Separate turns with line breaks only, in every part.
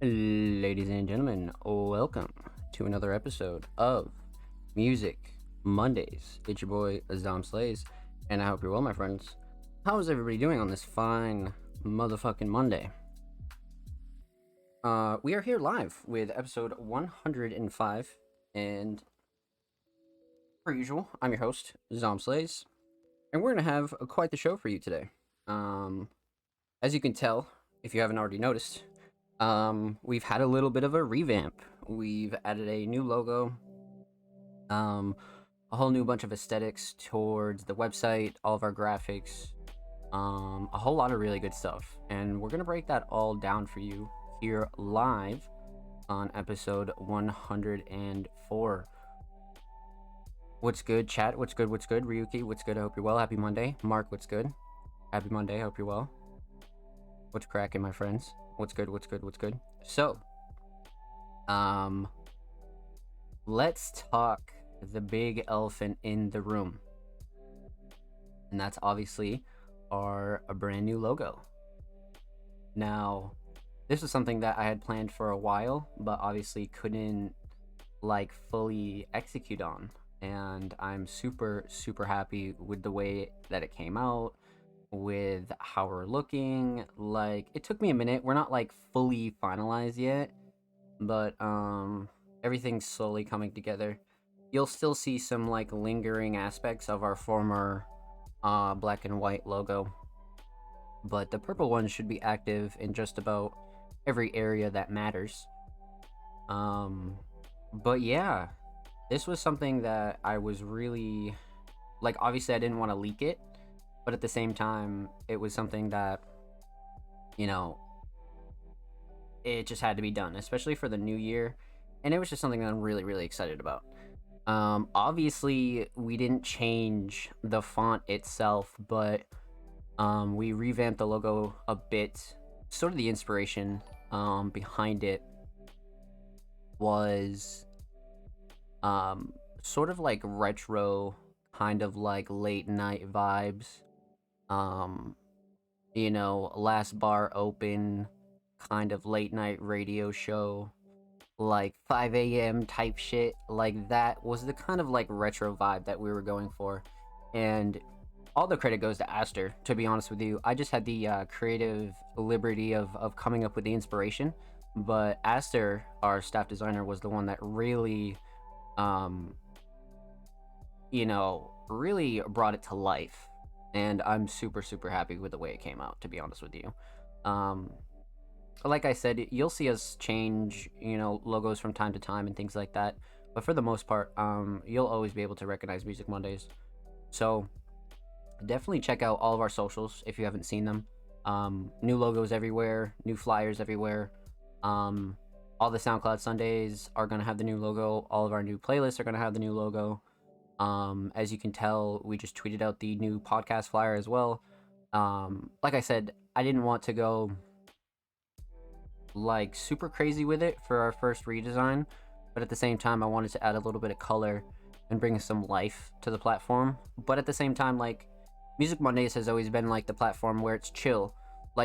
Ladies and gentlemen, welcome to another episode of Music Mondays. It's your boy Azam Slays, and I hope you're well, my friends. How is everybody doing on this fine motherfucking Monday? We are here live with episode 105, and per usual, I'm your host, Azam Slays, and we're gonna have quite the show for you today. As you can tell, if you haven't already noticed, we've had a little bit of a revamp. We've added a new logo, a whole new bunch of aesthetics towards the website, all of our graphics, a whole lot of really good stuff. And we're gonna break that all down for you here live on episode 104. What's good, chat? What's good? What's good? Ryuki, what's good? I hope you're well. Happy Monday. Mark, what's good? Happy Monday. I hope you're well. What's cracking, my friends? What's good? What's good? What's good? So, let's talk the big elephant in the room, and that's obviously our brand new logo. Now, this is something that I had planned for a while, but obviously couldn't fully execute on, and I'm super happy with the way that it came out, with how we're looking. It took me a minute. We're not fully finalized yet, but everything's slowly coming together. You'll still see some lingering aspects of our former black and white logo, but the purple one should be active in just about every area that matters. But yeah, this was something that I was really obviously I didn't want to leak it, but at the same time, it was something that, it just had to be done, especially for the new year. And it was just something that I'm really excited about. Obviously, we didn't change the font itself, but we revamped the logo a bit. Sort of the inspiration behind it was sort of retro, kind of late night vibes. Last bar open, kind of late night radio show, 5 a.m. type shit. That was the kind of retro vibe that we were going for. And all the credit goes to Aster, to be honest with you. I just had the creative liberty of coming up with the inspiration, but Aster, our staff designer, was the one that really really brought it to life. And I'm super happy with the way it came out, to be honest with you. Like I said, you'll see us change, logos from time to time and things like that. But for the most part, you'll always be able to recognize Music Mondays. So definitely check out all of our socials if you haven't seen them. New logos everywhere, new flyers everywhere. All the SoundCloud Sundays are going to have the new logo. All of our new playlists are going to have the new logo. As you can tell, we just tweeted out the new podcast flyer as well. Like I said, I didn't want to go super crazy with it for our first redesign, but at the same time I wanted to add a little bit of color and bring some life to the platform. But at the same time, Music Mondays has always been the platform where it's chill.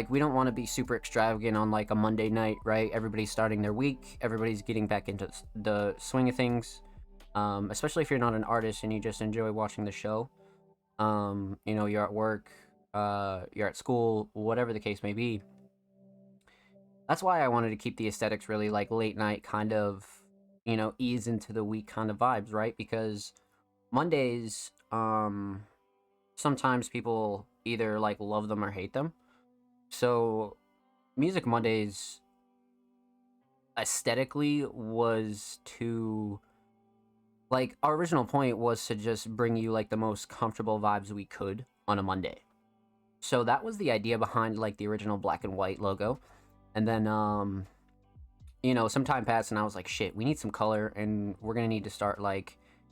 We don't want to be super extravagant on a Monday night, right? Everybody's starting their week, everybody's getting back into the swing of things. Especially if you're not an artist and you just enjoy watching the show. You're at work, you're at school, whatever the case may be. That's why I wanted to keep the aesthetics really late night, kind of, ease into the week kind of vibes, right? Because Mondays, sometimes people either love them or hate them. So Music Mondays aesthetically was to our original point was to just bring you the most comfortable vibes we could on a Monday. So that was the idea behind the original black and white logo. And then some time passed and I was like, shit, we need some color and we're gonna need to start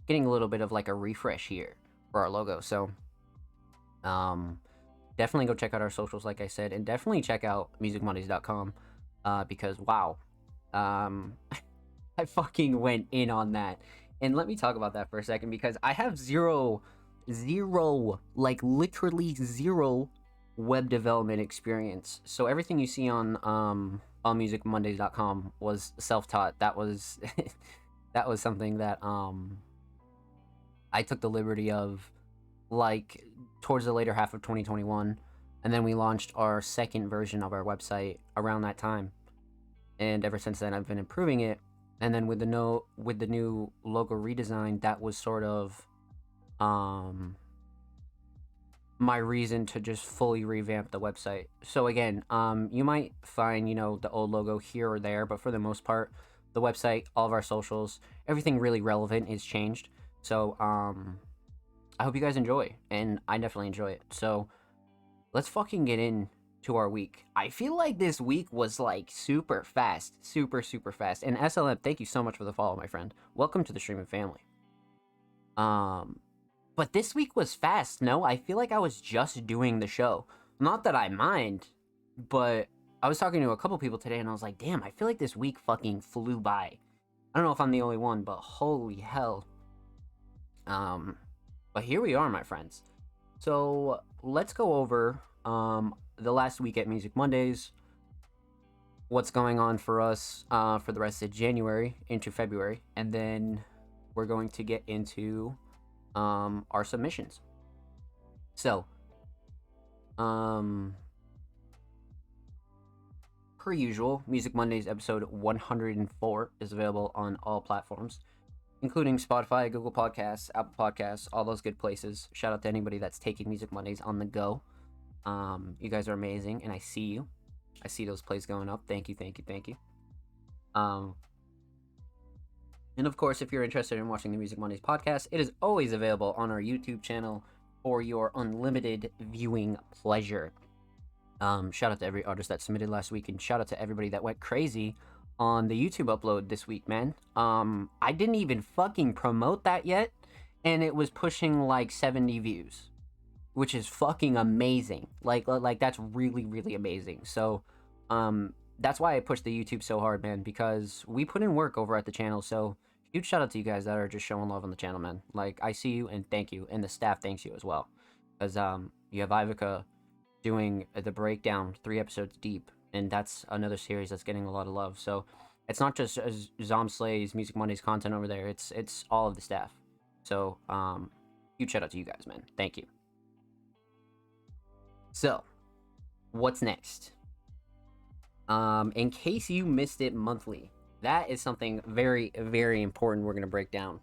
getting a little bit of a refresh here for our logo. So definitely go check out our socials, like I said, and definitely check out musicmondays.com because wow, I fucking went in on that. And let me talk about that for a second, because I have zero, literally zero web development experience. So everything you see on allmusicmondays.com was self-taught. That was that was something that I took the liberty of, like, towards the later half of 2021, and then we launched our second version of our website around that time. And ever since then I've been improving it. And then with the new logo redesign, that was sort of my reason to just fully revamp the website. So again, you might find, the old logo here or there, but for the most part, the website, all of our socials, everything really relevant is changed. So I hope you guys enjoy, and I definitely enjoy it. So let's fucking get into our week. I feel like this week was like super fast, super fast. And SLM, thank you so much for the follow, my friend. Welcome to the streaming family. But this week was fast. No, I feel like I was just doing the show. Not that I mind, but I was talking to a couple people today, and I was like, damn, I feel like this week fucking flew by. I don't know if I'm the only one, but holy hell. But here we are, my friends. So let's go over the last week at Music Mondays, what's going on for us for the rest of January into February, and then we're going to get into our submissions. So per usual, Music Mondays episode 104 is available on all platforms, including Spotify, Google Podcasts, Apple Podcasts, all those good places. Shout out to anybody that's taking Music Mondays on the go. You guys are amazing, and I see you. I see those plays going up. Thank you. And of course, if you're interested in watching the Music Mondays podcast, it is always available on our YouTube channel for your unlimited viewing pleasure. Shout out to every artist that submitted last week, and shout out to everybody that went crazy on the YouTube upload this week, man. I didn't even fucking promote that yet, and it was pushing like 70 views, which is fucking amazing. Like that's really amazing. So, that's why I pushed the YouTube so hard, man, because we put in work over at the channel. So huge shout out to you guys that are just showing love on the channel, man. Like, I see you and thank you, and the staff thanks you as well, because you have Ivica doing the breakdown 3 episodes deep, and that's another series that's getting a lot of love. So it's not just Zomslay's Music Mondays content over there, it's all of the staff. So huge shout out to you guys, man. Thank you. So what's next? In case you missed it monthly, that is something very important we're going to break down.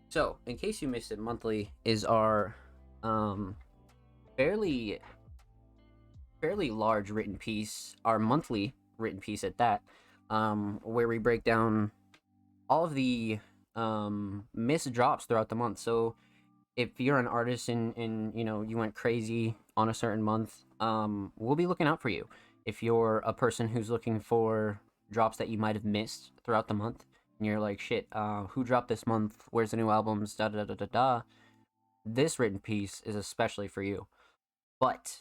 So, in case you missed it monthly is our fairly large written piece, our monthly written piece at that, where we break down all of the missed drops throughout the month. So if you're an artist and you went crazy on a certain month, we'll be looking out for you. If you're a person who's looking for drops that you might have missed throughout the month, and you're like, shit, who dropped this month? Where's the new albums? This written piece is especially for you. But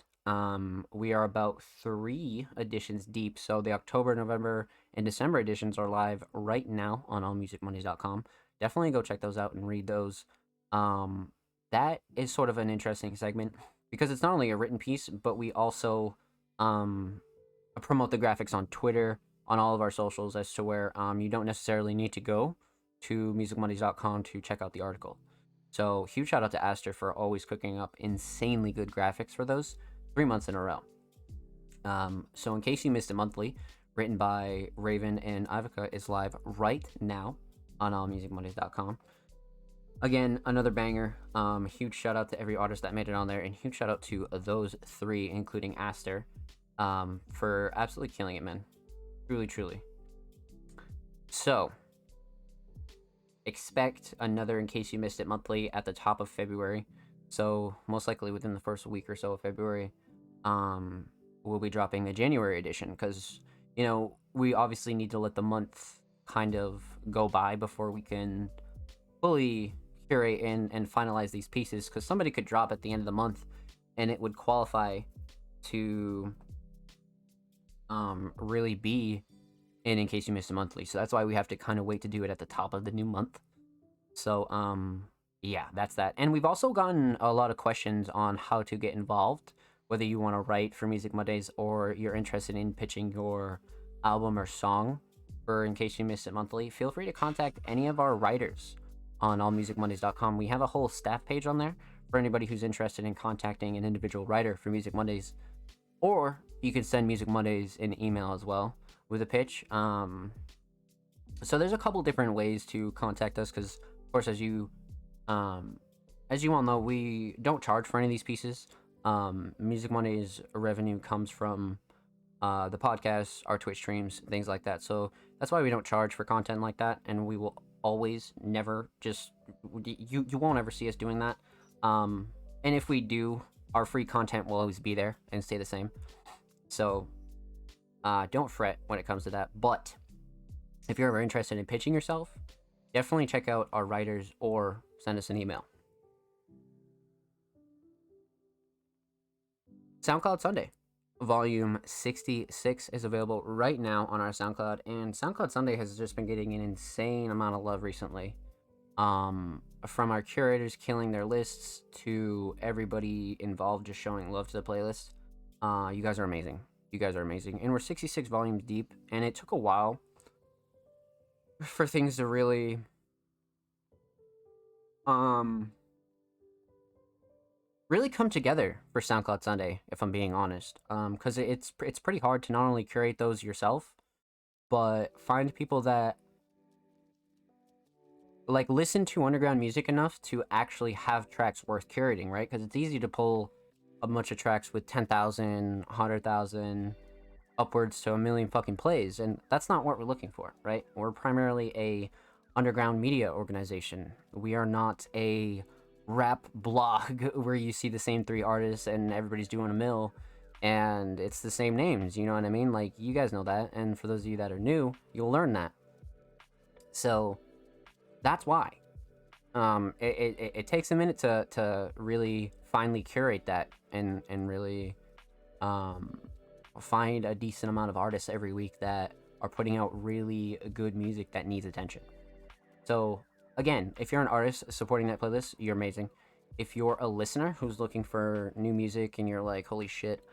we are about 3 editions deep, so the October, November, and December editions are live right now on allmusicmondays.com. Definitely go check those out and read those. That is sort of an interesting segment because it's not only a written piece, but we also promote the graphics on Twitter, on all of our socials, as to where you don't necessarily need to go to musicmondays.com to check out the article. So huge shout out to Aster for always cooking up insanely good graphics for those 3 months in a row. So in case you missed it monthly, written by Raven and Ivica, is live right now on allmusicmondays.com. Again, another banger. Huge shout out to every artist that made it on there, and huge shout out to those 3, including Aster, for absolutely killing it, man. Truly. So, expect another In Case You Missed It monthly at the top of February. So, most likely within the first week or so of February, we'll be dropping the January edition, because, we obviously need to let the month kind of go by before we can fully curate and finalize these pieces, because somebody could drop at the end of the month and it would qualify to really be in Case You Missed a Monthly. So that's why we have to kind of wait to do it at the top of the new month. So Yeah, that's that. And we've also gotten a lot of questions on how to get involved, whether you want to write for Music Mondays or you're interested in pitching your album or song for In Case You Missed It Monthly. Feel free to contact any of our writers on allmusicmondays.com. We have a whole staff page on there for anybody who's interested in contacting an individual writer for Music Mondays. Or you can send Music Mondays an email as well with a pitch. So there's a couple different ways to contact us because, of course, um, as you all know, we don't charge for any of these pieces. Music Mondays revenue comes from the podcast, our Twitch streams, things like that. So that's why we don't charge for content like that, and we will always never just you won't ever see us doing that. And if we do, our free content will always be there and stay the same. So don't fret when it comes to that. But if you're ever interested in pitching yourself, definitely check out our writers or send us an email. SoundCloud Sunday, volume 66 is available right now on our SoundCloud, and SoundCloud Sunday has just been getting an insane amount of love recently. From our curators killing their lists to everybody involved just showing love to the playlist. You guys are amazing. You guys are amazing. And we're 66 volumes deep, and it took a while for things to really really come together for SoundCloud Sunday, if I'm being honest. Because it's pretty hard to not only curate those yourself, but find people that like listen to underground music enough to actually have tracks worth curating, right? Because it's easy to pull a bunch of tracks with 10,000, 100,000, upwards to a million fucking plays, and that's not what we're looking for, right? We're primarily a underground media organization. We are not a rap blog where you see the same three artists and everybody's doing a mill and it's the same names, you know what I mean? Like, you guys know that, and for those of you that are new, you'll learn that. So that's why it takes a minute to really finally curate that and really find a decent amount of artists every week that are putting out really good music that needs attention. So again, if you're an artist supporting that playlist, you're amazing. If you're a listener who's looking for new music and you're like, holy shit,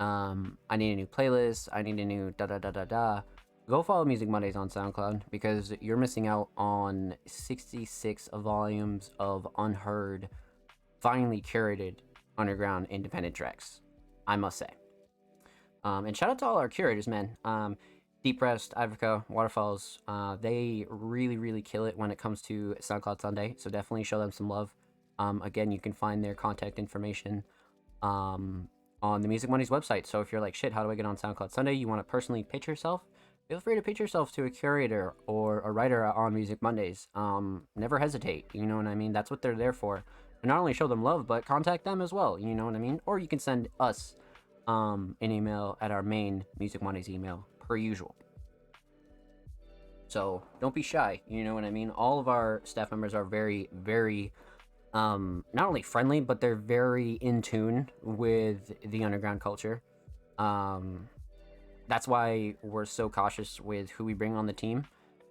I need a new playlist, I need a new da da da da da, go follow Music Mondays on SoundCloud because you're missing out on 66 volumes of unheard, finely curated underground independent tracks, I must say. And shout out to all our curators, man. Deep Rest, Africa, Waterfalls, they really, really kill it when it comes to SoundCloud Sunday. So definitely show them some love. Again, you can find their contact information on the Music Mondays website. So if you're like, shit, how do I get on SoundCloud Sunday? You want to personally pitch yourself? Feel free to pitch yourself to a curator or a writer on Music Mondays. Never hesitate. You know what I mean? That's what they're there for. And not only show them love, but contact them as well. You know what I mean? Or you can send us an email at our main Music Mondays email, per usual. So don't be shy. You know what I mean? All of our staff members are very, very not only friendly, but they're very in tune with the underground culture. That's why we're so cautious with who we bring on the team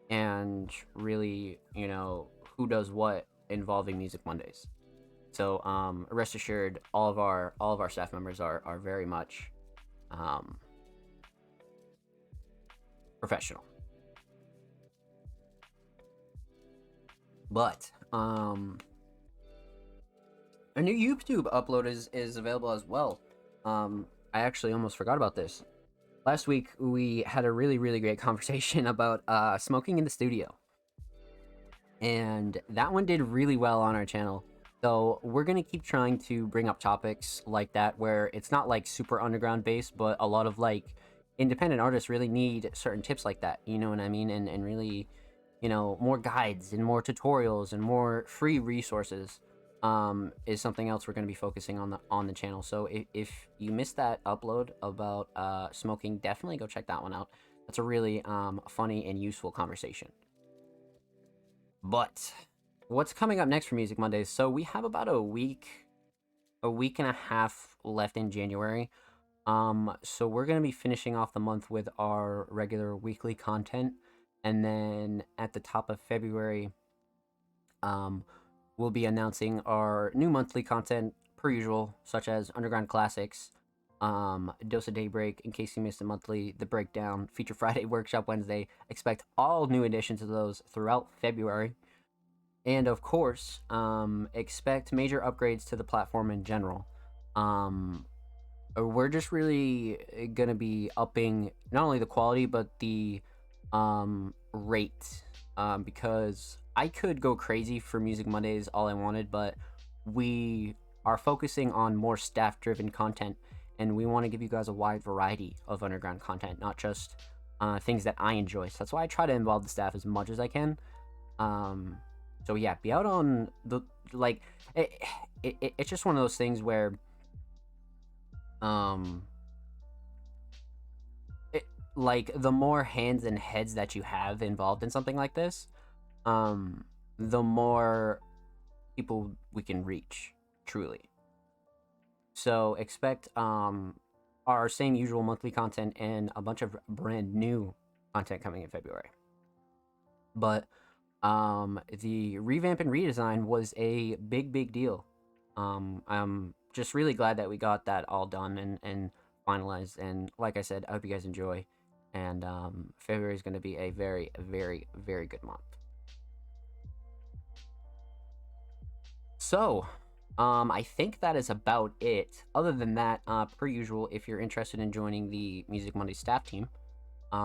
and really, you know, who does what involving Music Mondays. So rest assured, all of our staff members are very much professional. But a new YouTube upload is available as well. I actually almost forgot about this. Last week we had a really, really great conversation about smoking in the studio, and that one did really well on our channel. So we're gonna keep trying to bring up topics like that where it's not like super underground based, but a lot of like independent artists really need certain tips like that. You know what I mean? And really, you know, more guides and more tutorials and more free resources is something else we're going to be focusing on the channel. So if you missed that upload about smoking, definitely go check that one out. That's a really funny and useful conversation. But what's coming up next for Music Mondays? So we have about a week and a half left in January. So we're going to be finishing off the month with our regular weekly content. And then at the top of February, we'll be announcing our new monthly content per usual, such as Underground Classics, Dose of Daybreak, in case you missed the monthly, the breakdown, Feature Friday, Workshop Wednesday. Expect all new additions of those throughout February. And of course, expect major upgrades to the platform in general. We're just really going to be upping not only the quality, but the rate. Because I could go crazy for Music Mondays all I wanted, but we are focusing on more staff driven content, and we want to give you guys a wide variety of underground content, not just things that I enjoy. So that's why I try to involve the staff as much as I can. So yeah, be out on the like. It's just one of those things where um like the more hands and heads that you have involved in something like this, the more people we can reach, truly. So expect our same usual monthly content and a bunch of brand new content coming in February. But the revamp and redesign was a big deal. I'm just really glad that we got that all done and finalized. And like I said, I hope you guys enjoy. And February is going to be a very good month. So, I think that is about it. Other than that, per usual, if you're interested in joining the Music Monday staff team,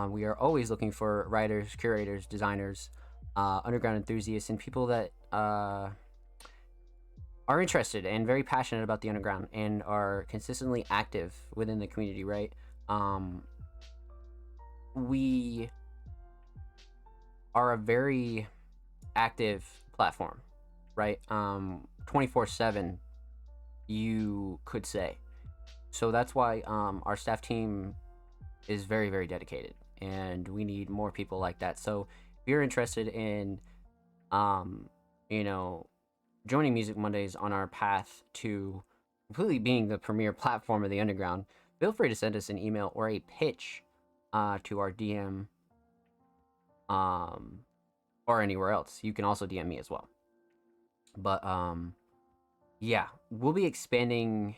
we are always looking for writers, curators, designers, underground enthusiasts, and people that are interested and very passionate about the underground and are consistently active within the community, right? We are a very active platform, right? 24/7, you could say. So that's why our staff team is very dedicated, and we need more people like that. So if you're interested in, um, you know, joining Music Mondays on our path to completely being the premier platform of the underground, feel free to send us an email or a pitch to our DM, um, or anywhere else. You can also DM me as well. But yeah, we'll be expanding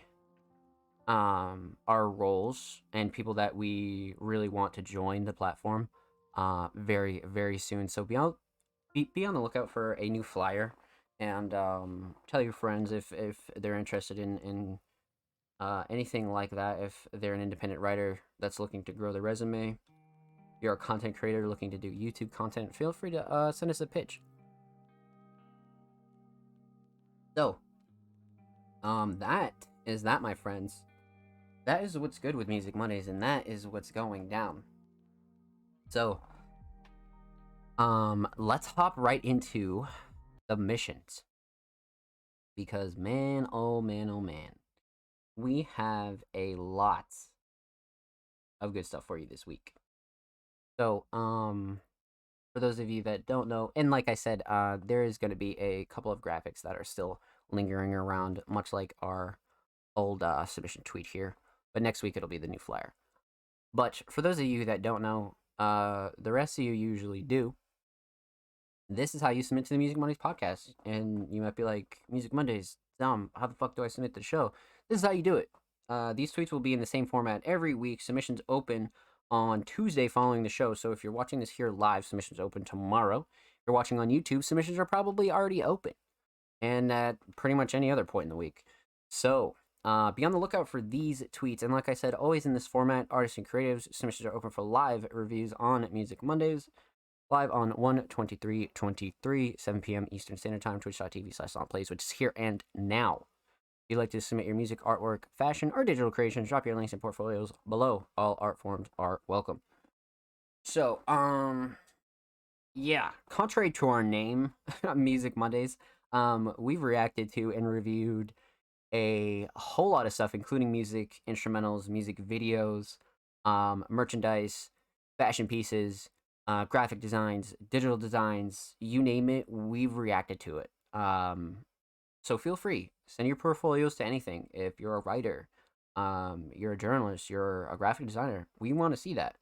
our roles and people that we really want to join the platform very soon. So be on the lookout for a new flyer, and tell your friends if they're interested in anything like that. If they're an independent writer that's looking to grow their resume, you're a content creator looking to do YouTube content, feel free to send us a pitch. So that is that, my friends. That is what's good with Music Mondays, and that is what's going down. So let's hop right into submissions, because man, oh man, we have a lot of good stuff for you this week. So for those of you that don't know, and like I said, there is going to be a couple of graphics that are still lingering around, much like our old submission tweet here. But next week it'll be the new flyer. But for those of you that don't know, the rest of you usually do. This is how you submit to the Music Mondays podcast. And you might be like, Music Mondays, dumb. How the fuck do I submit to the show? This is how you do it. These tweets will be in the same format every week. Submissions open on Tuesday following the show. So if you're watching this here live, submissions open tomorrow. If you're watching on YouTube, submissions are probably already open. And at pretty much any other point in the week. So be on the lookout for these tweets. And like I said, always in this format, artists and creatives, submissions are open for live reviews on Music Mondays. Live on 1/23/23, 7 p.m. Eastern Standard Time, twitch.tv/SonPlays, which is here and now. If you'd like to submit your music, artwork, fashion, or digital creations, drop your links and portfolios below. All art forms are welcome. So, yeah, contrary to our name, Music Mondays, we've reacted to and reviewed a whole lot of stuff, including music, instrumentals, music videos, merchandise, fashion pieces, graphic designs, digital designs, you name it, we've reacted to it. So feel free, send your portfolios to anything. If you're a writer, you're a journalist, you're a graphic designer, we want to see that.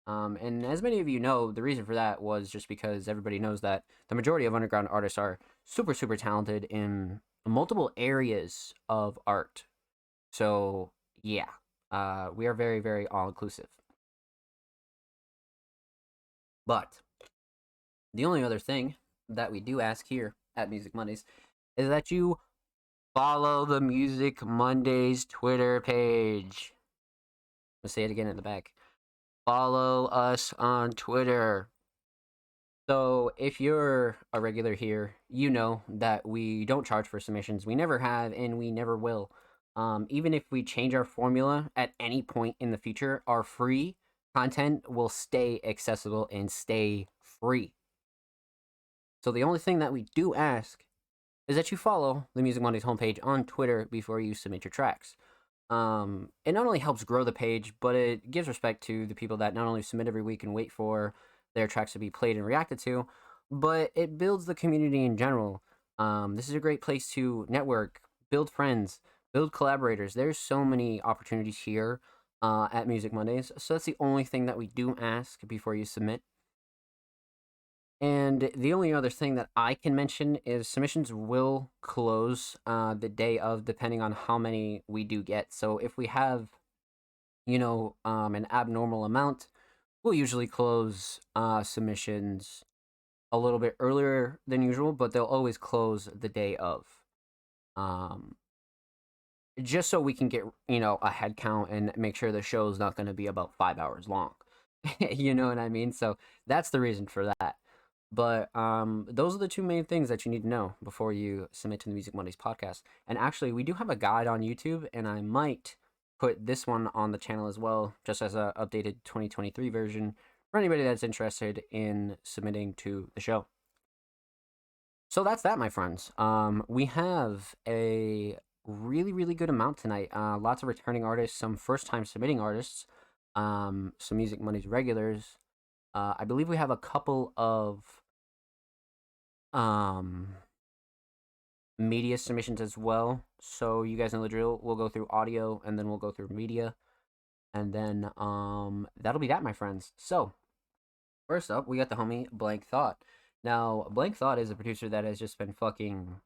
And as many of you know, the reason for that was just because everybody knows that the majority of underground artists are super, super talented in multiple areas of art. So, yeah, we are very, very all inclusive. But the only other thing that we do ask here at Music Mondays is that you follow the Music Mondays Twitter page. Let's say it again in the back. Follow us on Twitter. So if you're a regular here, you know that we don't charge for submissions. We never have, and we never will. Even if we change our formula at any point in the future, our free content will stay accessible and stay free. So the only thing that we do ask is that you follow the Music Mondays homepage on Twitter before you submit your tracks. It not only helps grow the page, but it gives respect to the people that not only submit every week and wait for their tracks to be played and reacted to, but it builds the community in general. This is a great place to network, build friends, build collaborators. There's so many opportunities here at Music Mondays. So that's the only thing that we do ask before you submit. And the only other thing that I can mention is submissions will close the day of, depending on how many we do get. So if we have, an abnormal amount, we'll usually close submissions a little bit earlier than usual, but they'll always close the day of. Just so we can get, a head count and make sure the show's not going to be about 5 hours long. You know what I mean? So that's the reason for that. But those are the two main things that you need to know before you submit to the Music Mondays podcast. And actually, we do have a guide on YouTube, and I might put this one on the channel as well, just as a updated 2023 version for anybody that's interested in submitting to the show. So that's that, my friends. We have a really, really good amount tonight. Lots of returning artists, some first-time submitting artists, some Music Mondays regulars. I believe we have a couple of media submissions as well. So you guys know the drill. We'll go through audio and then we'll go through media. And then that'll be that, my friends. So first up, we got the homie Blank Thought. Now, Blank Thought is a producer that has just been fucking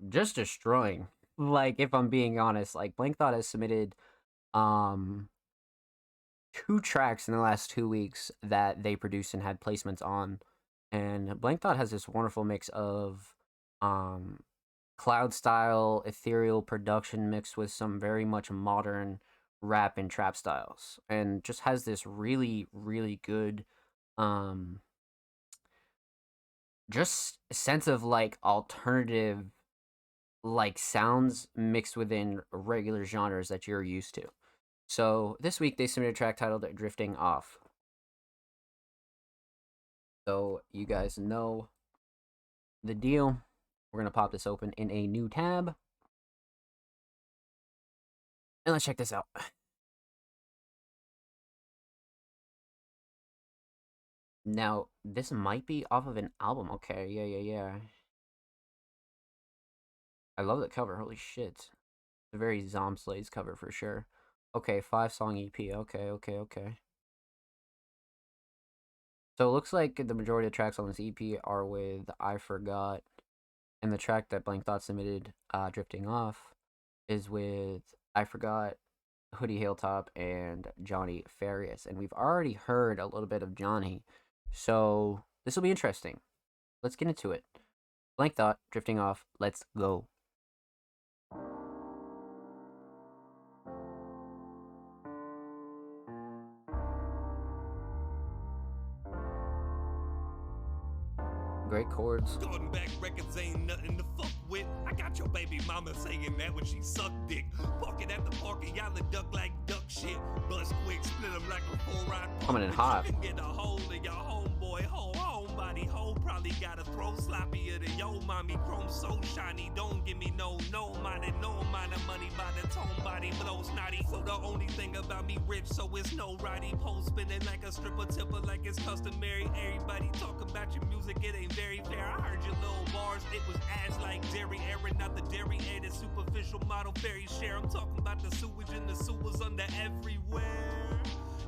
just destroying. Like, if I'm being honest, like Blank Thought has submitted 2 tracks in the last 2 weeks that they produced and had placements on. And Blank Thought has this wonderful mix of cloud style, ethereal production mixed with some very much modern rap and trap styles. And just has this really, really good just sense of like alternative like sounds mixed within regular genres that you're used to. So this week they submitted a track titled Drifting Off. So you guys know the deal. We're going to pop this open in a new tab. And let's check this out. Now, this might be off of an album. Okay, yeah. I love the cover. Holy shit. It's a very Zomslays cover for sure. Okay, 5-song EP. Okay. So it looks like the majority of tracks on this EP are with I Forgot, and the track that Blank Thought submitted, Drifting Off, is with I Forgot, Hoodie Hilltop, and Johnny Farias. And we've already heard a little bit of Johnny, so this will be interesting. Let's get into it. Blank Thought, Drifting Off, let's go. Great chords.
Starting back records ain't nothing to fuck with. I got your baby mama saying that when she sucked dick. Parking at the parking, y'all duck like duck shit. Bust quick, split them like before I
coming in hot.
You can get a hold of your homeboy, homebody, probably got a throw sloppier than yo mommy. Chrome so shiny, don't give me no money of money by the tone body, blow snotty. So the only thing about me rich, so it's no righty. Pole spinning like a stripper tipper, like it's customary. Everybody talk about your music, it ain't very fair. I heard your little bars, it was ass like dairy, airing out the dairy, and it's superficial model fairy share. I'm talking about the sewage and the sewers under everywhere.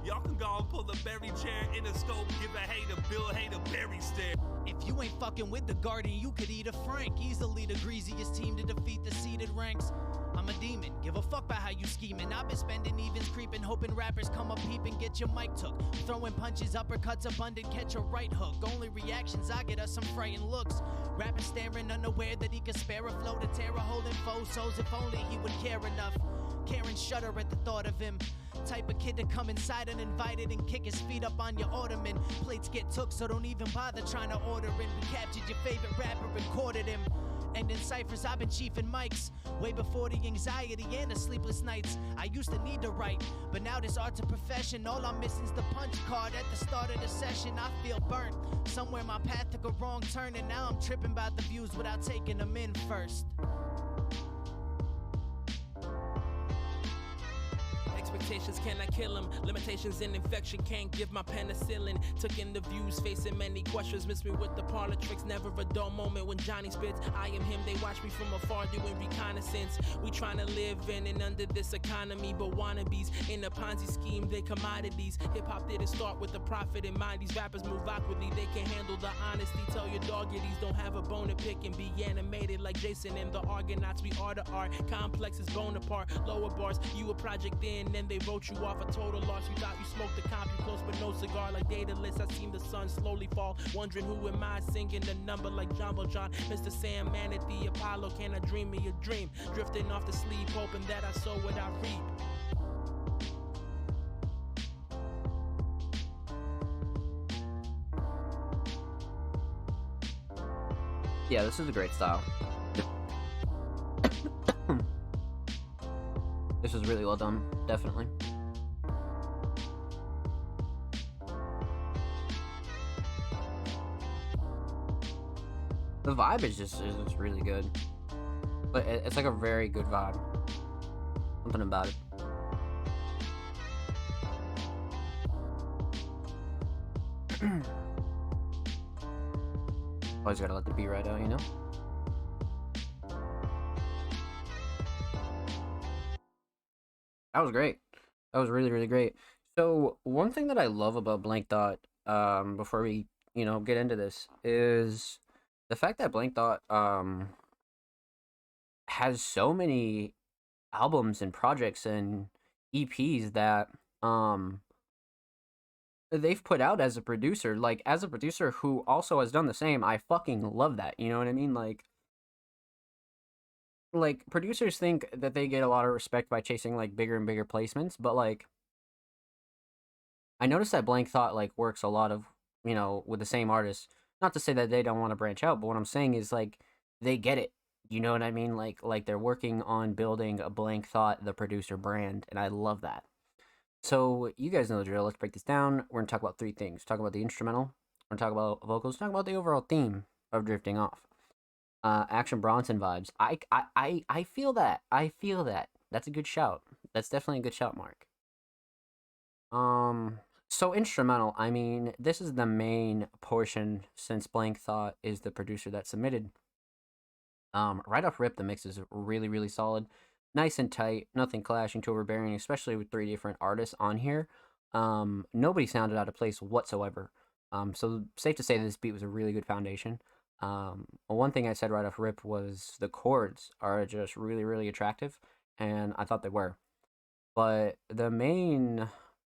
Y'all can go and a berry chair in a scope. Give a hater, Bill hater, berry stare.
If you ain't fucking with the Guardian, you could eat a Frank. Easily the greasiest team to defeat the seeded ranks. I'm a demon, give a fuck about how you scheming. I've been spending evens creeping, hoping rappers come up peeping, get your mic took. Throwing punches, uppercuts abundant, catch a right hook. Only reactions I get are some frightened looks. Rapping staring, unaware that he could spare a flow to tear a hole in foes' souls. If only he would care enough. Karen shudder at the thought of him. Type of kid to come inside uninvited and kick his feet up on your ottoman. Plates get took, so don't even bother trying to order in. We captured your favorite rapper and recorded him. And in ciphers I've been chiefing mics way before the anxiety and the sleepless nights. I used to need to write, but now this art's a profession. All I'm missing's the punch card at the start of the session. I feel burnt. Somewhere my path took a wrong turn, and now I'm tripping about the views without taking them in first.
Expectations cannot kill him. Limitations and infection can't give my penicillin. Took in the views, facing many questions. Miss me with the parlor tricks. Never a dull moment when Johnny spits. I am him, they watch me from afar doing reconnaissance. We trying to live in and under this economy, but wannabes in a Ponzi scheme, they commodities. Hip hop didn't start with the profit in mind. These rappers move awkwardly, they can't handle the honesty. Tell your dog these don't have a bone to pick and be animated like Jason and the Argonauts. We are the art. Complexes bone apart. Lower bars, you a project in, then they wrote you off a total loss. You thought you smoked the comp, you close but no cigar. Like Daedalus, I seen the sun slowly fall. Wondering who am I, singing the number like Jumbo John. Mr. Sandman at the Apollo, can I dream me a dream? Drifting off to sleep, hoping that I sow what I reap.
Yeah, this is a great style. This is really well done, definitely. The vibe is just really good. But it's like a very good vibe. Something about it. Always gotta let the beat right out, you know? That was great. That was really, really great. So one thing that I love about Blank Thought, before we, get into this, is the fact that Blank Thought has so many albums and projects and EPs that they've put out as a producer. Like, as a producer who also has done the same, I fucking love that. You know what I mean? Like producers think that they get a lot of respect by chasing like bigger and bigger placements, but like I noticed that Blank Thought like works a lot of, with the same artists. Not to say that they don't want to branch out, but what I'm saying is like they get it. You know what I mean? Like they're working on building a Blank Thought, the producer brand, and I love that. So you guys know the drill. Let's break this down. We're gonna talk about three things. Talk about the instrumental. We're gonna talk about vocals. Talk about the overall theme of Drifting Off. Action Bronson vibes. I feel that. I feel that. That's a good shout. That's definitely a good shout, Mark. So instrumental. I mean, this is the main portion since Blank Thought is the producer that submitted. Right off rip, the mix is really, really solid. Nice and tight. Nothing clashing too overbearing, especially with 3 different artists on here. Nobody sounded out of place whatsoever. So safe to say this beat was a really good foundation. One thing I said right off rip was the chords are just really, really attractive, and I thought they were. But the main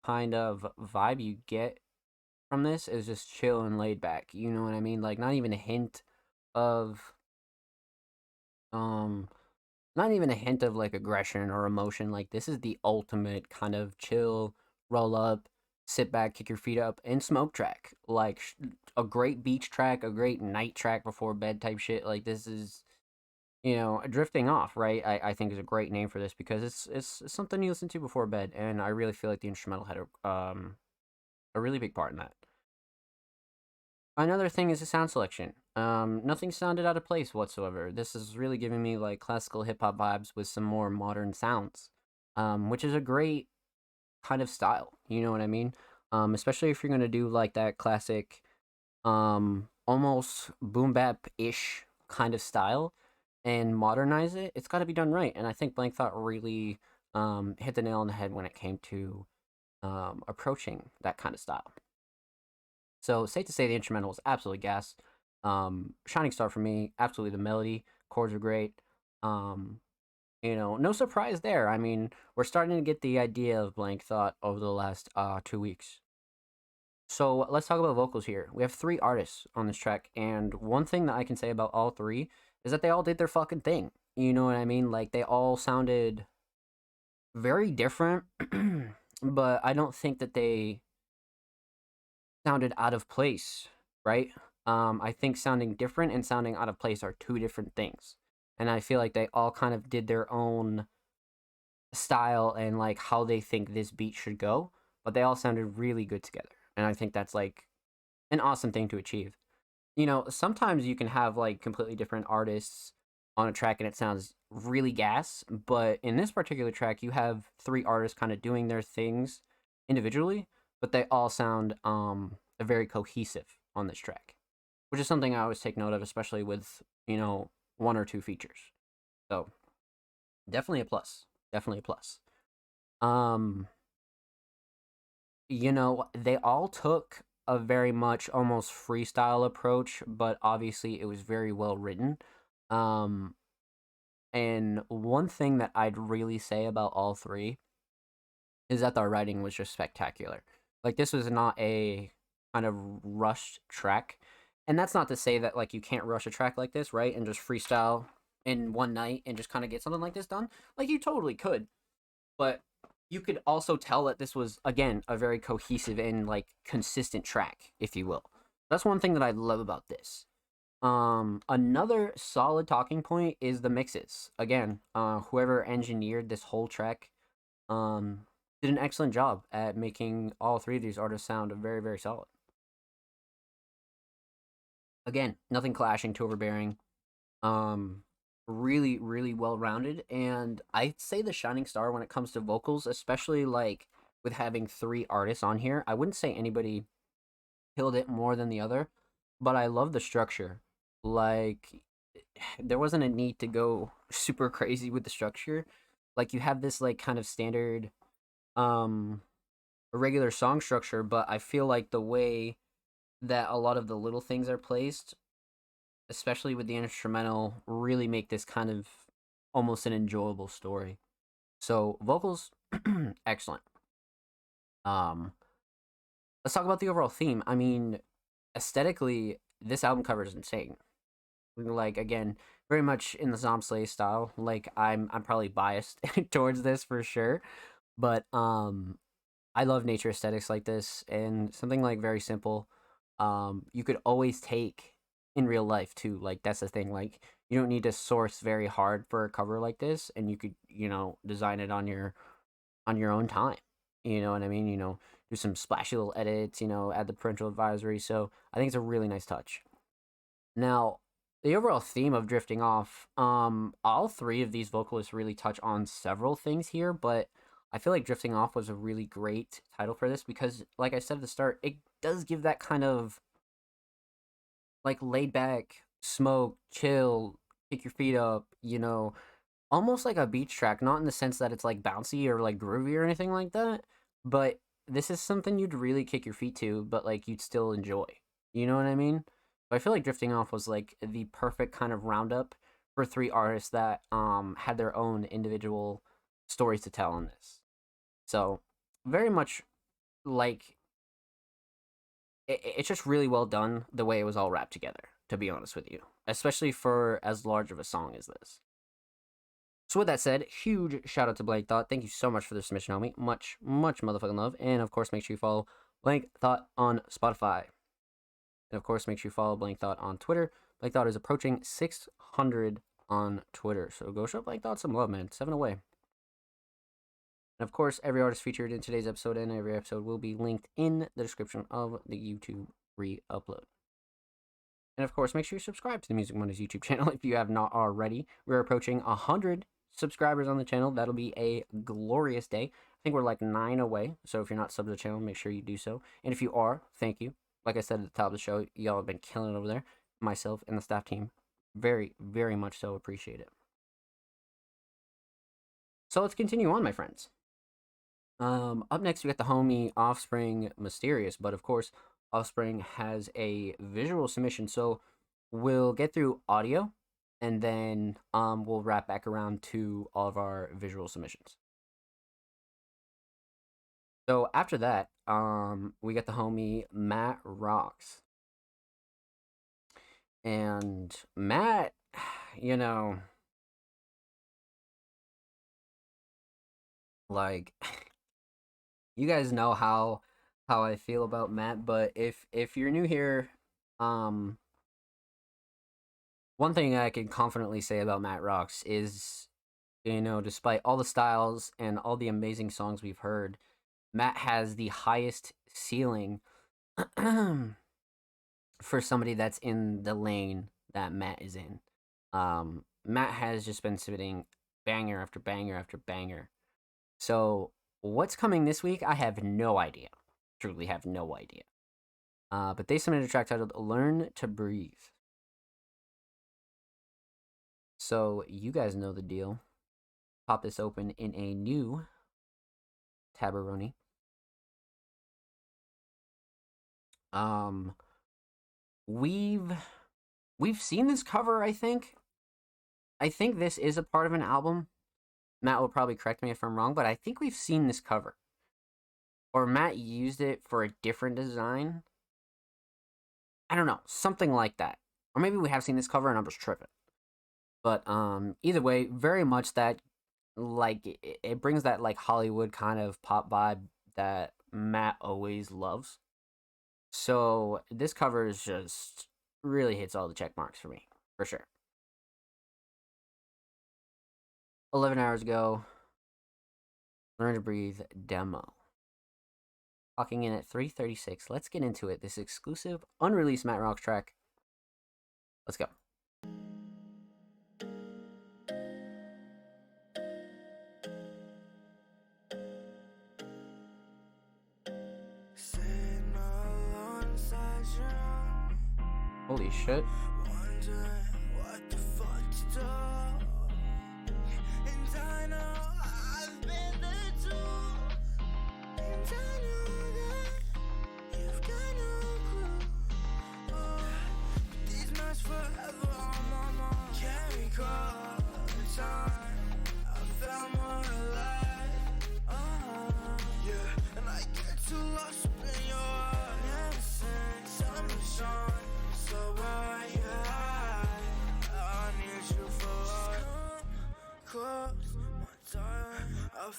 kind of vibe you get from this is just chill and laid back. You know what I mean? Like, not even a hint of like aggression or emotion. Like, this is the ultimate kind of chill, roll up, sit back, kick your feet up, and smoke track. Like, a great beach track, a great night track before bed type shit. Like, this is, Drifting Off, right? I think is a great name for this because it's something you listen to before bed, and I really feel like the instrumental had a really big part in that. Another thing is the sound selection. Nothing sounded out of place whatsoever. This is really giving me like classical hip hop vibes with some more modern sounds, which is a great kind of style. You know what I mean? Especially if you're gonna do like that classic, almost boom bap ish kind of style and modernize it. It's got to be done right, and I think Blank Thought really hit the nail on the head when it came to approaching that kind of style. So safe to say the instrumental is absolutely gas. Shining Star for me, absolutely the melody, chords are great. Um, no surprise there. I mean, we're starting to get the idea of Blank Thought over the last 2 weeks. So let's talk about vocals here. We have 3 artists on this track, and one thing that I can say about all 3 is that they all did their fucking thing. You know what I mean? Like, they all sounded very different, but I don't think that they sounded out of place, right? I think sounding different and sounding out of place are 2 different things. And I feel like they all kind of did their own style and like how they think this beat should go, but they all sounded really good together. And I think that's like an awesome thing to achieve. Sometimes you can have like completely different artists on a track and it sounds really gas, but in this particular track, you have 3 artists kind of doing their things individually, but they all sound very cohesive on this track, which is something I always take note of, especially with 1 or 2 features. So definitely a plus. Definitely a plus. Um, they all took a very much almost freestyle approach, but obviously it was very well written. Um, and one thing that I'd really say about all 3 is that the writing was just spectacular. Like, this was not a kind of rushed track. And that's not to say that like you can't rush a track like this, right? And just freestyle in one night and just kind of get something like this done. Like, you totally could. But you could also tell that this was, again, a very cohesive and like consistent track, if you will. That's one thing that I love about this. Another solid talking point is the mixes. Again, whoever engineered this whole track did an excellent job at making all 3 of these artists sound very, very solid. Again, nothing clashing, too overbearing. Really, really well rounded. And I'd say the shining star when it comes to vocals, especially like with having 3 artists on here. I wouldn't say anybody killed it more than the other, but I love the structure. Like, there wasn't a need to go super crazy with the structure. Like, you have this like kind of standard regular song structure, but I feel like the way that a lot of the little things are placed, especially with the instrumental, really make this kind of almost an enjoyable story. So vocals, excellent. Um, let's talk about the overall theme. I mean, aesthetically, this album cover is insane. Like, again, very much in the Zomslay style. Like, I'm probably biased towards this for sure, but I love nature aesthetics like this and something like very simple. You could always take in real life too. Like, that's the thing. Like, you don't need to source very hard for a cover like this, and you could design it on your own time. You know what I mean? Do some splashy little edits. Add the parental advisory. So I think it's a really nice touch. Now, the overall theme of drifting off, all 3 of these vocalists really touch on several things here, but I feel like drifting off was a really great title for this because, like I said at the start, it does give that kind of like laid back, smoke, chill, kick your feet up, almost like a beach track, not in the sense that it's like bouncy or like groovy or anything like that, but this is something you'd really kick your feet to, but like you'd still enjoy. You know what I mean? But I feel like Drifting Off was like the perfect kind of roundup for 3 artists that had their own individual stories to tell on this. So very much like it's just really well done the way it was all wrapped together, to be honest with you, especially for as large of a song as this. So with that said, huge shout out to Blank Thought. Thank you so much for the submission, homie. Much, much motherfucking love. And of course, make sure you follow Blank Thought on Spotify. And of course, make sure you follow Blank Thought on Twitter. Blank Thought is approaching 600 on Twitter. So go show Blank Thought some love, man. 7 away. And of course, every artist featured in today's episode and every episode will be linked in the description of the YouTube re-upload. And of course, make sure you subscribe to the Music Mondays YouTube channel if you have not already. We're approaching 100 subscribers on the channel. That'll be a glorious day. I think we're like 9 away. So if you're not subbed to the channel, make sure you do so. And if you are, thank you. Like I said at the top of the show, y'all have been killing it over there. Myself and the staff team, very, very much so appreciate it. So let's continue on, my friends. Up next, we got the homie Offspring Mysterious, but of course, Offspring has a visual submission, so we'll get through audio, and then we'll wrap back around to all of our visual submissions. So after that, we got the homie Matt Rocks, and Matt, you know, like you guys know how I feel about Matt, but if you're new here, one thing I can confidently say about Matt Rocks is, you know, despite all the styles and all the amazing songs we've heard, Matt has the highest ceiling for somebody that's in the lane that Matt is in. Matt has just been spitting banger after banger after banger. So what's coming this week? I have no idea. Truly have no idea. But they submitted a track titled "Learn to Breathe." So you guys know the deal. Pop this open in a new Tabaroni. We've seen this cover, I think. I think this is a part of an album. Matt will probably correct me if I'm wrong, but I think we've seen this cover. Or Matt used it for a different design. I don't know, something like that. Or maybe we have seen this cover and I'm just tripping. But either way, very much that, like, it brings that like Hollywood kind of pop vibe that Matt always loves. So this cover is just really hits all the check marks for me, for sure. 11 hours ago, Learn to Breathe demo. Clocking in at 3:36. Let's get into it. This exclusive, unreleased Matt Rocks track. Let's go. Holy shit.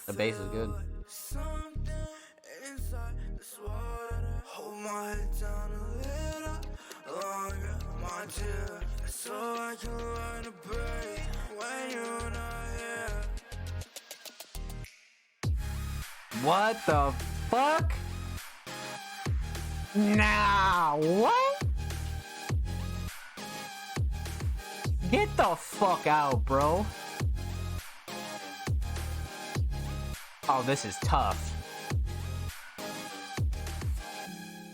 The bass is good. Hold my head down a little longer, my dear, so I can learn to breathe when you're not here. What the fuck? Nah, what? Get the fuck out, bro. Oh, this is tough.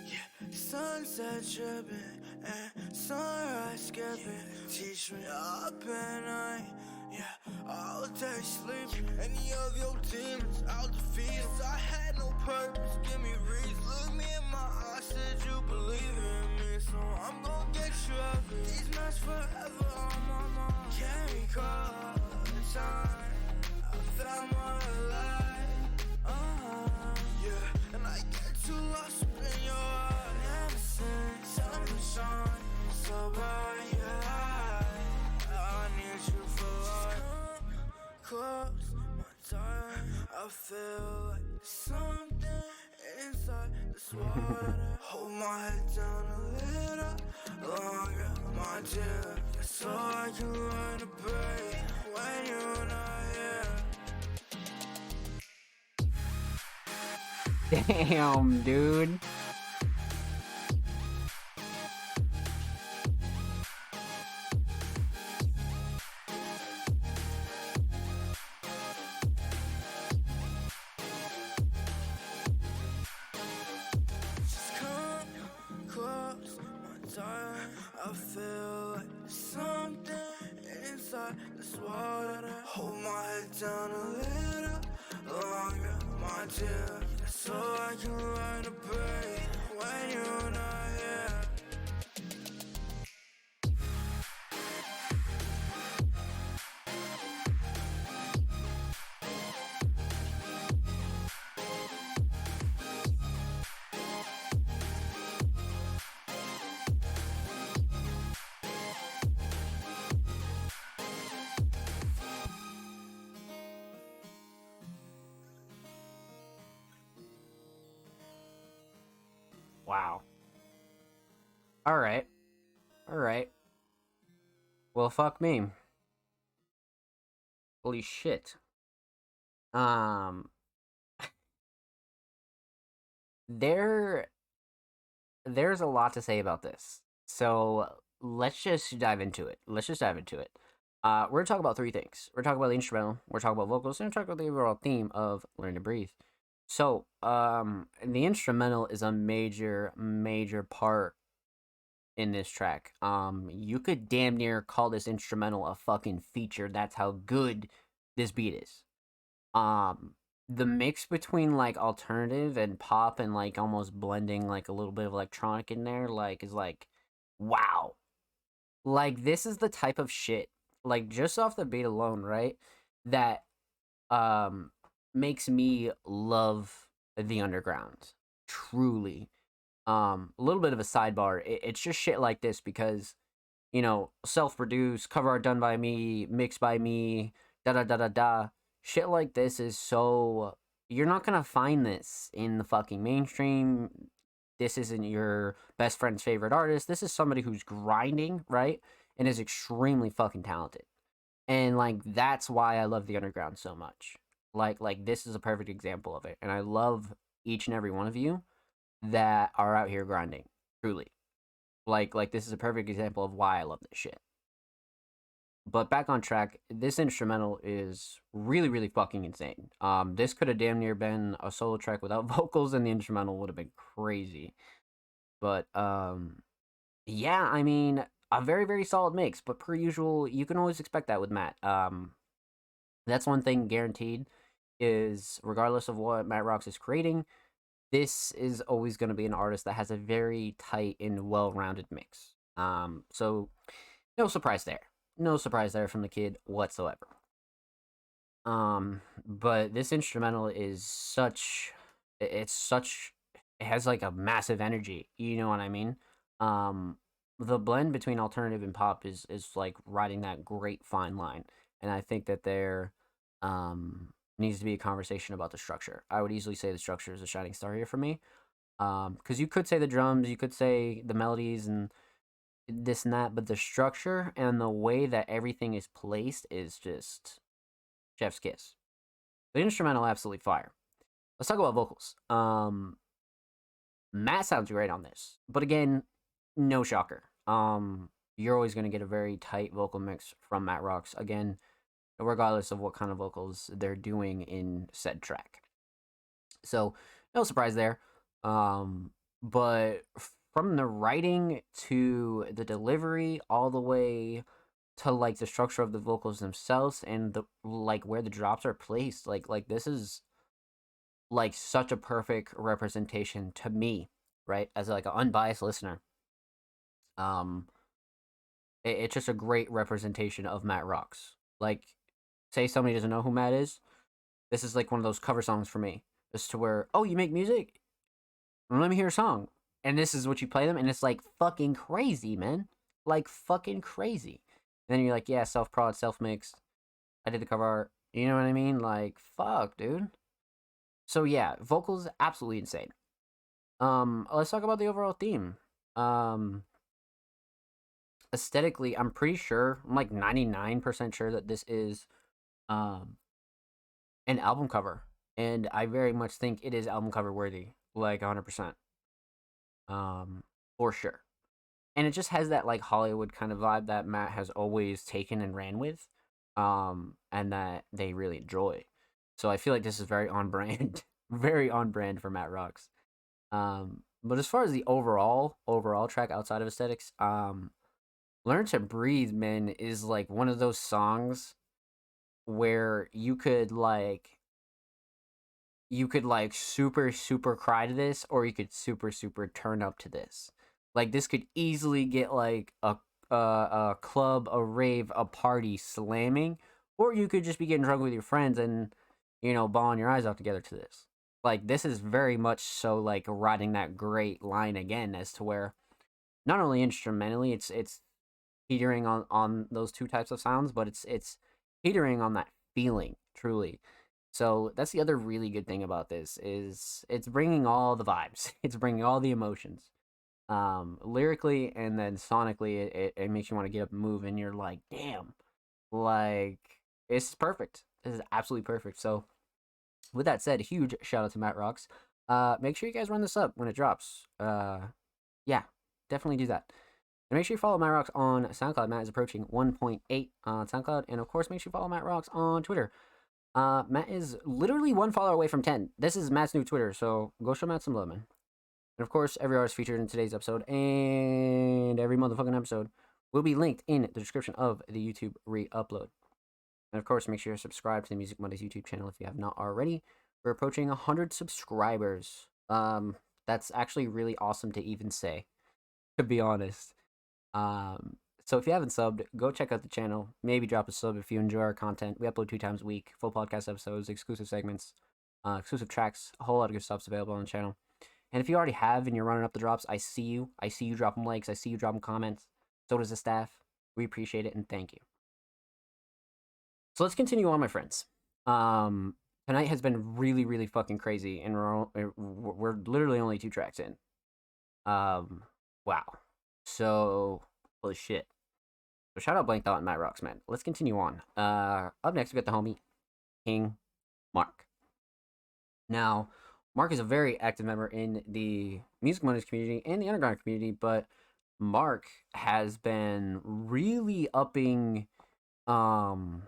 Yeah, sunset tripping and sunrise skipping. Teach me up at night. Yeah, all day sleeping. Any of your demons, I'll defeat. I had no purpose, give me reason. Look me in my eyes, said you believe in me, so I'm gonna get you out of it. These nights forever on my mind. Can't recall the time I found my life. Yeah, and I get too lost up in your eyes. Never seen something shine so bright, yeah. I need you for life. Come close, my time. I feel like something inside this water. Hold my head down a little longer, my dear, so I can learn to breathe when you're not here. Damn, dude. Just come close, my darling. I feel like something inside this water. Hold my head down a little longer.
my tear, so I can learn to breathe when you're not here.
Wow. All right. All right. Well, fuck me. Holy shit. Um, there, there's a lot to say about this. So let's just dive into it. We're gonna talk about three things. We're talking about the instrumental. We're talking about vocals, and we're talking about the overall theme of "Learn to Breathe." So, the instrumental is a major part in this track. You could damn near call this instrumental a fucking feature. That's how good this beat is. Um, the mix between like alternative and pop and like almost blending like a little bit of electronic in there, like is like, wow. Like this is the type of shit, like just off the beat alone, right? That um makes me love the underground. Truly. A little bit of a sidebar. It's just shit like this because, you know, self-produced, cover art done by me, mixed by me, da da da da da. Shit like this is so, you're not gonna find this in the fucking mainstream. This isn't your best friend's favorite artist. This is somebody who's grinding, right? And is extremely fucking talented. And like that's why I love the underground so much. Like this is a perfect example of it. And I love each and every one of you that are out here grinding. Truly. Like this is a perfect example of why I love this shit. But back on track, this instrumental is really fucking insane. This could have damn near been a solo track without vocals, and the instrumental would have been crazy. But yeah, I mean, a very solid mix. But per usual, you can always expect that with Matt. That's one thing guaranteed is regardless of what Matt Rocks is creating, this is always going to be an artist that has a very tight and well-rounded mix. So no surprise there. No surprise there from the kid whatsoever. But this instrumental is it has like a massive energy. You know what I mean? The blend between alternative and pop is like riding that great fine line, and I think that there needs to be a conversation about the structure. I would easily say the structure is a shining star here for me. Because you could say the drums, you could say the melodies and this and that, but the structure and the way that everything is placed is just chef's kiss. The instrumental absolutely fire. Let's talk about vocals. Matt sounds great on this, but again, no shocker. You're always going to get a very tight vocal mix from Matt Rocks, again, regardless of what kind of vocals they're doing in said track. So no surprise there. But from the writing to the delivery all the way to like the structure of the vocals themselves and the like where the drops are placed, like this is like such a perfect representation to me, right? As like an unbiased listener. It's just a great representation of Matt Rocks. Like, say somebody doesn't know who Matt is, this is like one of those cover songs for me. Just to where, oh, you make music? Let me hear a song. And this is what you play them, and it's like fucking crazy, man. Like fucking crazy. And then you're like, yeah, self-prod, self-mixed. I did the cover art. You know what I mean? Like, fuck, dude. So yeah, vocals absolutely insane. Let's talk about the overall theme. Aesthetically, I'm pretty sure, I'm like 99% sure that this is an album cover. And I very much think it is album cover worthy. Like 100%. For sure. And it just has that like Hollywood kind of vibe that Matt has always taken and ran with. And that they really enjoy. So I feel like this is very on brand. Very on brand for Matt Rocks. But as far as the overall track outside of aesthetics, Learn to Breathe, man, is like one of those songs where you could like you could like super super cry to this, or you could super super turn up to this. Like this could easily get like a club, a rave, a party slamming, or you could just be getting drunk with your friends and bawling your eyes out together to this. Like this is very much so like riding that great line again, as to where not only instrumentally it's teetering on those two types of sounds, but it's teetering on that feeling truly. So that's the other really good thing about this, is it's bringing all the vibes. It's bringing all the emotions, lyrically, and then sonically. It makes you want to get up and move, and you're like, damn, like it's perfect. This is absolutely perfect. So with that said, huge shout out to Matt Rocks. Make sure you guys run this up when it drops. Yeah, definitely do that. And make sure you follow Matt Rocks on SoundCloud. Matt is approaching 1.8 on SoundCloud. And of course, make sure you follow Matt Rocks on Twitter. Matt is literally one follower away from 10. This is Matt's new Twitter, so go show Matt some love, man. And of course, every artist featured in today's episode and every motherfucking episode will be linked in the description of the YouTube re-upload. And of course, make sure you're subscribed to the Music Mondays YouTube channel if you have not already. We're approaching 100 subscribers. That's actually really awesome to even say, to be honest. So if you haven't subbed, go check out the channel. Maybe drop a sub if you enjoy our content. We upload 2 times a week, full podcast episodes, exclusive segments, exclusive tracks, a whole lot of good stuff's available on the channel. And if you already have and you're running up the drops, I see you. I see you dropping likes. I see you dropping comments. So does the staff. We appreciate it and thank you. So let's continue on, my friends. Tonight has been really, really fucking crazy, and we're literally only 2 tracks in. Wow. So, holy shit. So shout out Blank Thought and Matt Rocks, man. Let's continue on. Up next, we got the homie, King Mark. Now, Mark is a very active member in the Music Mondays community and the underground community, but Mark has been really upping all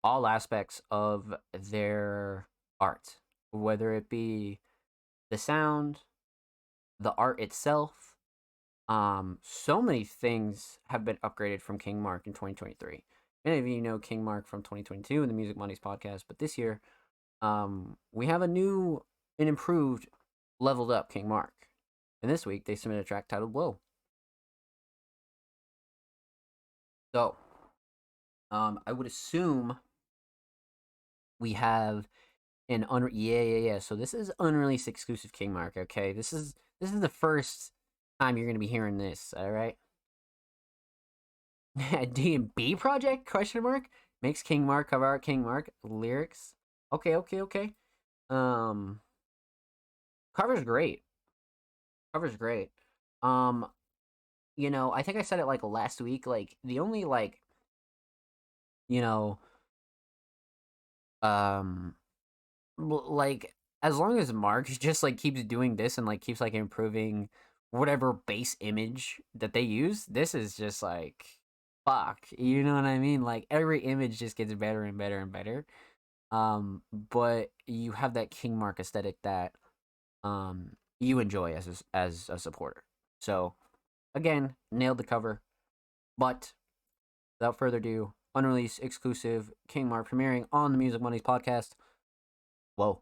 aspects of their art, whether it be the sound, the art itself. So many things have been upgraded from King Mark in 2023. Many of you know King Mark from 2022 in the Music Mondays podcast, but this year, we have a new and improved, leveled up King Mark. And this week, they submitted a track titled Whoa. So, I would assume we have an yeah. So this is unreleased exclusive King Mark. Okay, this is the first time you're gonna be hearing this. All right. D&B project? Question mark. Makes King Mark cover art. King Mark lyrics. Okay. Cover's great. I think I said it like last week. Like the only like, like as long as Mark just like keeps doing this and like keeps like improving whatever base image that they use, this is just like fuck. You know what I mean? Like every image just gets better and better and better. But you have that King Mark aesthetic that you enjoy as a supporter. So again, nailed the cover. But without further ado, unreleased exclusive King Mark premiering on the Music Mondays podcast. Whoa.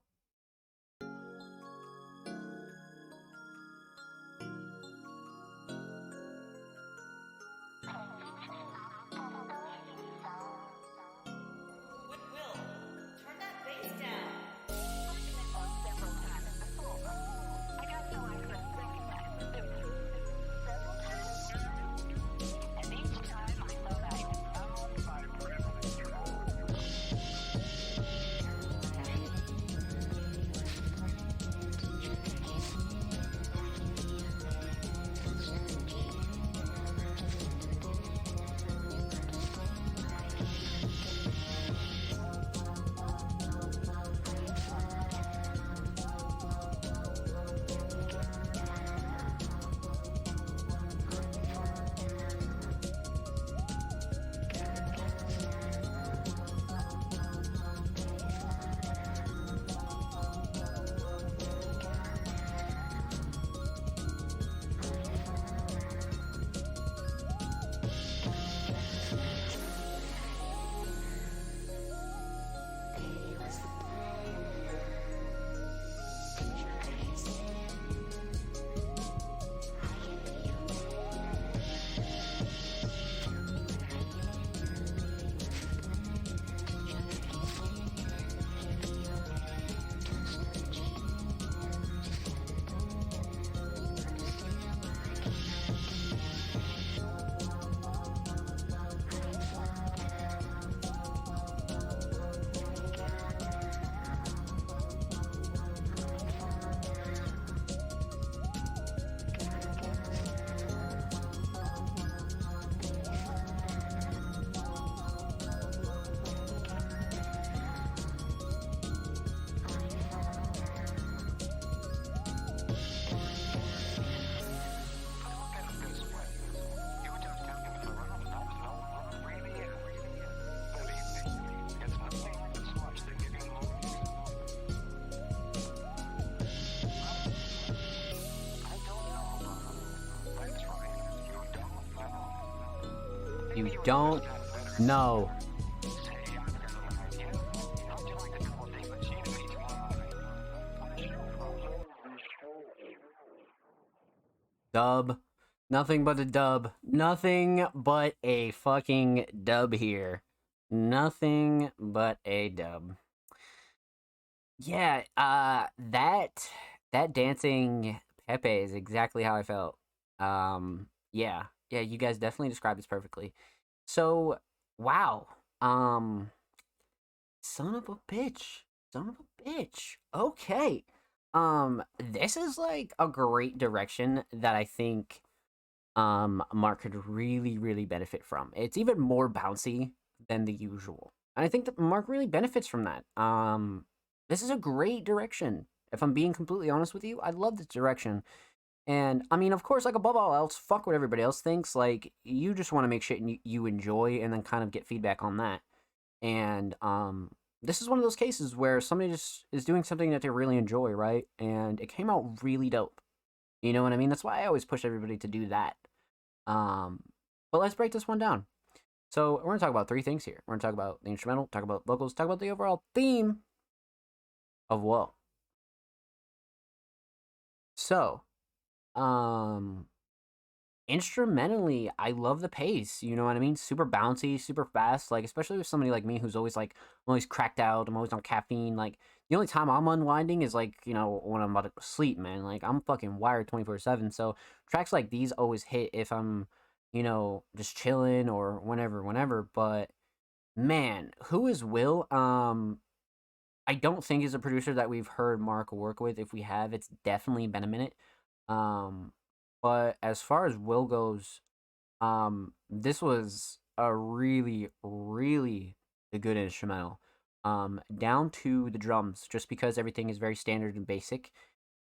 You don't know. Dub. Nothing but a dub. Nothing but a fucking dub here. Nothing but a dub. Yeah, that dancing Pepe is exactly how I felt. Yeah, you guys definitely described this perfectly. So, wow. Son of a bitch. Son of a bitch. Okay. This is like a great direction that I think Mark could really benefit from. It's even more bouncy than the usual. And I think that Mark really benefits from that. This is a great direction. If I'm being completely honest with you, I love this direction. And I mean, of course, like above all else, fuck what everybody else thinks. Like you just want to make shit you enjoy and then kind of get feedback on that. And this is one of those cases where somebody just is doing something that they really enjoy, right? And it came out really dope. You know what I mean? That's why I always push everybody to do that. But let's break this one down. So we're gonna talk about three things here. We're gonna talk about the instrumental, talk about vocals, talk about the overall theme of Whoa. So, instrumentally, I love the pace. You know what I mean? Super bouncy, super fast. Like especially with somebody like me who's always like I'm always cracked out. I'm always on caffeine. Like the only time I'm unwinding is like when I'm about to sleep, man. Like I'm fucking wired 24/7. So tracks like these always hit if I'm just chilling or whenever. But man, who is Will? I don't think he's a producer that we've heard Mark work with. If we have, it's definitely been a minute. Um, but as far as Will goes, this was a really a good instrumental. Down to the drums, just because everything is very standard and basic,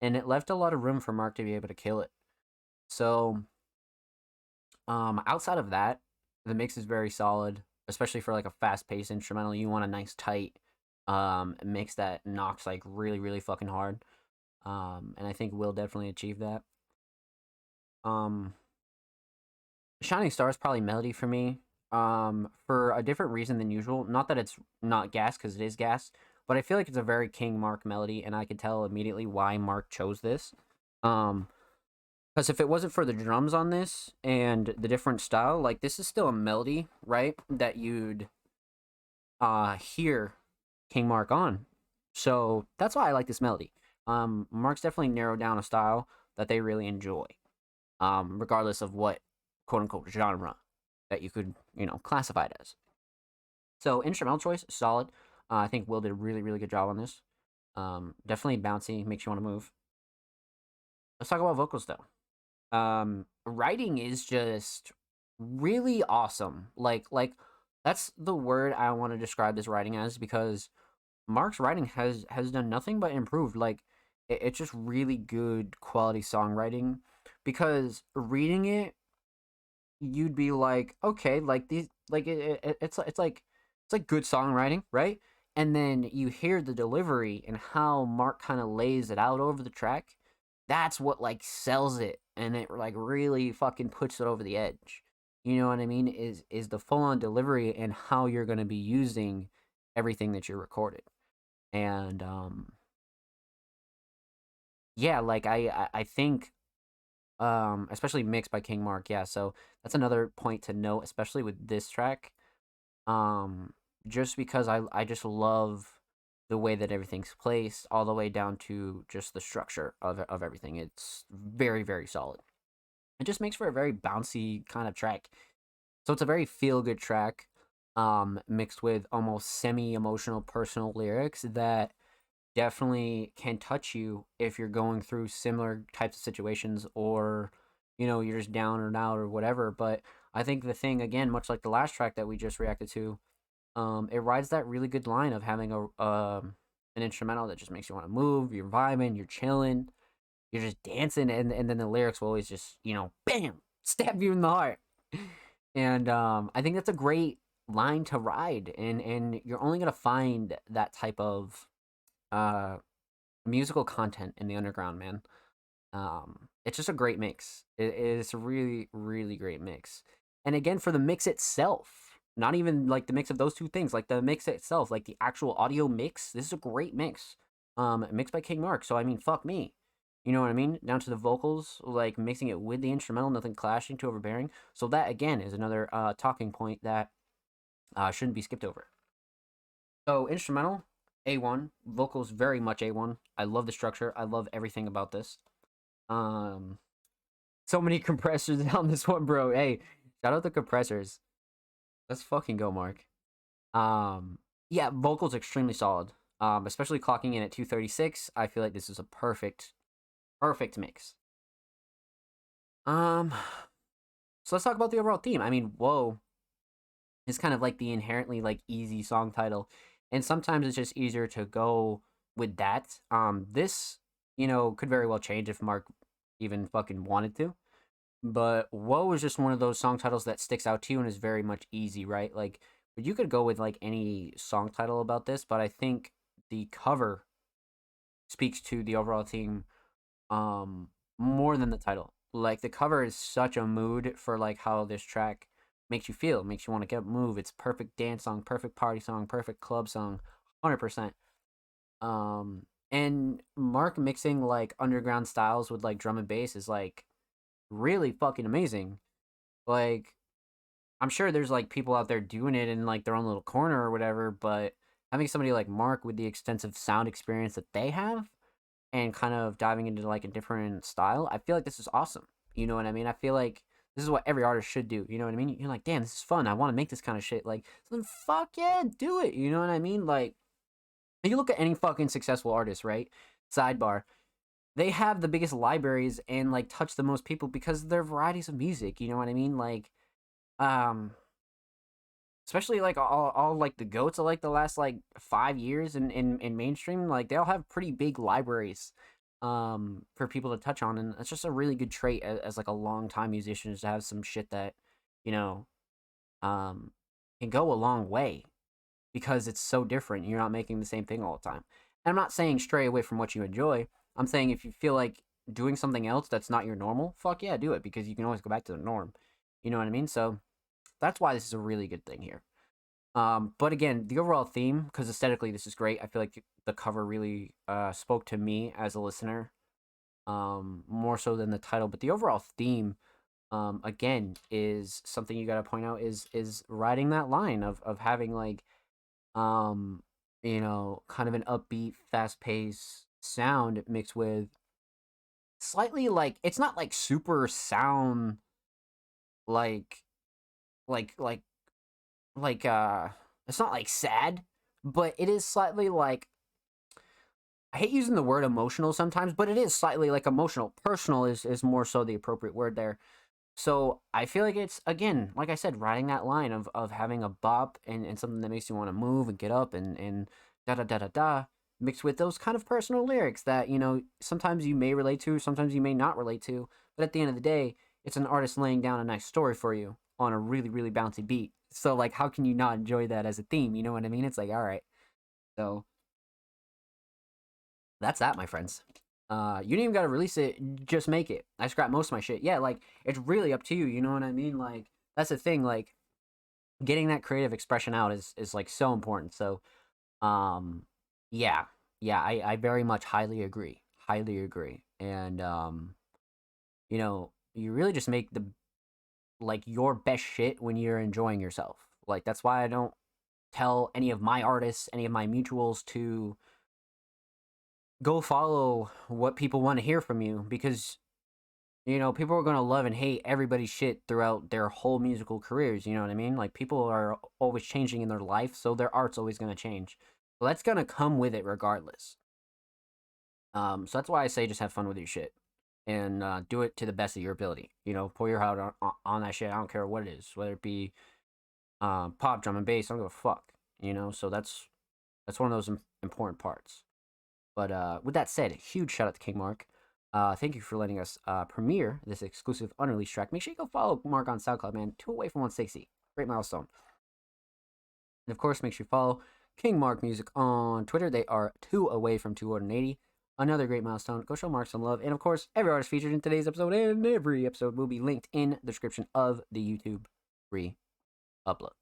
and it left a lot of room for Mark to be able to kill it. So, outside of that, the mix is very solid, especially for like a fast-paced instrumental. You want a nice tight mix that knocks like really fucking hard. And I think Will definitely achieve that. Shining Star is probably melody for me. For a different reason than usual. Not that it's not gas, because it is gas, but I feel like it's a very King Mark melody, and I could tell immediately why Mark chose this. Because if it wasn't for the drums on this and the different style, like this is still a melody, right? That you'd hear King Mark on. So that's why I like this melody. Mark's definitely narrowed down a style that they really enjoy, regardless of what quote unquote genre that you could, classify it as. So instrumental choice, solid. I think Will did a really good job on this. Definitely bouncy, makes you want to move. Let's talk about vocals though. Writing is just really awesome. Like that's the word I want to describe this writing as, because Mark's writing has done nothing but improved. Like it's just really good quality songwriting, because reading it you'd be like, okay, like these like it's like good songwriting, right? And then you hear the delivery and how Mark kind of lays it out over the track. That's what like sells it, and it like really fucking puts it over the edge. You know what I mean? Is the full on delivery and how you're going to be using everything that you recorded. And yeah, like I think especially mixed by King Mark. Yeah, so that's another point to note, especially with this track. Just because I just love the way that everything's placed, all the way down to just the structure of everything. It's very solid. It just makes for a very bouncy kind of track. So it's a very feel good track, mixed with almost semi emotional personal lyrics that definitely can touch you if you're going through similar types of situations, or you're just down or out or whatever. But I think the thing, again, much like the last track that we just reacted to, it rides that really good line of having an instrumental that just makes you want to move. You're vibing, you're chilling, you're just dancing, and then the lyrics will always just bam, stab you in the heart. And I think that's a great line to ride, and you're only gonna find that type of musical content in the underground, man. It's just a great mix. It's a really great mix. And again, for the mix itself, not even like the mix of those two things, like the mix itself, like the actual audio mix, this is a great mix. Mixed by King Mark. So I mean, fuck me. You know what I mean? Down to the vocals, like mixing it with the instrumental, nothing clashing, too overbearing. So that again is another talking point that shouldn't be skipped over. So instrumental, A1, vocals very much A1. I love the structure. I love everything about this. So many compressors on this one, bro. Hey, shout out the compressors. Let's fucking go, Mark. Yeah, vocals extremely solid. Especially clocking in at 236. I feel like this is a perfect mix. So let's talk about the overall theme. I mean, Whoa is kind of like the inherently like easy song title, and sometimes it's just easier to go with that. This, could very well change if Mark even fucking wanted to. But Whoa is just one of those song titles that sticks out to you and is very much easy, right? Like, but you could go with like any song title about this, but I think the cover speaks to the overall theme more than the title. Like the cover is such a mood for like how this track makes you feel, makes you want to get move. It's perfect dance song, perfect party song, perfect club song, 100%. And Mark mixing like underground styles with like drum and bass is like really fucking amazing. Like I'm sure there's like people out there doing it in like their own little corner or whatever, but having somebody like Mark with the extensive sound experience that they have and kind of diving into like a different style, I feel like this is awesome. You know what I mean? I feel like this is what every artist should do. You know what I mean? You're like, damn, this is fun. I want to make this kind of shit. Like, so then fuck yeah, do it. You know what I mean? Like, you look at any fucking successful artist, right? Sidebar. They have the biggest libraries and like touch the most people because of their varieties of music. You know what I mean? Like, especially like all like the goats of like the last like 5 years in mainstream, like they all have pretty big libraries for people to touch on, and it's just a really good trait as like a long time musician, is to have some shit that you know can go a long way because it's so different. You're not making the same thing all the time. And I'm not saying stray away from what you enjoy. I'm saying if you feel like doing something else that's not your normal, fuck yeah, do it, because you can always go back to the norm. You know what I mean? So that's why this is a really good thing here. But again, the overall theme, because aesthetically this is great. I feel like the cover really spoke to me as a listener, more so than the title. But the overall theme, again, is something you got to point out is riding that line of having like, kind of an upbeat, fast paced sound mixed with slightly like, it's not like super sound like like like it's not like sad, but it is slightly like, I hate using the word emotional sometimes, but it is slightly like emotional. Personal is more so the appropriate word there. So I feel like it's, again, like I said, riding that line of having a bop and something that makes you want to move and get up and da da da da da, mixed with those kind of personal lyrics that, sometimes you may relate to, sometimes you may not relate to, but at the end of the day, it's an artist laying down a nice story for you on a really, really bouncy beat. So, like, how can you not enjoy that as a theme? You know what I mean? It's like, all right. So, that's that, my friends. You didn't even gotta release it, just make it. I scrapped most of my shit. Yeah, like, it's really up to you, you know what I mean? Like, that's the thing, like, getting that creative expression out is like, so important. So, yeah. Yeah, I very much highly agree. Highly agree. And, you really just make like your best shit when you're enjoying yourself. Like that's why I don't tell any of my artists, any of my mutuals to go follow what people want to hear from you, because people are going to love and hate everybody's shit throughout their whole musical careers, you know what I mean? Like people are always changing in their life, so their art's always going to change. So that's going to come with it regardless. So that's why I say just have fun with your shit. And do it to the best of your ability. Pour your heart on that shit. I don't care what it is, whether it be pop, drum and bass. I don't give a fuck. So that's one of those important parts. But with that said, huge shout out to King Mark. Thank you for letting us premiere this exclusive unreleased track. Make sure you go follow Mark on SoundCloud, man. 2 away from 160. Great milestone. And of course, make sure you follow King Mark Music on Twitter. They are 2 away from 280. Another great milestone. Go show Mark some love. And of course, every artist featured in today's episode and every episode will be linked in the description of the YouTube upload.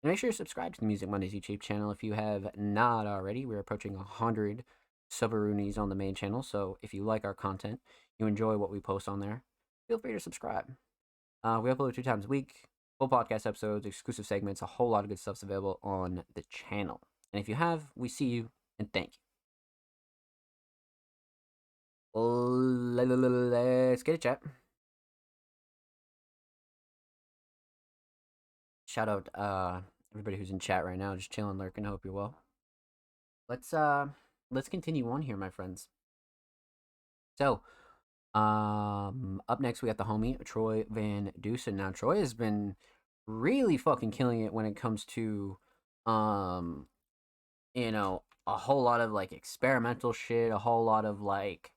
And make sure you subscribe to the Music Mondays YouTube channel if you have not already. We're approaching 100 Subarunis on the main channel, so if you like our content, you enjoy what we post on there, feel free to subscribe. We upload 2 times a week, full podcast episodes, exclusive segments, a whole lot of good stuff's available on the channel. And if you have, we see you and thank you. Let's get it, chat. Shout out everybody who's in chat right now, just chilling, lurking. I hope you're well. Let's continue on here, my friends. So, up next we got the homie Troy Van Dusen. Now, Troy has been really fucking killing it when it comes to, you know, a whole lot of like experimental shit, a whole lot of like,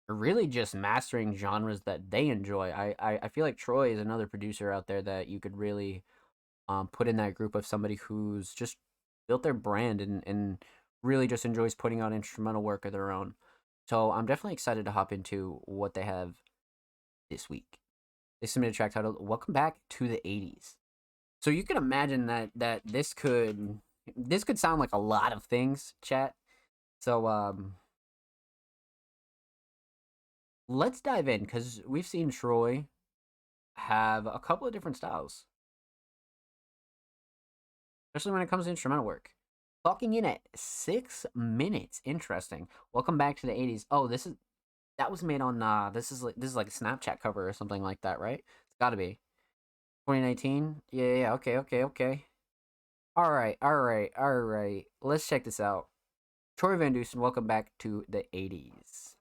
really just mastering genres that they enjoy. I feel like Troy is another producer out there that you could really, put in that group of somebody who's just built their brand and really just enjoys putting out instrumental work of their own. So I'm definitely excited to hop into what they have this week. They submitted a track titled "Welcome Back to the '80s." So you can imagine that this could sound like a lot of things, chat. So let's dive in, because we've seen Troy have a couple of different styles, especially when it comes to instrumental work. Clocking in at 6 minutes. Interesting. Welcome back to the '80s. Oh, that was made on this is like a Snapchat cover or something like that, right? It's got to be 2019. Yeah. Okay. All right. Let's check this out. Troy Van Dusen, welcome back to the '80s.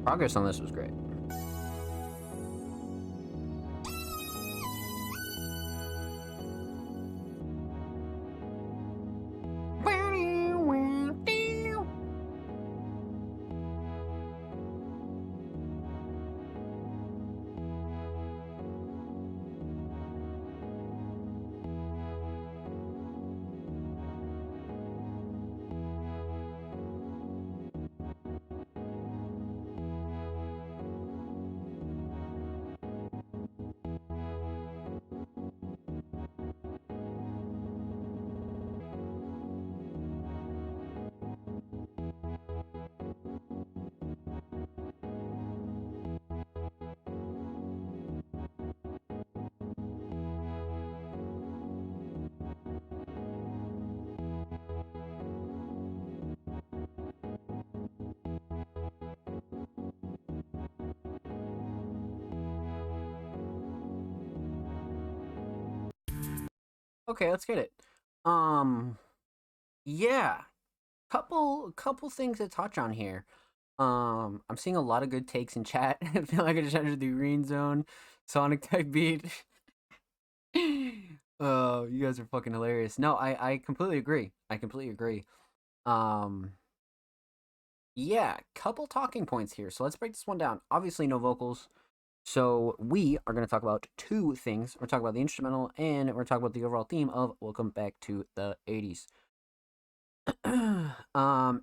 Progress on this was great. Okay, let's get it. Um, yeah, couple things to touch on here. I'm seeing a lot of good takes in chat. I feel like I just entered the green zone. Sonic type beat. Oh, you guys are fucking hilarious. No, I completely agree. I completely agree. Um, yeah, couple talking points here. So let's break this one down. Obviously, no vocals. So we are going to talk about two things. We're talking about the instrumental, and we're talking about the overall theme of Welcome Back to the 80s.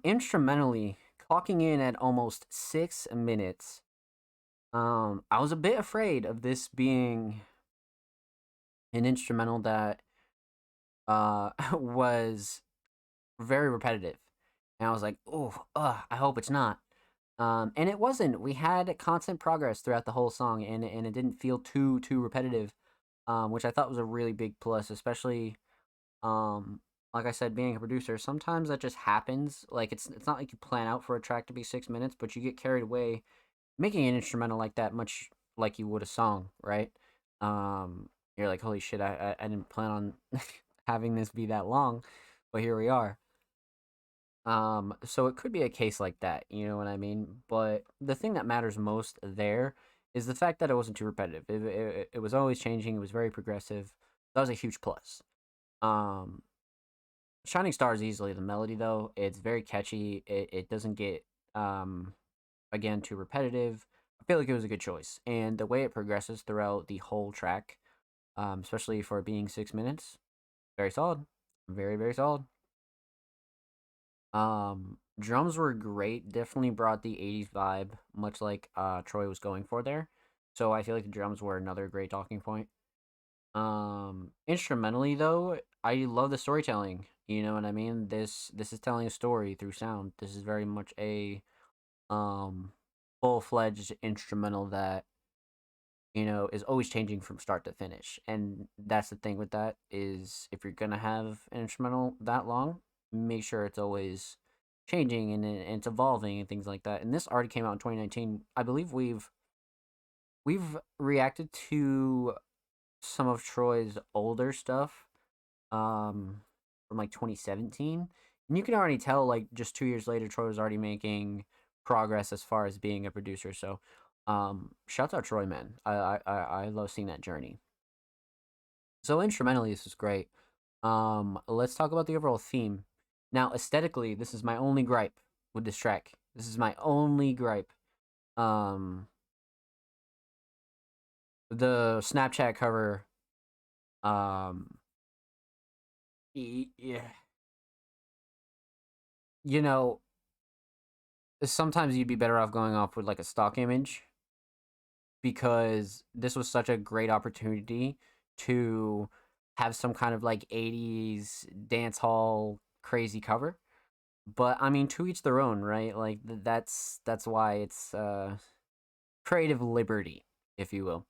Instrumentally, clocking in at almost 6 minutes. I was a bit afraid of this being an instrumental that was very repetitive. And I was like, oh, I hope it's not. And it wasn't. We had constant progress throughout the whole song, and it didn't feel too repetitive, which I thought was a really big plus, especially like I said, being a producer, sometimes that just happens. Like it's not like you plan out for a track to be 6 minutes, but you get carried away making an instrumental like that, much like you would a song, right? You're like, holy shit, I didn't plan on having this be that long, but here we are. So it could be a case like that, you know what I mean? But the thing that matters most there is the fact that it wasn't too repetitive. It was always changing. It was very progressive. That was a huge plus. Um, Shining Star is easily the melody though. It's very catchy. It doesn't get again too repetitive. I feel like it was a good choice, and the way it progresses throughout the whole track, especially for it being 6 minutes, very solid, very solid. Drums were great. Definitely brought the 80s vibe, much like Troy was going for there. So I feel like the drums were another great talking point. Instrumentally though, I love the storytelling. You know what I mean? This is telling a story through sound. This is very much a um full-fledged instrumental that is always changing from start to finish. And that's the thing with that is if you're gonna have an instrumental that long, make sure it's always changing and it's evolving and things like that. And this already came out in 2019. I believe we've reacted to some of Troy's older stuff from like 2017. And you can already tell like just 2 years later Troy was already making progress as far as being a producer. So shout out Troy, man. I love seeing that journey. So instrumentally this is great. Let's talk about the overall theme. Now aesthetically, this is my only gripe with this track. This is my only gripe. The Snapchat cover, yeah, you know, sometimes you'd be better off going off with like a stock image because this was such a great opportunity to have some kind of like 80s dance hall crazy cover. But I mean, to each their own, right? Like that's why it's creative liberty, if you will.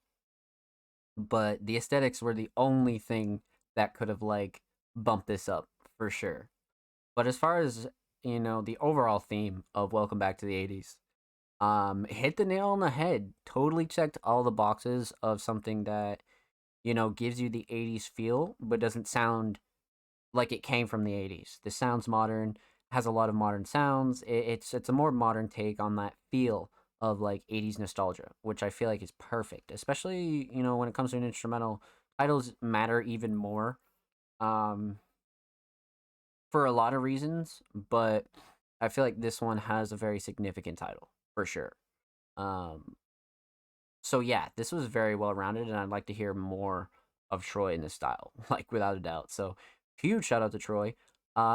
But the aesthetics were the only thing that could have like bumped this up for sure. But as far as the overall theme of Welcome Back to the 80s, hit the nail on the head. Totally checked all the boxes of something that gives you the 80s feel but doesn't sound like it came from the 80s. This sounds modern, has a lot of modern sounds. It's a more modern take on that feel of like 80s nostalgia, which I feel like is perfect, especially, you know, when it comes to an instrumental. Titles matter even more for a lot of reasons, but I feel like this one has a very significant title for sure. So yeah, this was very well rounded, and I'd like to hear more of Troy in this style, like without a doubt. So huge shout out to Troy.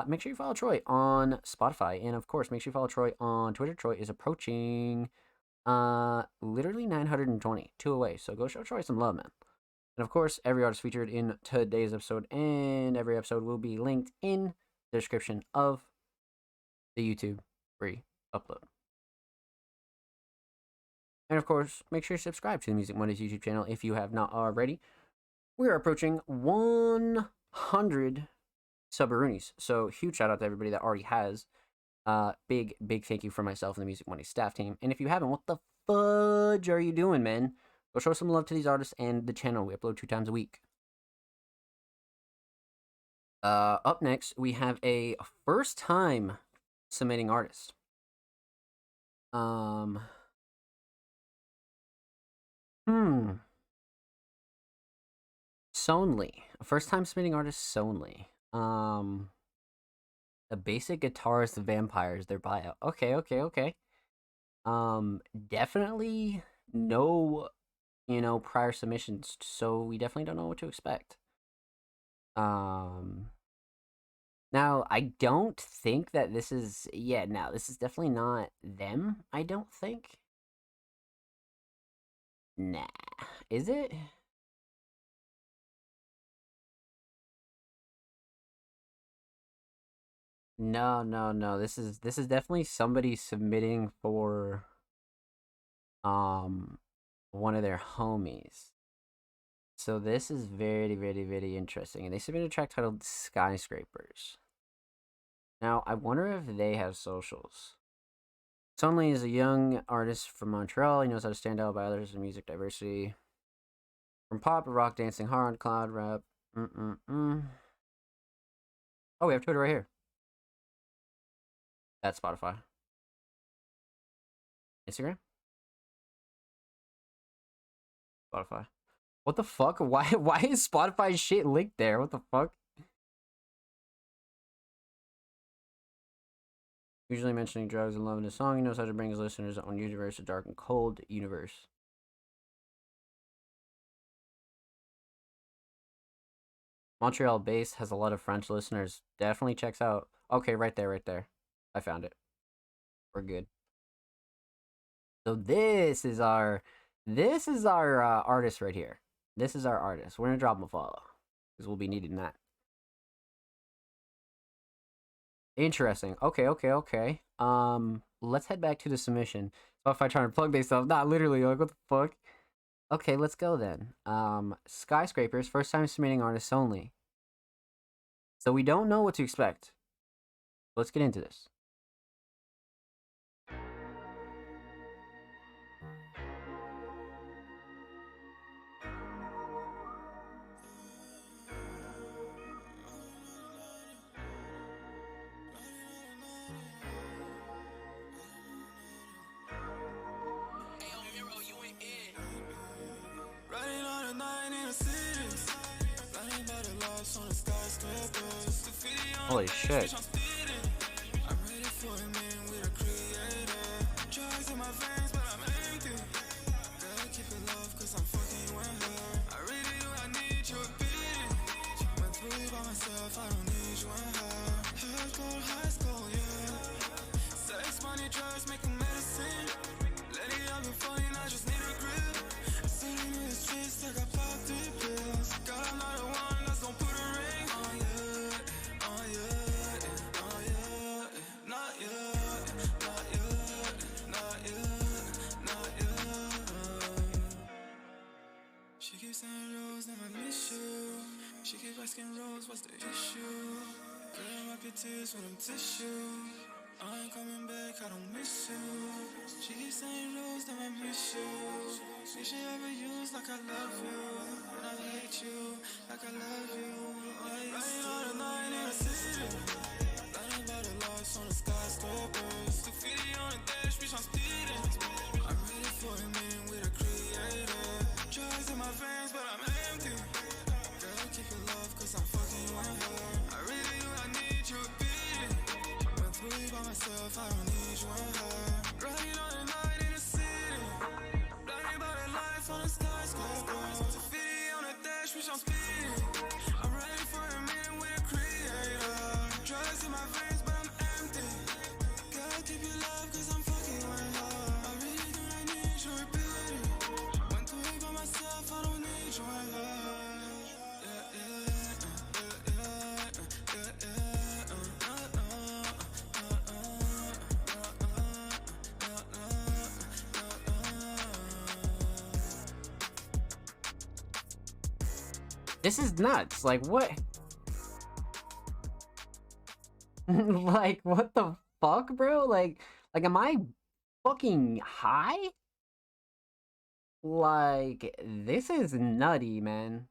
Make sure you follow Troy on Spotify, and of course, make sure you follow Troy on Twitter. Troy is approaching literally 920, two away. So go show Troy some love, man. And of course, every artist featured in today's episode and every episode will be linked in the description of the YouTube free upload. And of course, make sure you subscribe to the Music Mondays YouTube channel if you have not already. We are approaching 100 Subaroonies. So huge shout out to everybody that already has. Big thank you for myself and the Music Monday staff team. And if you haven't, what the fudge are you doing, man? Go show some love to these artists and the channel. We upload 2 times a week. Up next, we have a first time submitting artist. Sonly. First time submitting artist Sonly. A basic guitarist vampires, their bio. Okay. Definitely no, you know, prior submissions, so we definitely don't know what to expect. Now I don't think that this is this is definitely not them, I don't think. Nah. Is it? No. This is definitely somebody submitting for one of their homies. So this is very interesting. And they submitted a track titled Skyscrapers. Now, I wonder if they have socials. Sonly is a young artist from Montreal. He knows how to stand out by others in music diversity. From pop, rock, dancing, hard, cloud, rap. Oh, we have Twitter right here. That's Spotify. Instagram? Spotify. What the fuck? Why is Spotify shit linked there? What the fuck? Usually mentioning drugs and love in his song, he knows how to bring his listeners on universe, a dark and cold universe. Montreal based, has a lot of French listeners. Definitely checks out. Okay, right there. I found it. We're good. So this is our artist right here. This is our artist. We're gonna drop him a follow because we'll be needing that. Interesting. Okay. Let's head back to the submission. Spotify trying to plug themselves. Not literally. Like, what the fuck? Okay, let's go then. Skyscrapers, first time submitting artists only. So we don't know what to expect. Let's get into this. Holy shit.
Asking Rose, what's the issue? Girl, wipe your tears with them tissue. I ain't coming back, I don't miss you. She keeps saying Rose, that I miss you. She should ever use like I love you. And I hate you, like I love you. Riding all the night in the city. Blinded by the lights on the skyscrapers. 250 on the dash, bitch, I'm speeding. I'm
This is nuts. Like, what? Like, what the fuck, bro? Like, am I fucking high? Like, this is nutty, man.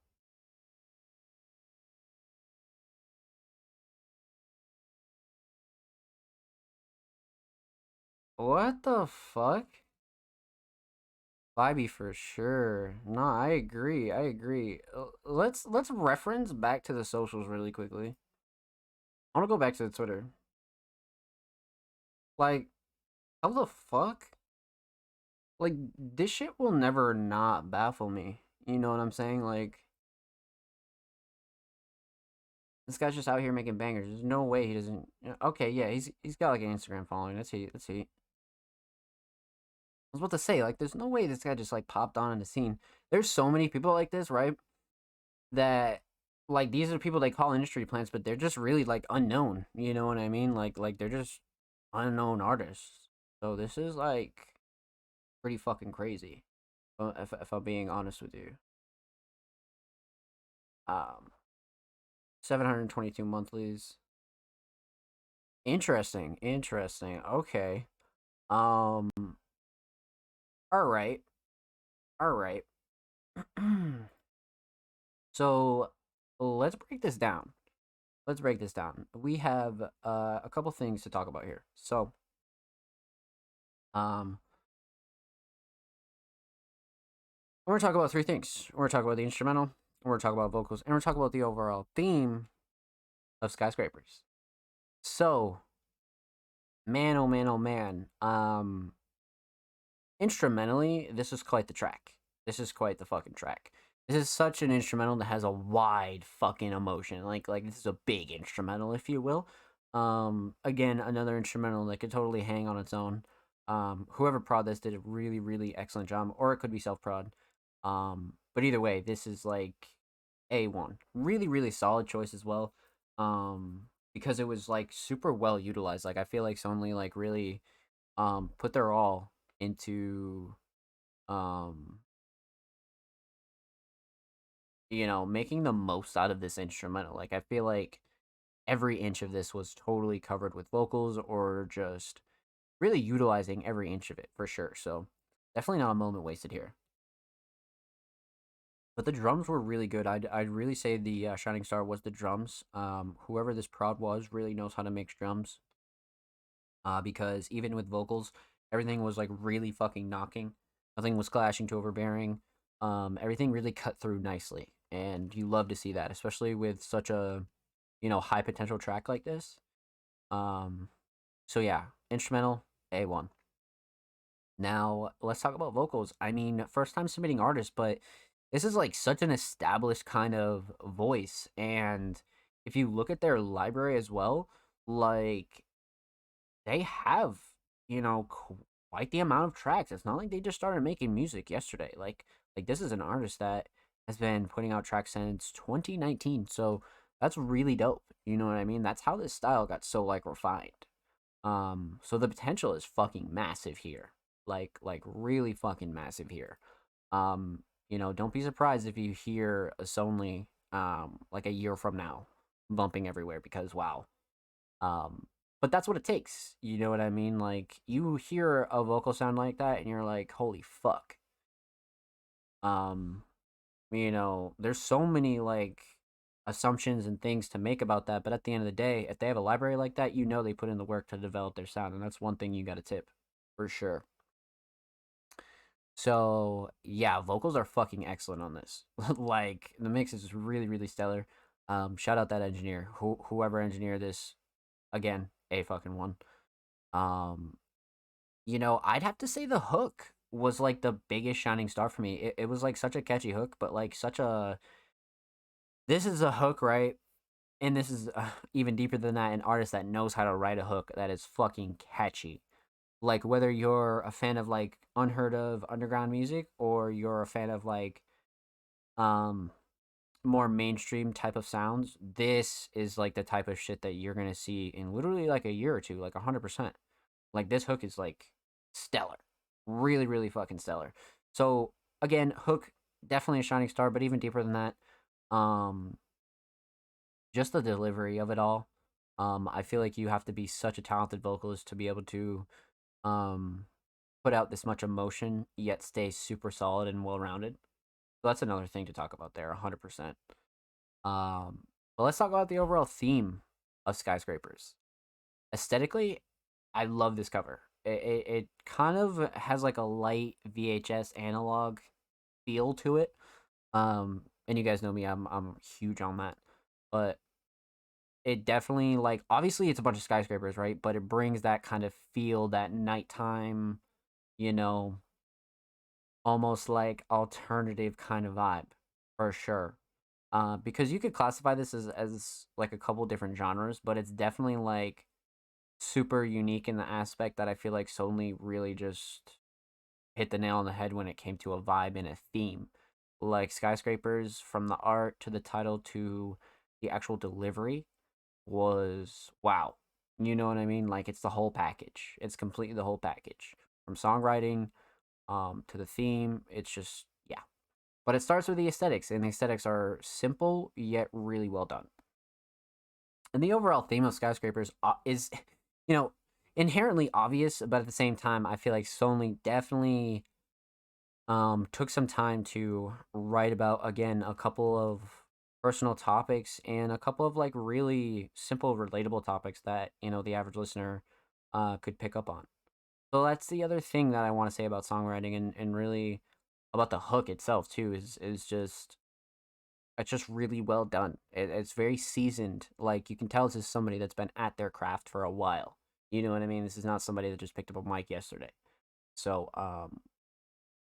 What the fuck? Vibey for sure. No, I agree. I agree. Let's reference back to the socials really quickly. I want to go back to the Twitter. Like, how the fuck? Like, this shit will never not baffle me. You know what I'm saying? Like, this guy's just out here making bangers. There's no way he doesn't. Okay, yeah, he's got like an Instagram following. Let's see. Let's see. I was about to say, like, there's no way this guy just like popped on in the scene. There's so many people like this, right? That like these are people they call industry plants, but they're just really like unknown. You know what I mean? Like they're just unknown artists. So this is like pretty fucking crazy. If I'm being honest with you. 722 monthlies. Interesting. Okay. All right. So let's break this down. We have a couple things to talk about here. So we're gonna talk about three things. We're gonna talk about the instrumental, we're gonna talk about vocals, and we're gonna talk about the overall theme of Skyscrapers. So, man, oh man, oh man. Instrumentally, this is quite the track. This is quite the fucking track. This is such an instrumental that has a wide fucking emotion. Like this is a big instrumental, if you will. Again, another instrumental that could totally hang on its own. Whoever prod this did a really, really excellent job, or it could be self-prod. But either way, this is like A1. Really, really solid choice as well. Because it was like super well utilized. Like I feel like Sonly like really put their all into you know, making the most out of this instrumental. Like I feel like every inch of this was totally covered with vocals or just really utilizing every inch of it for sure. So definitely not a moment wasted here. But the drums were really good. I'd really say the shining star was the drums. Whoever this prod was really knows how to mix drums. Because even with vocals, everything was like really fucking knocking. Nothing was clashing to overbearing. Everything really cut through nicely, and you love to see that, especially with such a, you know, high potential track like this. So yeah, instrumental A1. Now let's talk about vocals. I mean, first time submitting artist, but this is like such an established kind of voice, and if you look at their library as well, like they have, you know, quite the amount of tracks. It's not like they just started making music yesterday. Like this is an artist that has been putting out tracks since 2019. So that's really dope. You know what I mean? That's how this style got so like refined. So the potential is fucking massive here. Like really fucking massive here. You know, don't be surprised if you hear a Sonly like a year from now bumping everywhere because wow. But that's what it takes. You know what I mean? Like you hear a vocal sound like that and you're like, holy fuck. You know, there's so many like assumptions and things to make about that, but at the end of the day, if they have a library like that, you know they put in the work to develop their sound, and that's one thing you got to tip for sure. So yeah, vocals are fucking excellent on this. Like the mix is really, really stellar. Shout out that engineer, whoever engineered this. Again, a fucking one. You know, I'd have to say the hook was like the biggest shining star for me. It was like such a catchy hook, but like such a. This is a hook, right? And this is even deeper than that. An artist that knows how to write a hook that is fucking catchy. Like whether you're a fan of like unheard of underground music or you're a fan of like more mainstream type of sounds, this is like the type of shit that you're gonna see in literally like a year or two, like 100%. Like this hook is like stellar, really, really fucking stellar. So again, hook definitely a shining star, but even deeper than that, Um, just the delivery of it all. I feel like you have to be such a talented vocalist to be able to um put out this much emotion yet stay super solid and well rounded. So that's another thing to talk about there, 100%. But let's talk about the overall theme of Skyscrapers. Aesthetically, I love this cover. It kind of has like a light VHS analog feel to it. And you guys know me, I'm huge on that. But it definitely, like, obviously it's a bunch of skyscrapers, right? But it brings that kind of feel, that nighttime, you know, almost like alternative kind of vibe for sure. Because you could classify this as like a couple different genres, but it's definitely like super unique in the aspect that I feel like Sony really just hit the nail on the head when it came to a vibe and a theme. Like Skyscrapers, from the art to the title to the actual delivery, was wow. You know what I mean? Like, it's the whole package. It's completely the whole package. From songwriting to the theme, it's just yeah. But it starts with the aesthetics, and the aesthetics are simple yet really well done. And the overall theme of Skyscrapers is, you know, inherently obvious, but at the same time, I feel like Sony definitely took some time to write about, again, a couple of personal topics and a couple of like really simple, relatable topics that, you know, the average listener could pick up on. So that's the other thing that I want to say about songwriting, and really about the hook itself too, is just it's just really well done. It's very seasoned. Like, you can tell this is somebody that's been at their craft for a while. You know what I mean? This is not somebody that just picked up a mic yesterday. So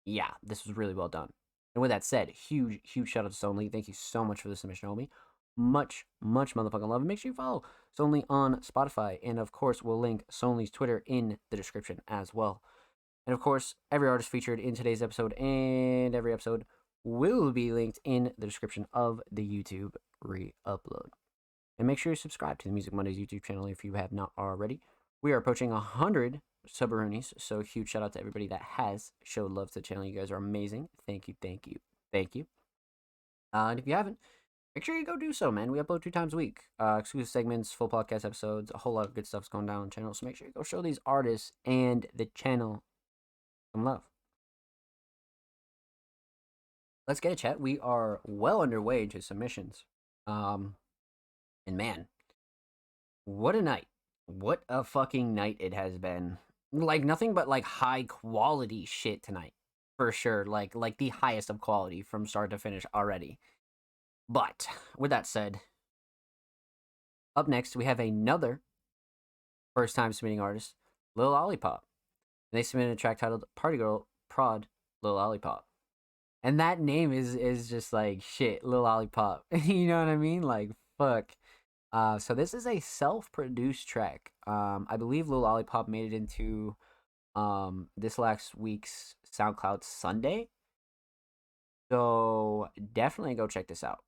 yeah, this was really well done. And with that said, huge shout out to Sony. Thank you so much for the submission, homie. Much motherfucking love. And make sure you follow Sony on Spotify. And of course, we'll link Sony's Twitter in the description as well. And of course, every artist featured in today's episode and every episode will be linked in the description of the YouTube re-upload. And make sure you subscribe to the Music Mondays YouTube channel if you have not already. We are approaching 100 Subaroonies, so huge shout out to everybody that has showed love to the channel. You guys are amazing. Thank you. And if you haven't, make sure you go do so, man. We upload 2 times a week. Exclusive segments, full podcast episodes, a whole lot of good stuff's going down on the channel. So make sure you go show these artists and the channel some love. Let's get it, chat. We are well underway into submissions. And man, what a night. What a fucking night it has been. Like, nothing but like high quality shit tonight. For sure. Like the highest of quality from start to finish already. But with that said, up next we have another first time submitting artist, Lil Lollipop. And they submitted a track titled Party Girl Prod Lil Lollipop. And that name is just like shit, Lil Lollipop. You know what I mean? Like, fuck. So this is a self-produced track. I believe Lil Lollipop made it into this last week's SoundCloud Sunday. So definitely go check this out.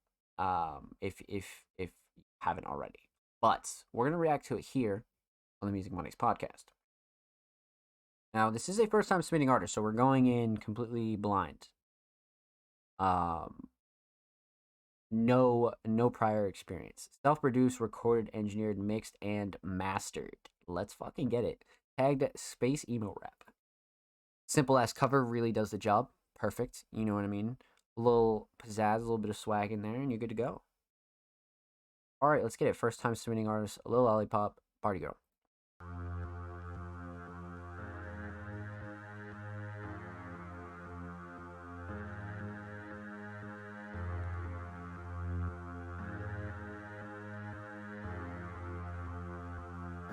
If you haven't already. But we're gonna react to it here on the Music Mondays podcast. Now, this is a first time submitting artist, so we're going in completely blind. No prior experience. Self-produced, recorded, engineered, mixed, and mastered. Let's fucking get it. Tagged Space Emo Rap. Simple ass cover really does the job. Perfect. You know what I mean? A little pizzazz, a little bit of swag in there, and you're good to go. Alright, let's get it. First time submitting artist, Lil Lollipop, Party Girl.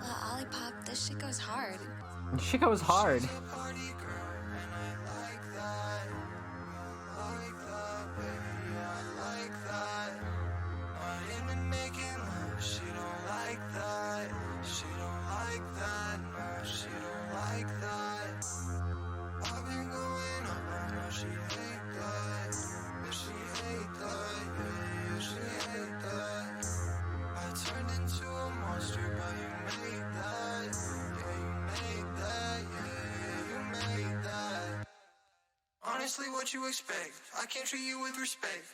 Lollipop, this shit goes hard.
Shit goes hard.
Honestly, what you expect? I can't treat you with respect.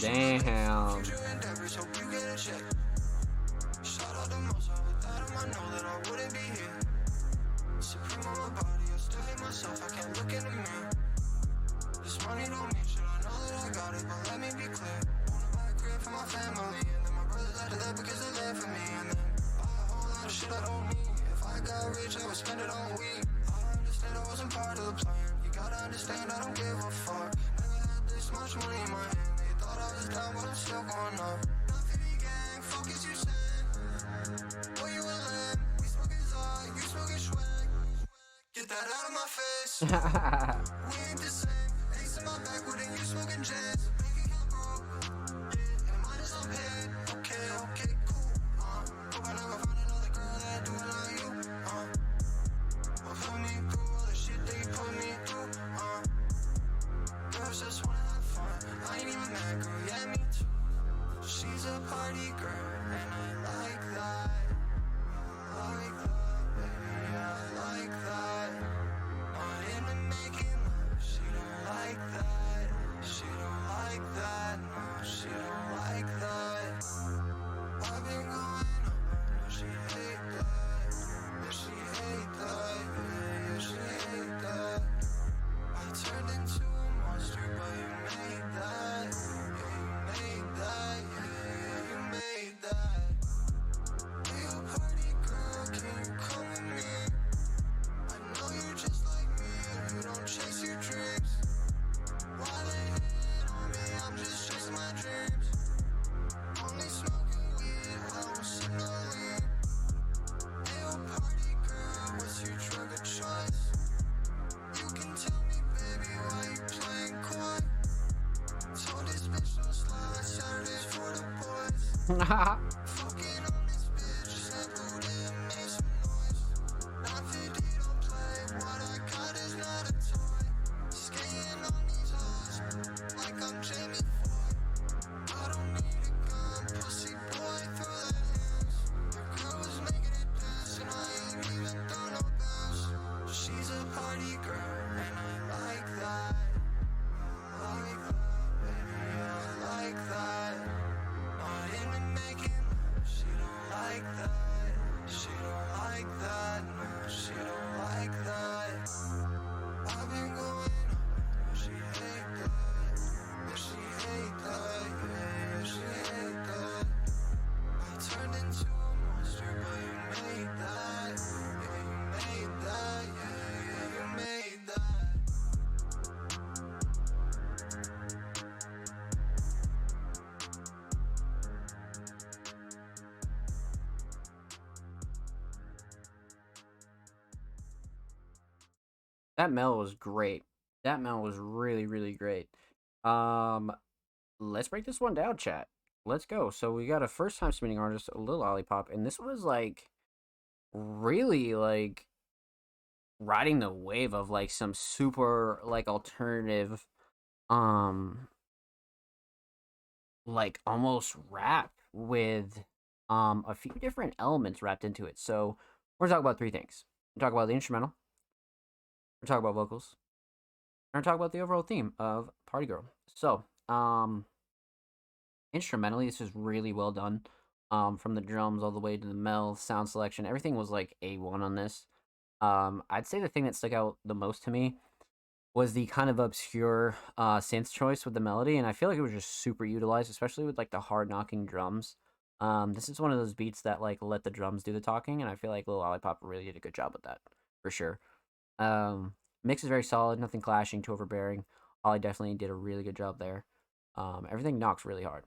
Damn.
Future endeavors, hope you get a check. Shout out to Mozart, without him I know that I wouldn't be here. Supreme on my body, I still hate myself, I can't look in the mirror. This money don't mean shit, I know that I got it, but let me be clear. Wanna buy a crib for my family, and then my brothers after that because they live for me. And then buy a whole lot of shit I don't need. If I got rich, I would spend it on weed. I understand I wasn't part of the plan. You gotta understand I don't give a fuck. Never had this much money in my hand. They thought I was down, but I'm still going up. Nothing gang, fuck is you saying? Boy, you a lamb. We smoking Zod, you smoking swag. Get that out of my face. We ain't the same. Ace in my backwood and you smoking jazz. Bank account broke. Yeah, and mine is unpaid. Okay, cool. Hope I never find another girl that do it like you. Will put me through all the shit they put me through. Girls just wanna have fun. I ain't even mad, girl. Yeah, me too. She's a party girl, and I like that. I like that, baby. I like that. Not into making love. She don't like that. She don't like that. No, she don't like that. I've been going up. No, she hate that. Yeah, she hate that. Yeah, she hate that. I turned into a monster, but you made that. Yeah, you made that. Yeah, you made that. Hey, a party girl, can you come with me? I know you're just like me, you don't chase your dreams. Why they hate on me? I'm just chasing my dreams. Only smoking weed, I don't sip no lean. Hey, a party girl, what's your drug of choice? You can tell me, baby, why you playing coy? Told this bitch no slide, Saturdays for the boys. Fucking on this bitch, said booty and made some noise. 950 don't play, what I got is not a toy. Skating on these hoes, like I'm Jamie Foy. I don't need a gun, pussy boy, throw the hands. Your girl was making it dance, and I ain't even throw no bells. She's a party girl, and I like that. I like that, baby, I like that. Not into making love, she don't like that. She don't like that, no, she don't like that. I've been going up, no, she hate that. Yeah, she hate that, yeah, she hate that. I turned into a monster, but you made that. Yeah, you made that, yeah, you made that.
That Mel was great. That Mel was really, really great. Um, let's break this one down, chat. Let's go. So we got a first time submitting artist, Lil Lollipop, and this was like really like riding the wave of like some super like alternative, um, like almost rap with a few different elements wrapped into it. So we're gonna talk about three things. We're gonna talk about the instrumental. We're gonna talk about vocals. We're gonna talk about the overall theme of Party Girl. So, instrumentally, this is really well done. From the drums all the way to the mel, sound selection, everything was like A1 on this. I'd say the thing that stuck out the most to me was the kind of obscure synth choice with the melody, and I feel like it was just super utilized, especially with like the hard knocking drums. This is one of those beats that like let the drums do the talking, and I feel like Lil Lollipop really did a good job with that for sure. Mix is very solid, nothing clashing, too overbearing. Ollie definitely did a really good job there. Everything knocks really hard.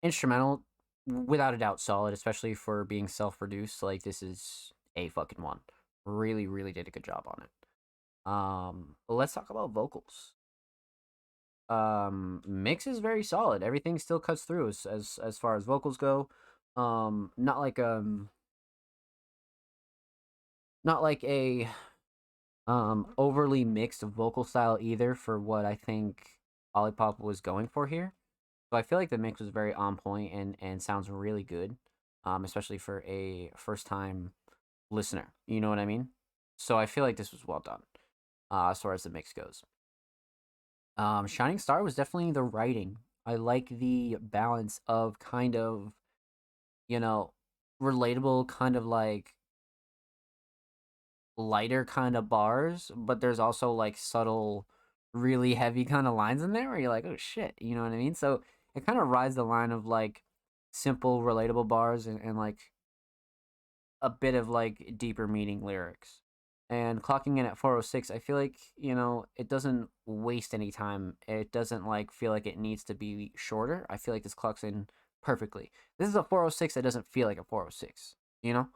Instrumental, without a doubt, solid, especially for being self-produced. Like, this is a fucking one. Really, really did a good job on it. Let's talk about vocals. Mix is very solid. Everything still cuts through as far as vocals go. Not like a overly mixed vocal style either for what I think Olipop was going for here. So I feel like the mix was very on point and sounds really good, especially for a first time listener. You know what I mean? So I feel like this was well done as far as the mix goes. Shining Star was definitely the writing. I like the balance of kind of, you know, relatable, kind of like lighter kind of bars, but there's also like subtle, really heavy kind of lines in there where you're like, oh shit, you know what I mean? So it kind of rides the line of like simple, relatable bars and like a bit of like deeper meaning lyrics. And clocking in at 406, I feel like, it doesn't waste any time. It doesn't like feel like it needs to be shorter. I feel like this clocks in perfectly. This is a 406 that doesn't feel like a 406, you know?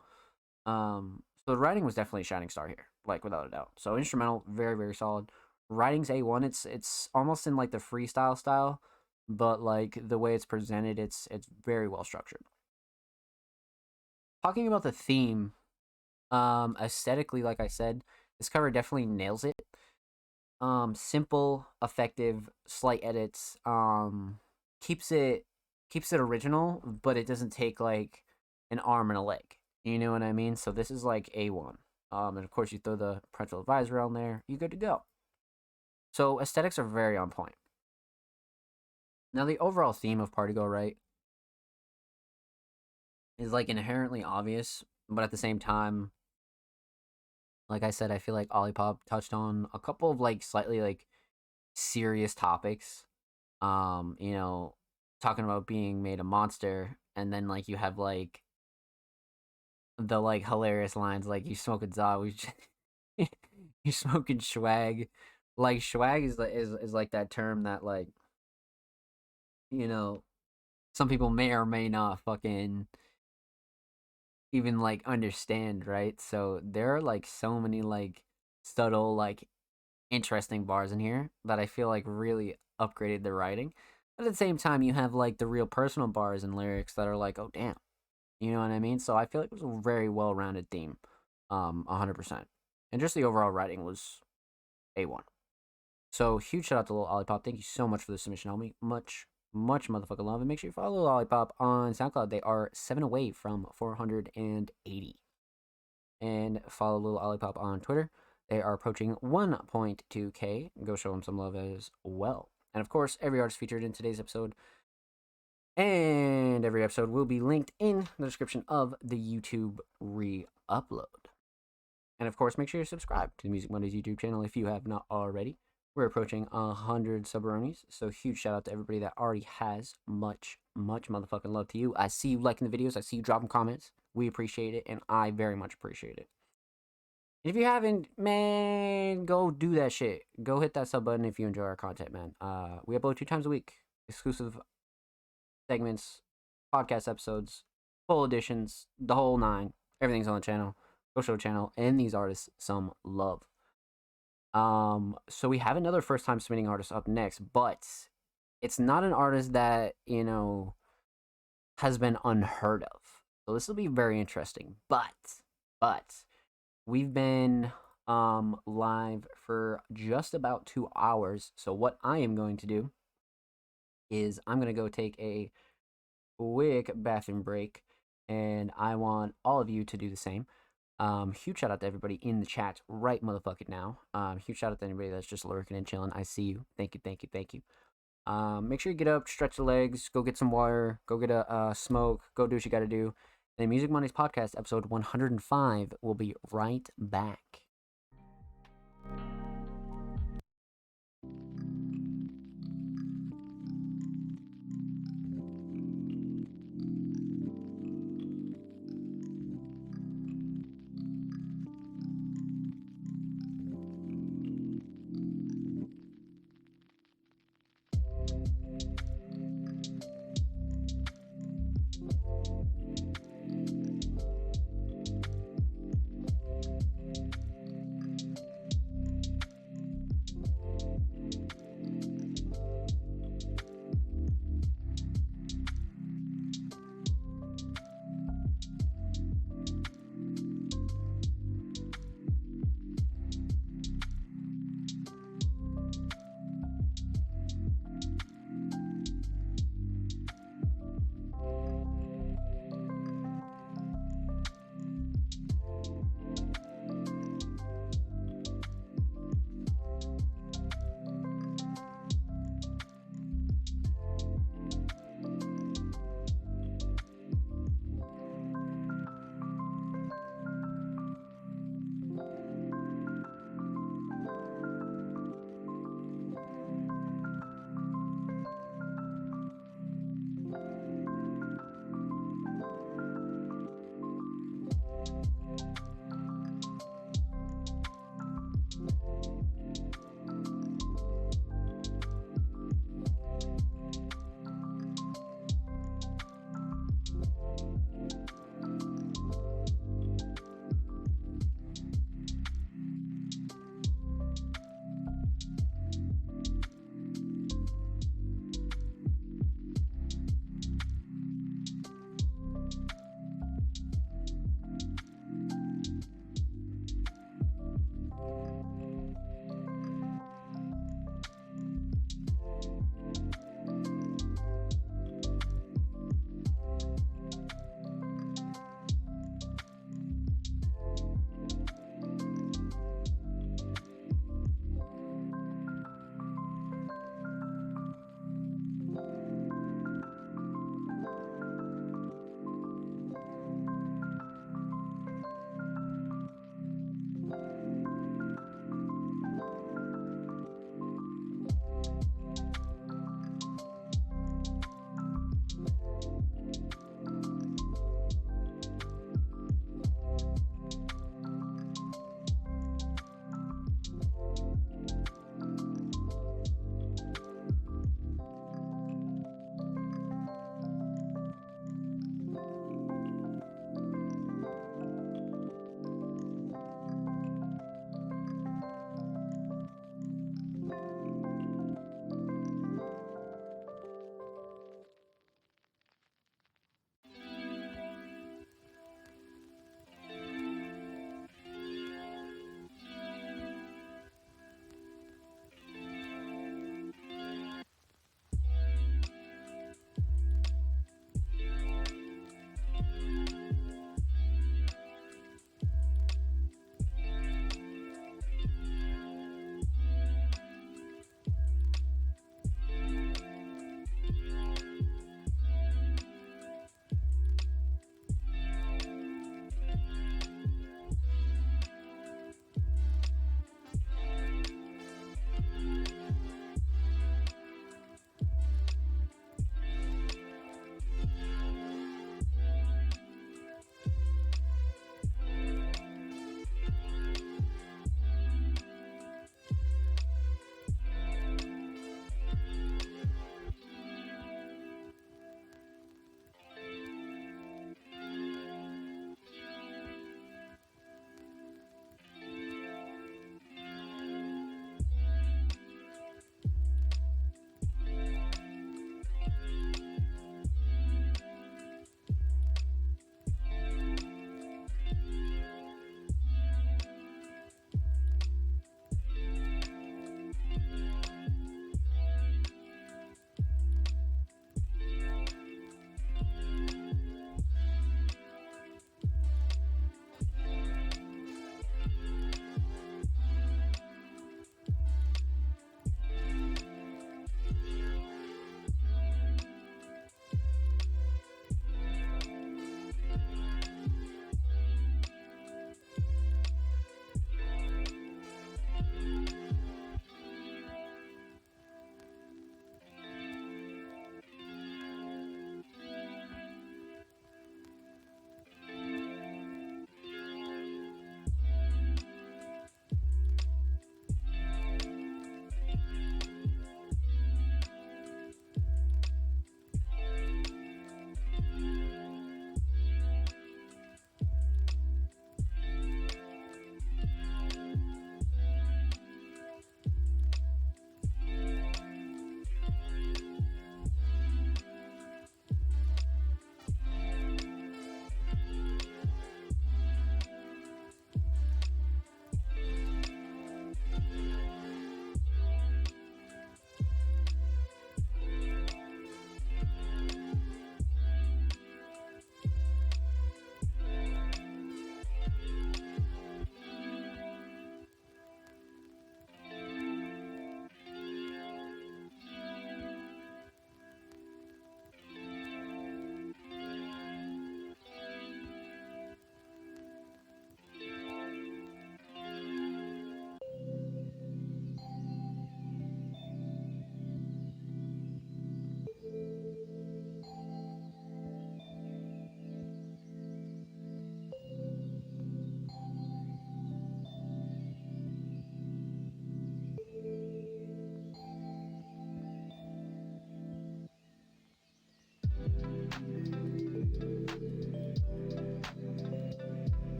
So the writing was definitely a shining star here, like without a doubt. So instrumental, very, very solid. Writing's A1. It's almost in like the freestyle style, but like the way it's presented, it's very well structured. Talking about the theme, aesthetically, like I said, this cover definitely nails it. Simple, effective, slight edits. Keeps it original, but it doesn't take like an arm and a leg. You know what I mean? So this is like A1. And of course you throw the parental advisory on there, you're good to go. So aesthetics are very on point. Now the overall theme of Party Go Right is like inherently obvious, but at the same time, like I said, I feel like Olipop touched on a couple of like slightly like serious topics. You know, talking about being made a monster, and then like you have like the like hilarious lines like you smoking za, you smoking swag. Like swag is like that term that like you know some people may or may not fucking even like understand, right? So there are like so many like subtle like interesting bars in here that I feel like really upgraded the writing. But at the same time, you have like the real personal bars and lyrics that are like, oh damn, you know what I mean? So I feel like it was a very well-rounded theme, 100%, and just the overall writing was A1. So huge shout out to Lil Olipop. Thank you so much for the submission, homie. Much motherfucking love, and make sure you follow Lil Olipop on SoundCloud. They are 7 away from 480, and follow Lil Olipop on Twitter. They are approaching 1.2K. Go show them some love as well. And of course, every artist featured in today's episode and every episode will be linked in the description of the YouTube re-upload. And of course, make sure you subscribe to the Music Mondays YouTube channel if you have not already. We're approaching 100 subronis, so huge shout out to everybody that already has. Much motherfucking love to you. I see you liking the videos. I see you dropping comments. We appreciate it, and I very much appreciate it. If you haven't, man, go do that shit. Go hit that sub button if you enjoy our content, man. We upload 2 times a week. Exclusive segments, podcast episodes, full editions, the whole 9. Everything's on the channel. Go show the channel and these artists some love. So we have another first time submitting artist up next, but it's not an artist that, has been unheard of. So this will be very interesting. But we've been live for just about 2 hours. So what I am going to do is I'm going to go take a quick bathroom break, and I want all of you to do the same. Huge shout out to everybody in the chat right motherfucking now. Huge shout out to anybody that's just lurking and chilling. I see you. Thank you. Make sure you get up, stretch the legs, go get some water, go get a smoke, go do what you gotta do. The Music Mondays podcast episode 105 will be right back.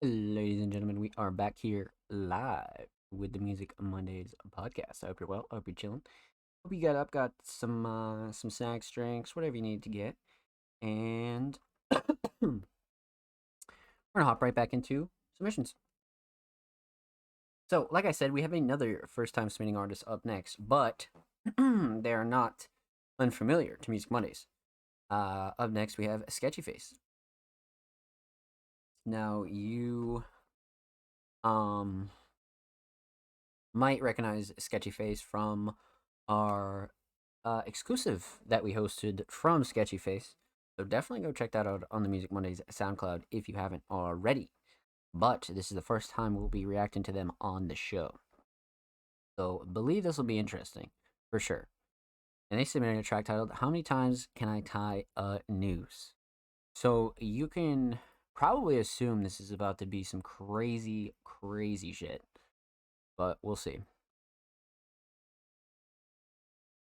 Ladies and gentlemen, we are back here live with the Music Mondays podcast. I hope you're well. I hope you're chilling. Hope you got up, got some snacks, drinks, whatever you need to get, and we're gonna hop right back into submissions. So, like I said, we have another first-time submitting artist up next, but they are not unfamiliar to Music Mondays. Up next, we have Sketchy Face. Now, you might recognize Sketchy Face from our exclusive that we hosted from Sketchy Face. So definitely go check that out on the Music Mondays SoundCloud if you haven't already. But this is the first time we'll be reacting to them on the show. So believe this will be interesting, for sure. And they submitted a track titled, How Many Times Can I Tie a Noose? So you can probably assume this is about to be some crazy, crazy shit. But we'll see.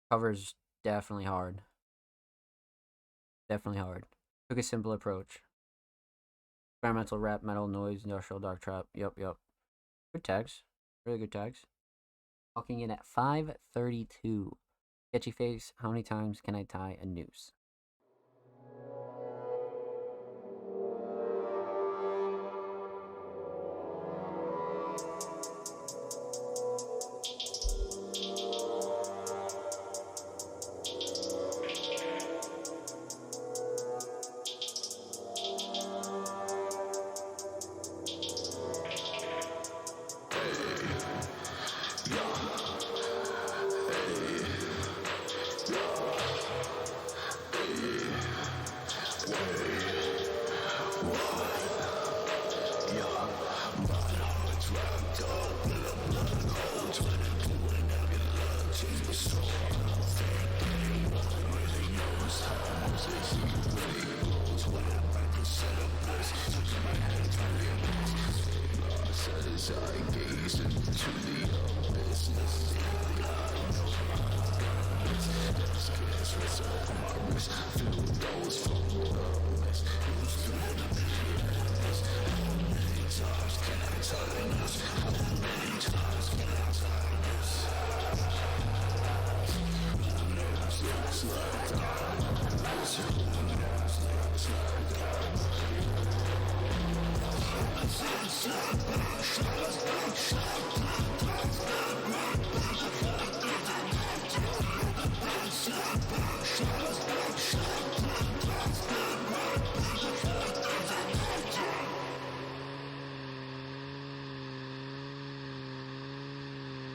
Cover's definitely hard. Definitely hard. Took a simple approach. Experimental rap, metal, noise, industrial, dark trap. Yep. Good tags. Really good tags. Walking in at 5:32. Sketchy Face, how many times can I tie a noose?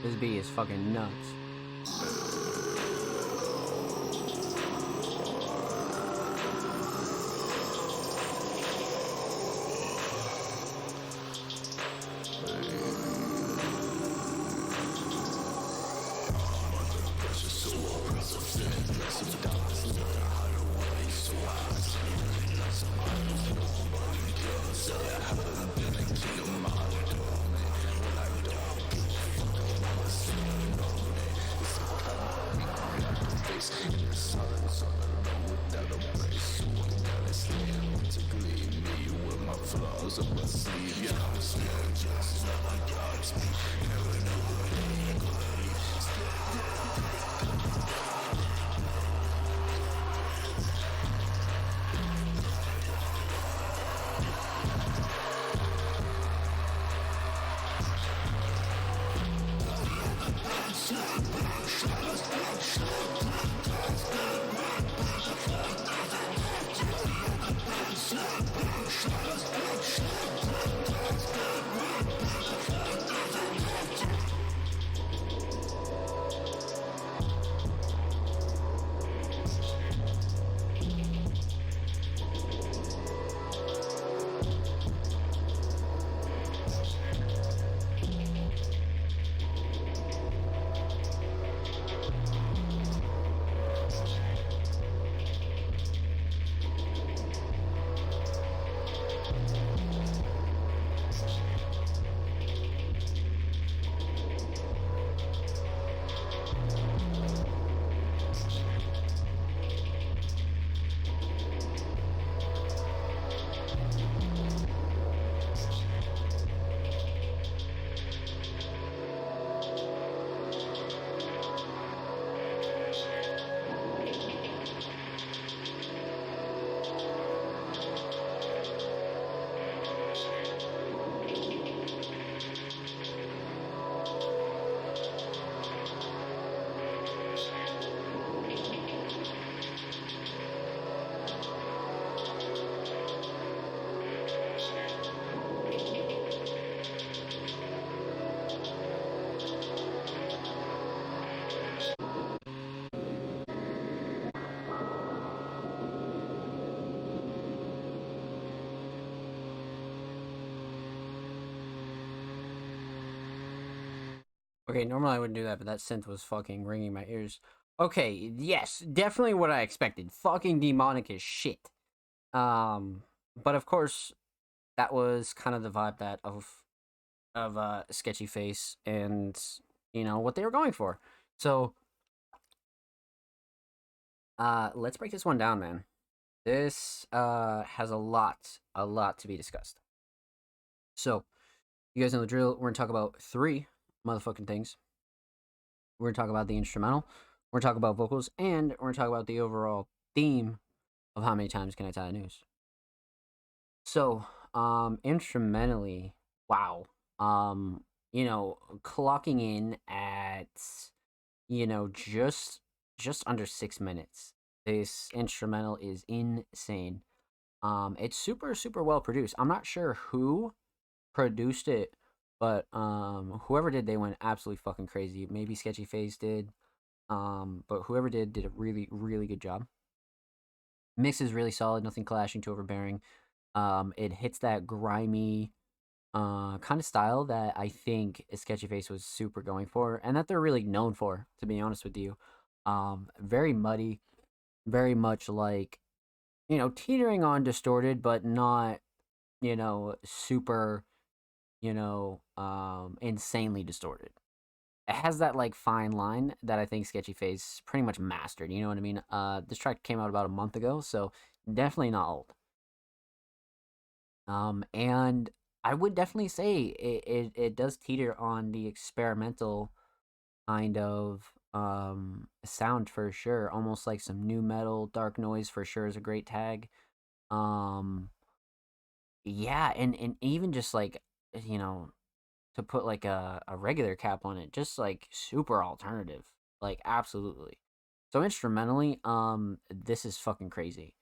This beat is fucking nuts. Okay, normally I wouldn't do that, but that synth was fucking ringing my ears. Okay, yes, definitely what I expected. Fucking demonic as shit. But of course, that was kind of the vibe that of Sketchy Face and what they were going for. So let's break this one down, man. This has a lot to be discussed. So you guys know the drill. We're gonna talk about 3 motherfucking things. We're gonna talk about the instrumental. We're gonna talk about vocals, and we're gonna talk about the overall theme of how many times can I tie the news. So, instrumentally, wow. Clocking in at just under 6 minutes. This instrumental is insane. It's super well produced. I'm not sure who produced it, but whoever did, they went absolutely fucking crazy. Maybe Sketchy Face did. But whoever did a really good job. Mix is really solid, nothing clashing, too overbearing. It hits that grimy kind of style that I think Sketchy Face was super going for, and that they're really known for, to be honest with you. Very muddy, very much like teetering on distorted, but not super insanely distorted. It has that like fine line that I think Sketchy Face pretty much mastered. You know what I mean? This track came out about a month ago, so definitely not old. And I would definitely say it does teeter on the experimental kind of sound for sure. Almost like some new metal, dark noise for sure is a great tag. Um, yeah, and even just like you know to put like a regular cap on it, just like super alternative, like absolutely. So instrumentally, this is fucking crazy.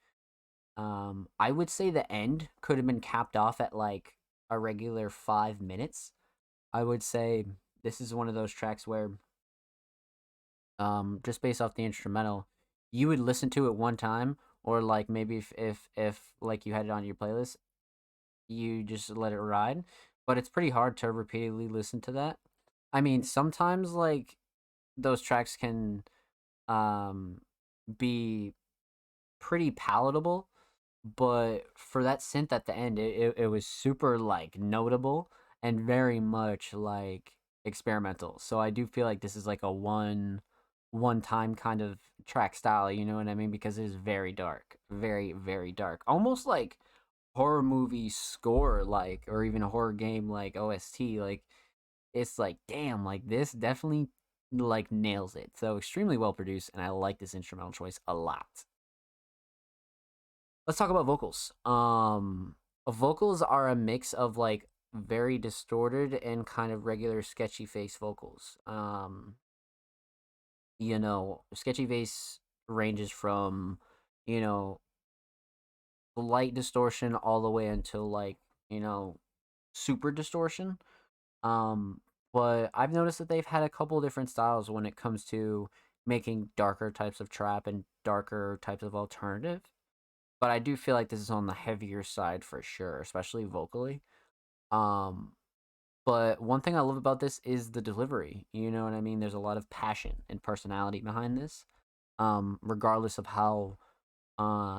I would say the end could have been capped off at like a regular 5 minutes. I would say this is one of those tracks where, just based off the instrumental, you would listen to it one time, or like maybe if like you had it on your playlist, you just let it ride. But it's pretty hard to repeatedly listen to that. I mean, sometimes like those tracks can um be pretty palatable, but for that synth at the end, it was super like notable and very much like experimental. So I do feel like this is like a one time kind of track style, you know what I mean? Because it is very dark, very dark, almost like horror movie score, like, or even a horror game like OST. Like it's like damn, like this definitely like nails it. So extremely well produced, and I like this instrumental choice a lot. Let's talk about vocals. Vocals are a mix of like very distorted and kind of regular Sketchy Face vocals. Sketchy Face ranges from, you know, light distortion all the way until like, you know, super distortion. Um, but I've noticed that they've had a couple different styles when it comes to making darker types of trap and darker types of alternative. But I do feel like this is on the heavier side for sure, especially vocally. Um, but one thing I love about this is the delivery. You know what I mean? There's a lot of passion and personality behind this. Regardless of how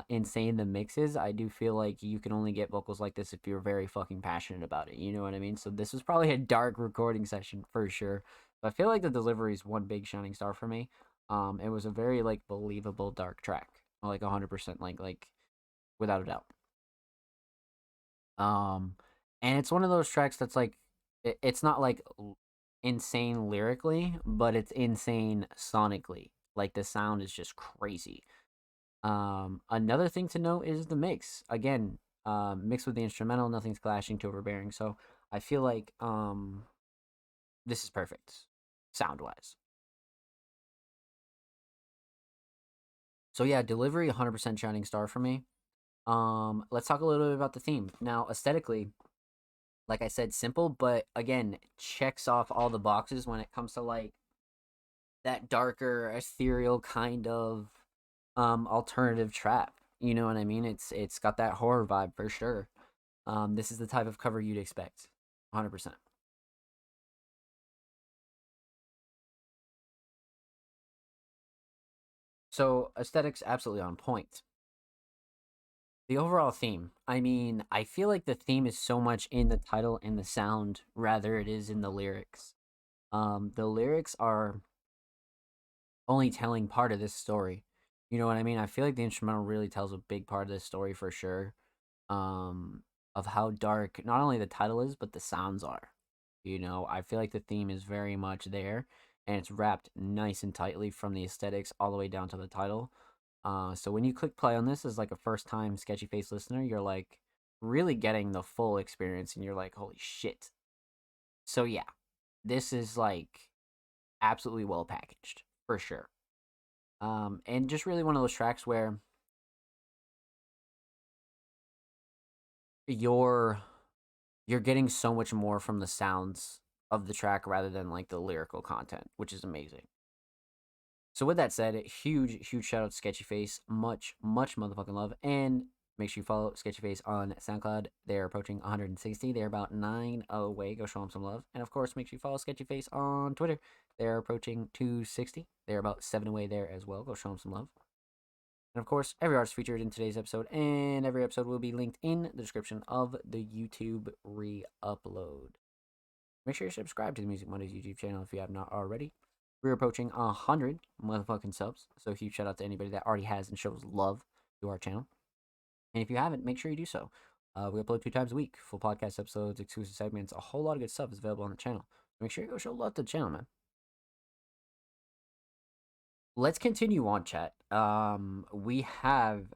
insane the mix is, I do feel like you can only get vocals like this if you're very fucking passionate about it. You know what I mean? So this was probably a dark recording session for sure. But I feel like the delivery is one big shining star for me. It was a very like believable dark track, like 100%, like without a doubt. Um, and it's one of those tracks that's like, it's not like insane lyrically, but it's insane sonically. Like the sound is just crazy. Another thing to note is the mix. Again, mixed with the instrumental, nothing's clashing to overbearing. So I feel like this is perfect, sound wise. So yeah, delivery 100% shining star for me. Let's talk a little bit about the theme. Now, aesthetically, like I said, simple, but again, checks off all the boxes when it comes to like that darker, ethereal kind of alternative trap. You know what I mean? It's got that horror vibe for sure. This is the type of cover you'd expect. 100%. So aesthetics absolutely on point. The overall theme. I mean, I feel like the theme is so much in the title and the sound rather it is in the lyrics. The lyrics are only telling part of this story. You know what I mean? I feel like the instrumental really tells a big part of this story for sure. Of how dark not only the title is, but the sounds are. You know, I feel like the theme is very much there, and it's wrapped nice and tightly from the aesthetics all the way down to the title. So when you click play on this as like a first time Sketchy Face listener, you're like really getting the full experience, and you're like, holy shit. So yeah, this is like absolutely well packaged for sure. And just really one of those tracks where you're you're getting so much more from the sounds of the track rather than like the lyrical content, which is amazing. So with that said, huge shout out to Sketchy Face, much motherfucking love, and make sure you follow Sketchy Face on SoundCloud. They're approaching 160. They're about 9 away. Go show them some love, and of course, make sure you follow Sketchy Face on Twitter. They're approaching 260. They're about 7 away there as well. Go show them some love. And of course, every artist featured in today's episode and every episode will be linked in the description of the YouTube re-upload. Make sure you subscribe to the Music Mondays YouTube channel if you have not already. We're approaching 100 motherfucking subs, so huge shout out to anybody that already has and shows love to our channel. And if you haven't, make sure you do so. We upload 2 times a week, full podcast episodes, exclusive segments, a whole lot of good stuff is available on the channel. So make sure you go show love to the channel, man. Let's continue on, chat. We have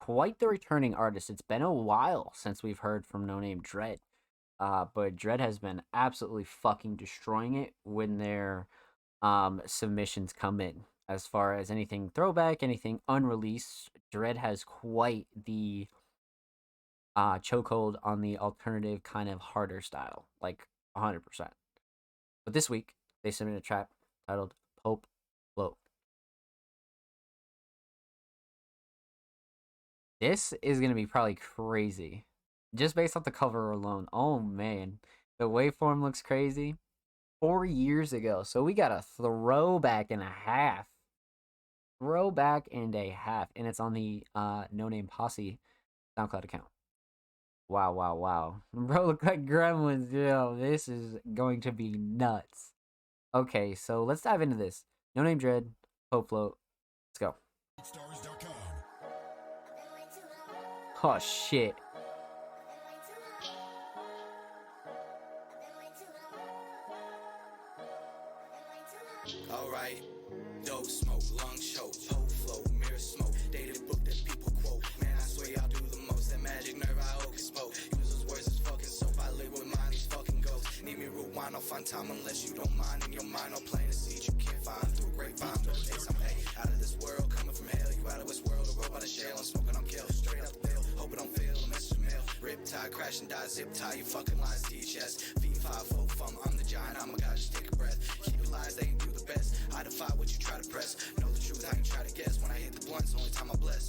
quite the returning artist. It's been a while since we've heard from No Name Dread. But Dread has been absolutely fucking destroying it when their submissions come in. As far as anything throwback, anything unreleased, Dread has quite the chokehold on the alternative kind of harder style, like 100%. But this week, they submitted a track titled Pope Float. This is going to be probably crazy. Just based off the cover alone. Oh, man. The waveform looks crazy. 4 years ago. So we got a throwback and a half. Throwback and a half. And it's on the No Name Posse SoundCloud account. Wow. Bro, look like Gremlins. Yo, this is going to be nuts. Okay, so let's dive into this. No Name Dread, Pope Float. Let's go. Oh, shit.
Alright, dope smoke, long show, Pope flow, mirror smoke, dated book that people quote. Man, I swear y'all do the most. That magic nerve I hope is smoke. Use those words as fucking soap. I live with mine, these fucking ghosts. Need me rewind, I'll find time unless you don't mind. In your mind, I'll plant a seed you can't find through a grapevine. But it takes some out of this world, coming from hell. You out of this world, a robot, a shell. I'm smoking on kill, straight up the bill. Hope it don't fail, a message mail. Rip tie, crash and die, zip tie. You fucking lies to your chest. V5 fum, I'm the giant, I'm a god, just take a breath. Keep it lies, they ain't do the best. I defy what you try to press. Know the truth, I ain't try to guess. When I hit the blunts, only time I bless.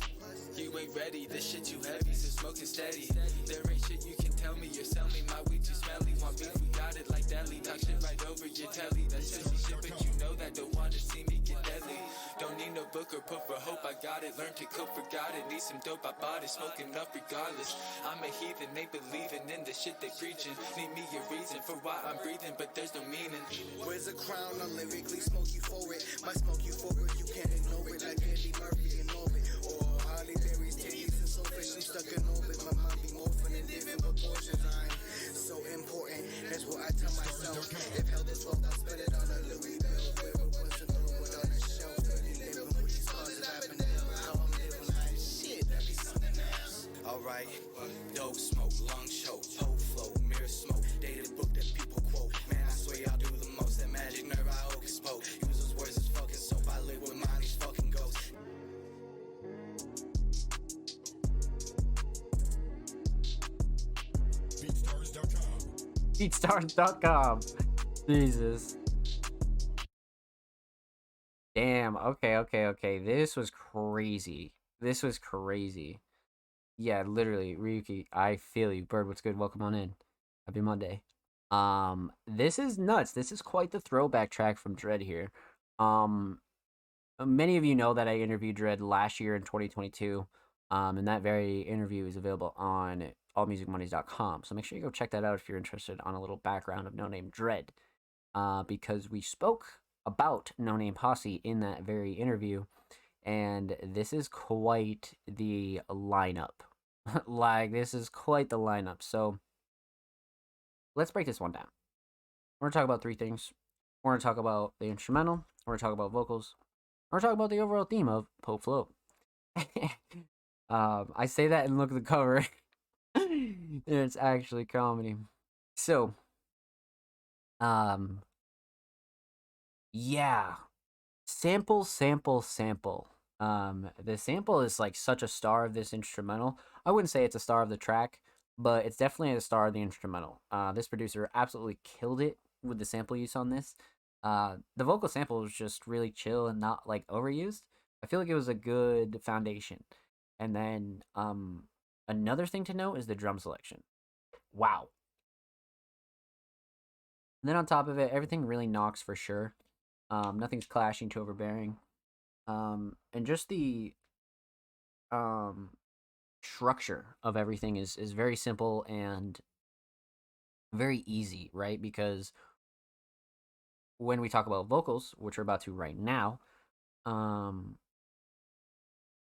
You ain't ready, this shit you heavy, so smoking steady. There ain't shit you can tell me, you're selling me, my weed too smelly. Want beef, we got it like deli. Talk shit right over your telly. That's sissy shit, but you know that don't wanna see me get deadly. Don't need no book or put for hope, I got it. Learn to cope, forgot it. Need some dope, I bought it. Smoking up regardless. I'm a heathen, they believing in the shit they preaching. Need me a reason for why I'm breathing, but there's no meaning. Where's the crown? I lyrically smoke you for it. My smoke you for it, you can't ignore it. Like Eddie Murphy in orbit. Or Holly Berry's titties and so fish. I'm stuck in orbit. My mind be morphing in different proportions. I'm so important. That's what I tell myself. If hell is wealth, I'll spend it on a Louis Bill. Where it was to throw it on a shelf. Living with these scars that I've been doing. How I'm living like shit. That be something else. Alright, dope smoke, long show, Pope flow, mirror smoke, dated book that people quote. Man, I swear y'all do the most. That magic nerve I hope is spoke. Use those words as fucking soap. I live with mine, these fucking ghosts.
BeatStars.com. Jesus. Damn. Okay. This was crazy. Yeah, literally, Ryuki, I feel you. Bird, what's good? Welcome on in. Happy Monday. This is nuts. This is quite the throwback track from Dread here. Many of you know that I interviewed Dread last year in 2022, and that very interview is available on allmusicmondays.com. So make sure you go check that out if you're interested on a little background of No Name Dread, because we spoke about No Name Posse in that very interview, and this is quite the lineup. Like, this is quite the lineup. So let's break this one down. We're going to talk about three things. We're going to talk about the instrumental, we're going to talk about vocals, we're talking about the overall theme of Pope Float. I say that and look at the cover. It's actually comedy. So, yeah. Sample, sample, sample. The sample is like such a star of this instrumental. I wouldn't say it's a star of the track, but it's definitely a star of the instrumental. This producer absolutely killed it with the sample use on this. The vocal sample was just really chill and not like overused. I feel like it was a good foundation. And then another thing to note is the drum selection. Wow. And then on top of it, everything really knocks for sure. Nothing's clashing too overbearing. And just the structure of everything is very simple and very easy, right? Because when we talk about vocals, which we're about to right now,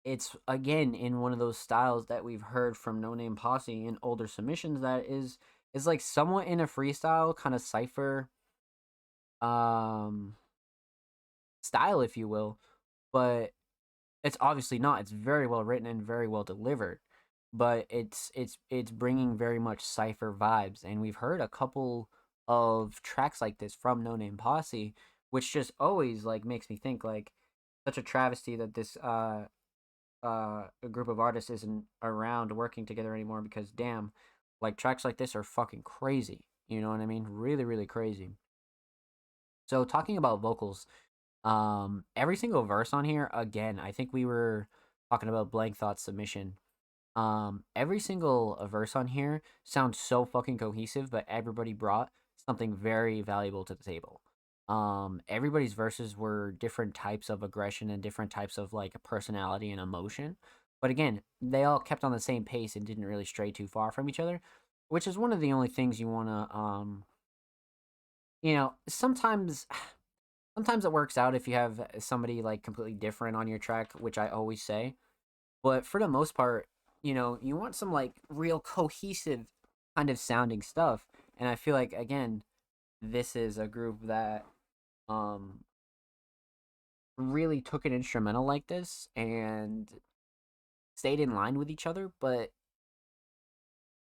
it's again in one of those styles that we've heard from No Name Posse in older submissions that is like somewhat in a freestyle kind of cipher style, if you will, but it's obviously not. It's very well written and very well delivered, but it's bringing very much cipher vibes, and we've heard a couple of tracks like this from No Name Posse, which just always like makes me think like such a travesty that this a group of artists isn't around working together anymore, because damn, like tracks like this are fucking crazy. You know what I mean? Really, really crazy. So talking about vocals, every single verse on here, again, I think we were talking about Blank Thought submission. Every single verse on here sounds so fucking cohesive, but everybody brought something very valuable to the table. Everybody's verses were different types of aggression and different types of like personality and emotion. But again, they all kept on the same pace and didn't really stray too far from each other, which is one of the only things you want to sometimes it works out if you have somebody like completely different on your track, which I always say. But for the most part, you want some like real cohesive kind of sounding stuff. And I feel like again, this is a group that really took an instrumental like this and stayed in line with each other, but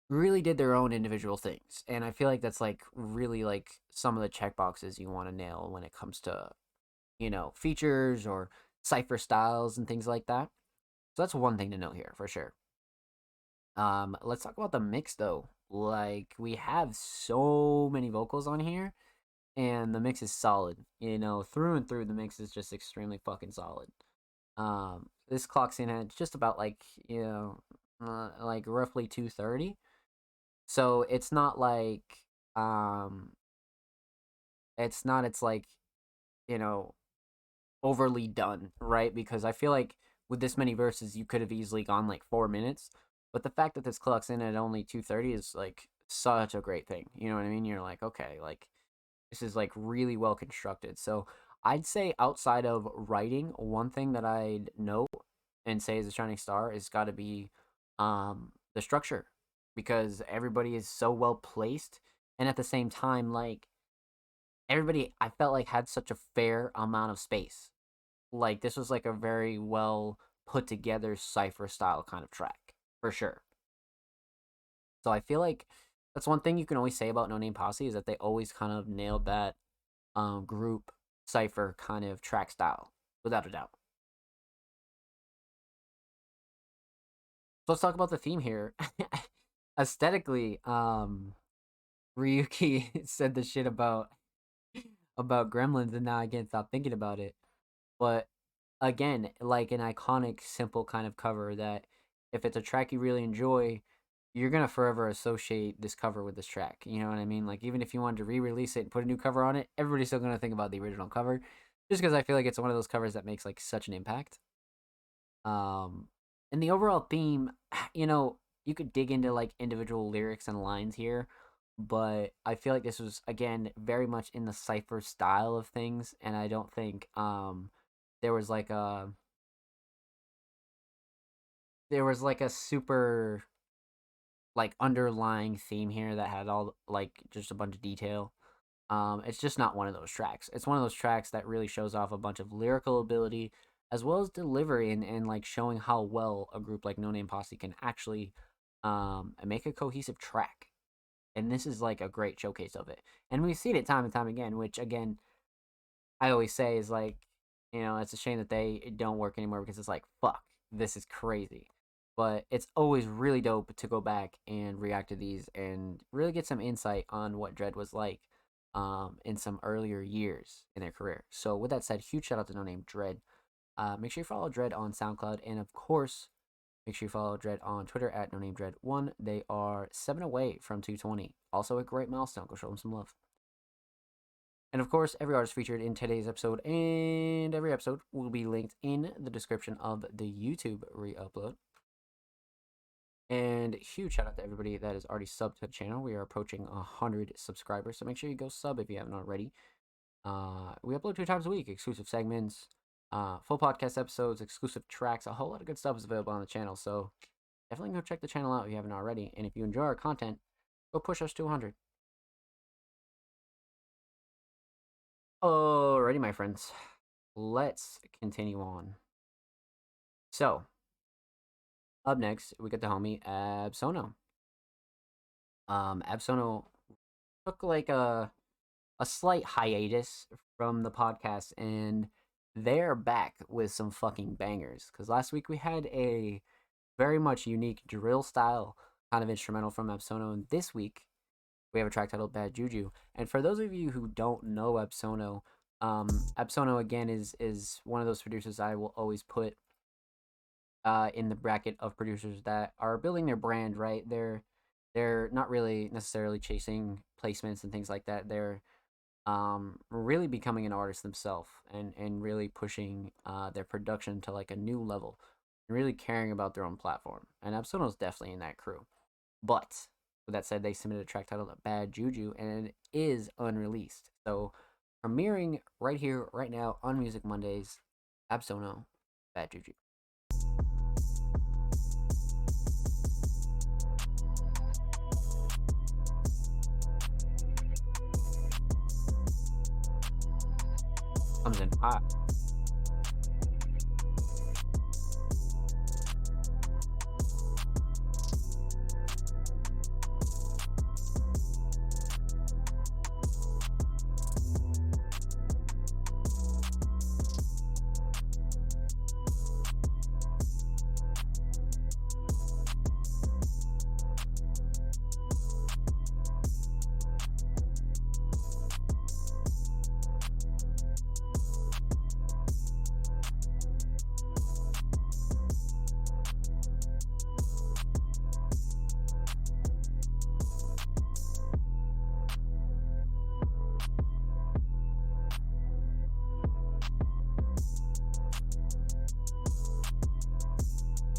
really did their own individual things. And I feel like that's like really like some of the check boxes you want to nail when it comes to, features or cipher styles and things like that. So that's one thing to note here for sure. Let's talk about the mix though. Like, we have so many vocals on here, and the mix is solid. Through and through, the mix is just extremely fucking solid. This clocks in at just about like like roughly 2:30. So it's not like it's like overly done, right? Because I feel like with this many verses, you could have easily gone like 4 minutes. But the fact that this clocks in at only 2:30 is like such a great thing. You know what I mean? You're like, okay, like this is like really well constructed. So I'd say outside of writing, one thing that I'd note and say is a shining star is got to be the structure, because everybody is so well placed, and at the same time, like everybody, I felt like had such a fair amount of space. Like this was like a very well put together cipher style kind of track for sure. So I feel like that's one thing you can always say about No Name Posse is that they always kind of nailed that group cipher kind of track style without a doubt. So let's talk about the theme here. Aesthetically, Ryuki said the shit about Gremlins, and now I can't stop thinking about it. But again, like an iconic, simple kind of cover that if it's a track you really enjoy, you're gonna forever associate this cover with this track. You know what I mean? Like even if you wanted to re-release it and put a new cover on it, everybody's still gonna think about the original cover. just because I feel like it's one of those covers that makes like such an impact. And the overall theme, you could dig into like individual lyrics and lines here, but I feel like this was again very much in the cipher style of things, and I don't think there was like a super like underlying theme here that had all like just a bunch of detail. It's just not one of those tracks. It's one of those tracks that really shows off a bunch of lyrical ability as well as delivery and like showing how well a group like No Name Posse can actually make a cohesive track. And this is like a great showcase of it. And we've seen it time and time again, which again, I always say is like, it's a shame that they don't work anymore because it's like, fuck, this is crazy. But it's always really dope to go back and react to these and really get some insight on what Dread was like in some earlier years in their career. So with that said, huge shout out to No Name Dread. Make sure you follow Dread on SoundCloud, and of course, make sure you follow Dread on Twitter at NoNameDread1. They are 7 away from 220. Also a great milestone. Go show them some love. And of course, every artist featured in today's episode and every episode will be linked in the description of the YouTube re-upload. And huge shout out to everybody that has already subbed to the channel. We are approaching 100 subscribers, so make sure you go sub if you haven't already. We upload 2 times a week, exclusive segments, full podcast episodes, exclusive tracks, a whole lot of good stuff is available on the channel, so definitely go check the channel out if you haven't already. And if you enjoy our content, go push us to 100. Alrighty, my friends, let's continue on. So, up next, we got the homie Absol. Absol took like a slight hiatus from the podcast, and they're back with some fucking bangers. Because last week we had a very much unique drill style kind of instrumental from Absol, and this week we have a track titled Bad Juju. And for those of you who don't know Absol, Absol again is one of those producers I will always put in the bracket of producers that are building their brand, right? They're not really necessarily chasing placements and things like that. They're really becoming an artist themselves and really pushing their production to like a new level and really caring about their own platform. And Absol is definitely in that crew. But with that said, they submitted a track titled Bad Juju, and it is unreleased. So premiering right here, right now on Music Mondays, Absol, Bad Juju. Comes in hot.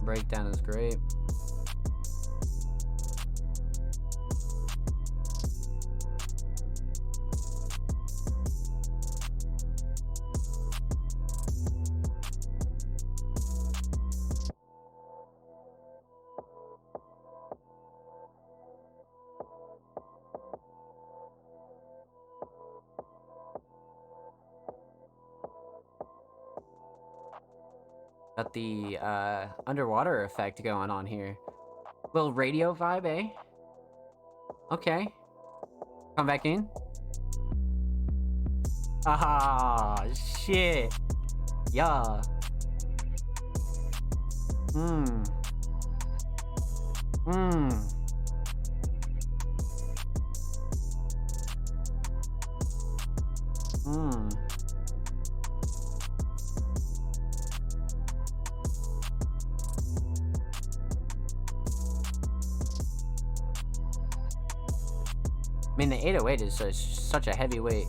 Breakdown is great. Got the underwater effect going on here. Little radio vibe, eh? Okay. Come back in. Ah, shit. Yeah. Hmm. I mean, the 808 is such a heavyweight.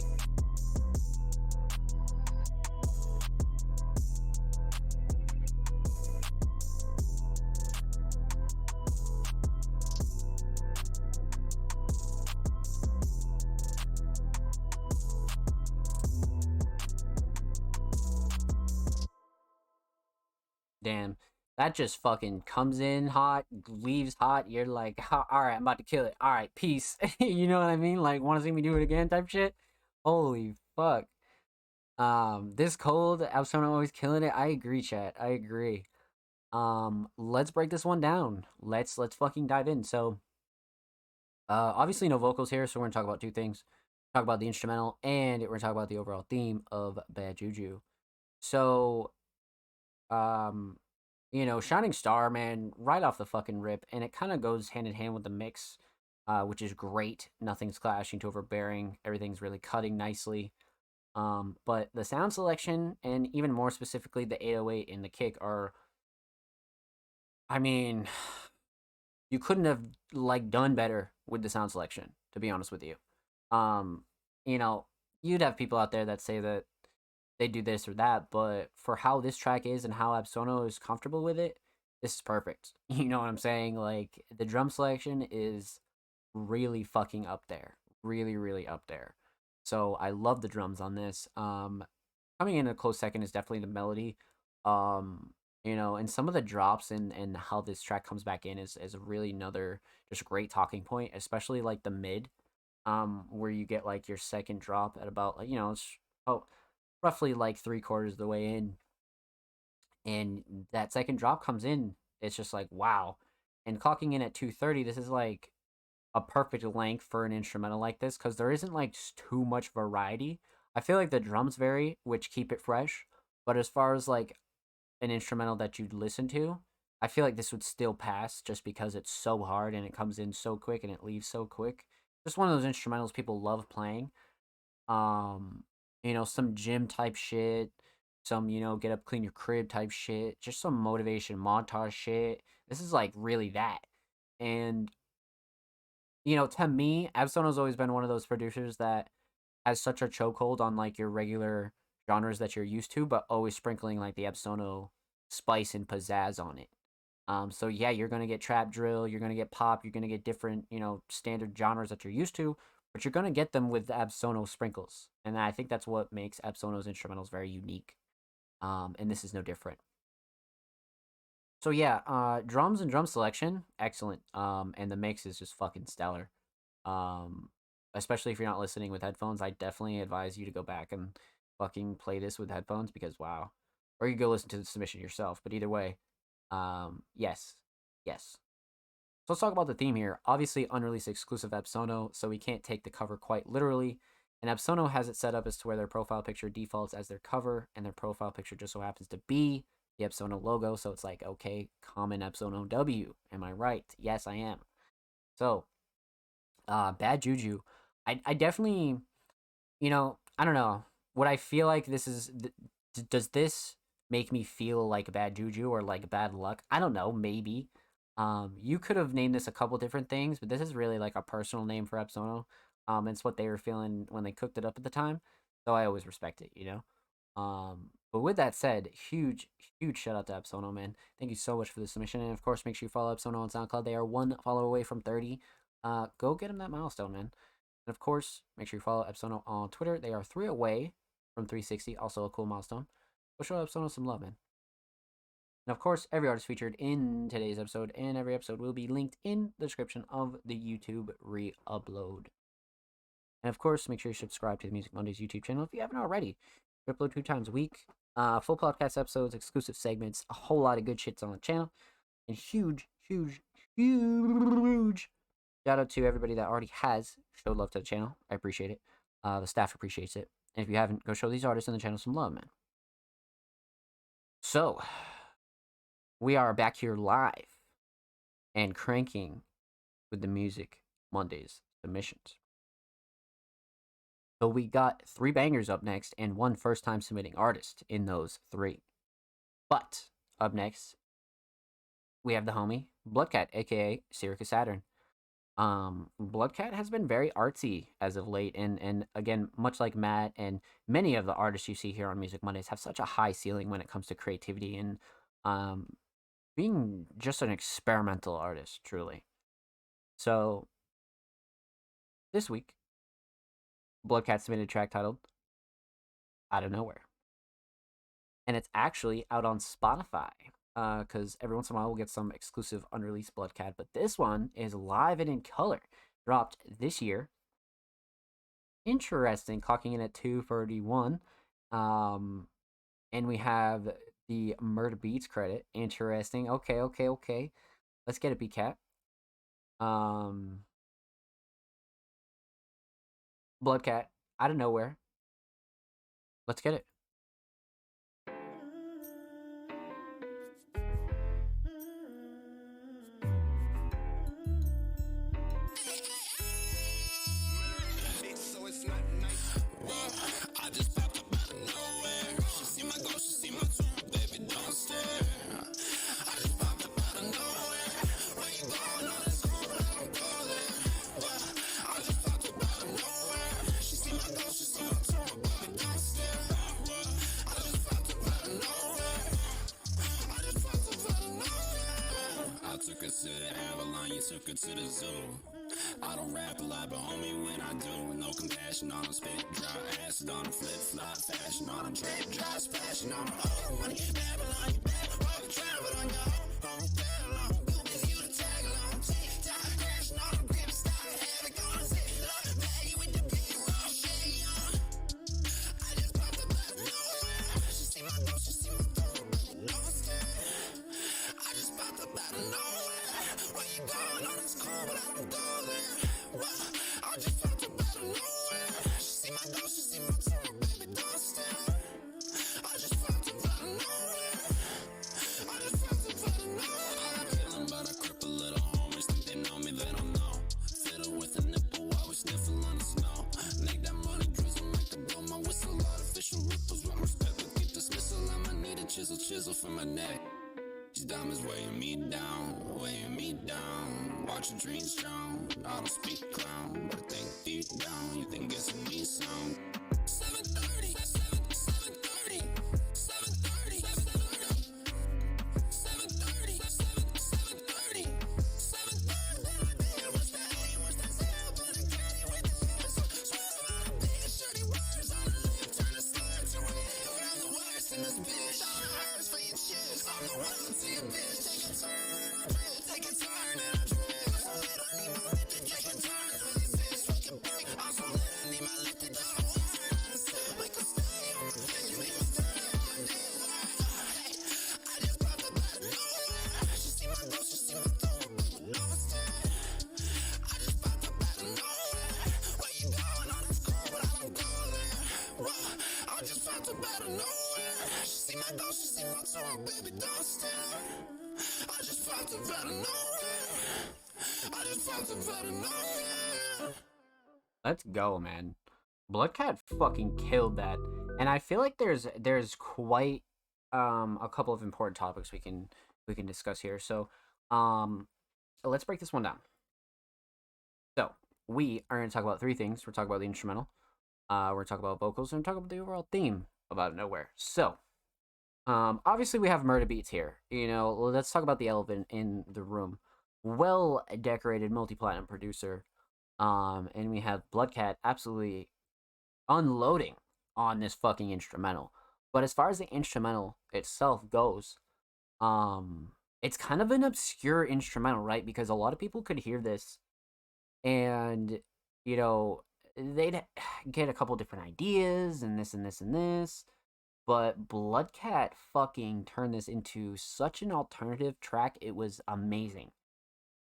damn, that just fucking comes in hot, leaves hot. You're like, all right, I'm about to kill it. All right, peace. You know what I mean? Like, want to see me do it again type shit. Holy fuck. This cold, Absol always killing it. I agree, chat. I agree. Let's break this one down. Let's fucking dive in. So, obviously no vocals here, so we're gonna talk about two things. Talk about the instrumental, and we're gonna talk about the overall theme of Bad Juju. So, um, Shining Star, man, right off the fucking rip, and it kind of goes hand in hand with the mix, which is great. Nothing's clashing to overbearing. Everything's really cutting nicely. But the sound selection, and even more specifically the 808 and the kick, are, I mean, you couldn't have like done better with the sound selection, to be honest with you. Um, you know, you'd have people out there that say that they do this or that, but for how this track is and how Absolno is comfortable with it, this is perfect. You know what I'm saying? Like, the drum selection is really fucking up there. Really, really up there. So I love the drums on this. Coming in a close second is definitely the melody. And some of the drops and how this track comes back in is really another just great talking point, especially like the mid, where you get like your second drop at about like, it's oh roughly like 3/4 of the way in, and that second drop comes in. It's just like wow. And clocking in at 2:30, this is like a perfect length for an instrumental like this because there isn't like too much variety. I feel like the drums vary, which keep it fresh. But as far as like an instrumental that you'd listen to, I feel like this would still pass just because it's so hard and it comes in so quick and it leaves so quick. Just one of those instrumentals people love playing. Um, some gym type shit, some, get up, clean your crib type shit, just some motivation montage shit. This is like really that. And to me, Absolno's always been one of those producers that has such a chokehold on like your regular genres that you're used to, but always sprinkling like the Absolno spice and pizzazz on it. So yeah, you're gonna get trap drill, you're gonna get pop, you're gonna get different, standard genres that you're used to, but you're gonna get them with Absolno sprinkles, and I think that's what makes Absolno's instrumentals very unique. And this is no different. So yeah, drums and drum selection, excellent. And the mix is just fucking stellar. Um, Especially if you're not listening with headphones, I definitely advise you to go back and fucking play this with headphones because wow. Or you go listen to the submission yourself. But either way, yes, yes. So let's talk about the theme here. Obviously, unreleased exclusive Absolno, so we can't take the cover quite literally. And Absolno has it set up as to where their profile picture defaults as their cover, and their profile picture just so happens to be the Absolno logo. So it's like, okay, common Absolno W. Am I right? Yes, I am. So, Bad Juju. I definitely, I don't know. Would I feel like this is, does this make me feel like bad juju or like bad luck? I don't know, maybe. You could have named this a couple different things, but this is really like a personal name for Absolno. It's what they were feeling when they cooked it up at the time. So I always respect it. But with that said, huge, huge shout out to Absolno, man. Thank you so much for the submission. And of course, make sure you follow Absolno on SoundCloud. They are one follow away from 30. Go get them that milestone, man. And of course, make sure you follow Absolno on Twitter. They are 3 away from 360. Also a cool milestone. Go show Absolno some love, man. And of course, every artist featured in today's episode and every episode will be linked in the description of the YouTube re-upload. And of course, make sure you subscribe to the Music Mondays YouTube channel if you haven't already. We upload 2 times a week. Full podcast episodes, exclusive segments, a whole lot of good shits on the channel. And huge, huge, huge shout out to everybody that already has showed love to the channel. I appreciate it. The staff appreciates it. And if you haven't, go show these artists on the channel some love, man. So, we are back here live and cranking with the Music Mondays submissions. So we got 3 bangers up next and 1 first-time submitting artist in those 3. But up next, we have the homie Bloodcat, aka Sirica Saturn. Bloodcat has been very artsy as of late, and again, much like Matt and many of the artists you see here on Music Mondays have such a high ceiling when it comes to creativity and being just an experimental artist, truly. So this week, Bloodcat submitted a track titled Out of Nowhere. And it's actually out on Spotify. because every once in a while we'll get some exclusive unreleased Bloodcat. But this one is live and in color, dropped this year. Interesting, clocking in at 231. And we have the Murder Beats credit. Interesting. Okay. Let's get it, BCat. Bloodcat, out of nowhere. Let's get it.
Took her to the Avalon, you took her to the zoo. I don't rap a lot, but homie, when I do, no compassion on them, spit dry acid on them, flip flop fashion on them, drip dry splashing on them. Oh, money, Babylon, you bad, roll travel on your home, that alone. You miss you to tag along, time crashing on them, grip stop, havoc on them, zip lock, baggy with the big roll, shady on. I just popped up out of nowhere. She see my nose, she see my throat, lost it. I just popped up out of nowhere. Where you going on this cool, but I don't go there. I just popped up out of nowhere. She see my nose, she see my throat, baby, don't stare. I just popped up out of nowhere. I just popped up out of nowhere. I'm feeling, but I cripple little homies think they know me, they don't know. Fiddle with a nipple while we sniffle on the snow. Make that money drizzle, make the blow my whistle. Artificial ripples with respect, but keep dismissal. I'ma need a chisel for my neck. These diamonds weighing me down. Watch your dreams drown. I don't speak clown, but I think deep down. You think it's a me sound. 7:30, 7:30, 7:30, 7:30, 7:30, 7:30, 7:30. What's that? What's that sound? Put a candy with the answer. Swear on a big shorty words on the lip. Turn a slur to a hill. I'm the worst in this bitch. All the hurts for your chips. I'm the one to see a bitch. Take a turn and I drip. So lit, I need my lip to take a turn. Really serious, fucking break. I'm so lit, I need my lip to go. We can stay on my bitch, we can stay on my dick. Hey, I just popped up out of nowhere. She see my nose, she see my throat, baby, lost it. I just popped up out of nowhere. Where you going on this cool, but I don't go there. I just popped up out of nowhere. She see my nose, she see my throat, baby, don't stare. I just popped up out of nowhere. I just popped up out of nowhere.
Let's go, man. Bloodcat fucking killed that. And I feel like there's quite a couple of important topics we can discuss here. So let's break this one down. So we are going to talk about three things. We're talking about the instrumental, we're going to talk about vocals, and we're talking about the overall theme of Out of Nowhere. So obviously we have Murder Beats here. You know, let's talk about the elephant in the room. Well decorated multi-platinum producer. And we have Bloodcat absolutely unloading on this fucking instrumental. But as far as the instrumental itself goes, it's kind of an obscure instrumental, right? Because a lot of people could hear this and, you know, they'd get a couple different ideas and this and this and this. But Bloodcat fucking turned this into such an alternative track. It was amazing.